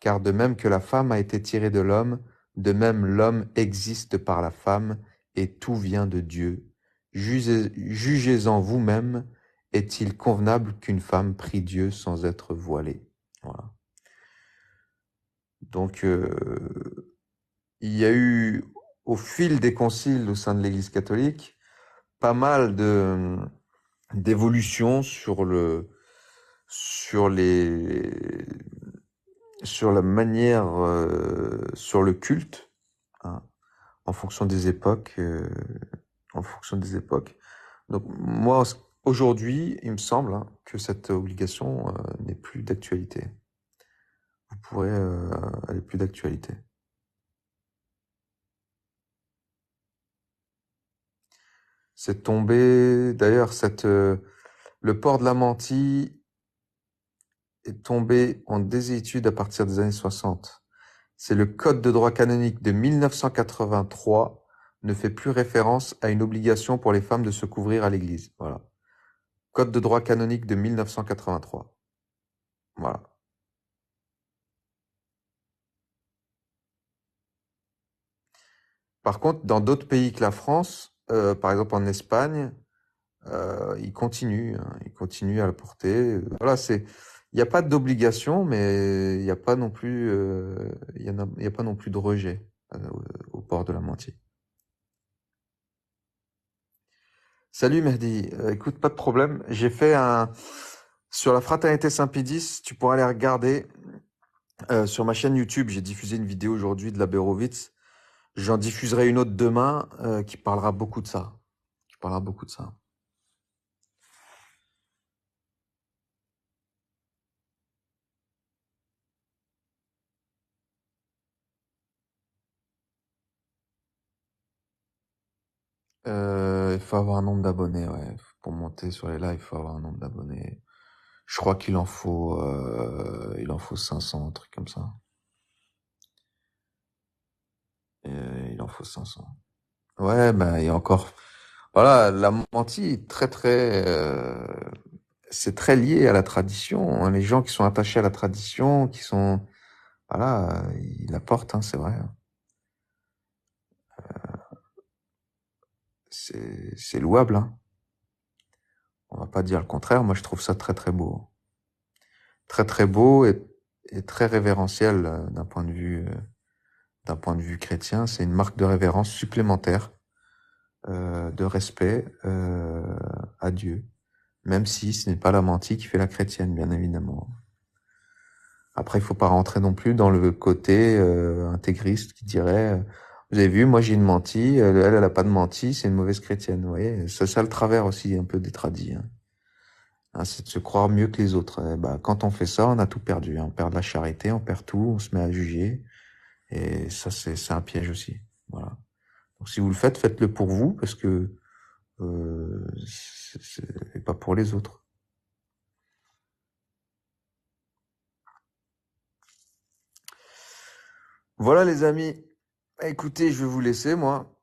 [SPEAKER 1] Car de même que la femme a été tirée de l'homme, de même l'homme existe par la femme, et tout vient de Dieu. Jugez-en vous-même, est-il convenable qu'une femme prie Dieu sans être voilée? Voilà. Donc, il y a eu, au fil des conciles au sein de l'Église catholique, pas mal d'évolutions sur la manière, sur le culte, hein, en fonction des époques, Donc, moi, aujourd'hui, il me semble, hein, que cette obligation n'est plus d'actualité. Vous pourrez, elle n'est plus d'actualité. C'est tombé, d'ailleurs, le port de la mantille est tombé en désuétude à partir des années 60. C'est le Code de droit canonique de 1983 ne fait plus référence à une obligation pour les femmes de se couvrir à l'église. Voilà. Code de droit canonique de 1983. Voilà. Par contre, dans d'autres pays que la France, par exemple en Espagne, ils continuent à la porter. Voilà, il n'y a pas d'obligation, mais il n'y a pas non plus, il y a pas non plus de rejet au port de la mantille. Salut Mehdi, écoute, pas de problème. J'ai fait sur la fraternité Saint-Pédis, tu pourras aller regarder sur ma chaîne YouTube. J'ai diffusé une vidéo aujourd'hui de la Bérovitz. J'en diffuserai une autre demain qui parlera beaucoup de ça. Il faut avoir un nombre d'abonnés, ouais. Pour monter sur les lives, il faut avoir un nombre d'abonnés. Je crois qu'il en faut 500, un truc comme ça. Il en faut 500. Ouais, ben, il y a encore, voilà, la menti est c'est très lié à la tradition, hein. Les gens qui sont attachés à la tradition, voilà, ils la portent, hein, c'est vrai. C'est louable, hein. On va pas dire le contraire. Moi, je trouve ça très, très beau. Très, très beau et très révérentiel d'un point de vue chrétien. C'est une marque de révérence supplémentaire, de respect à Dieu. Même si ce n'est pas la menti qui fait la chrétienne, bien évidemment. Après, il faut pas rentrer non plus dans le côté intégriste qui dirait vous avez vu, moi j'ai une menti, elle a pas de menti, c'est une mauvaise chrétienne. Vous voyez, c'est ça le travers aussi un peu des tradis, hein. Hein, c'est de se croire mieux que les autres. Bah, quand on fait ça, on a tout perdu, hein. On perd de la charité, on perd tout, on se met à juger. Et ça, c'est un piège aussi. Voilà. Donc si vous le faites, faites-le pour vous, parce que c'est pas pour les autres. Voilà les amis. Écoutez, je vais vous laisser, moi.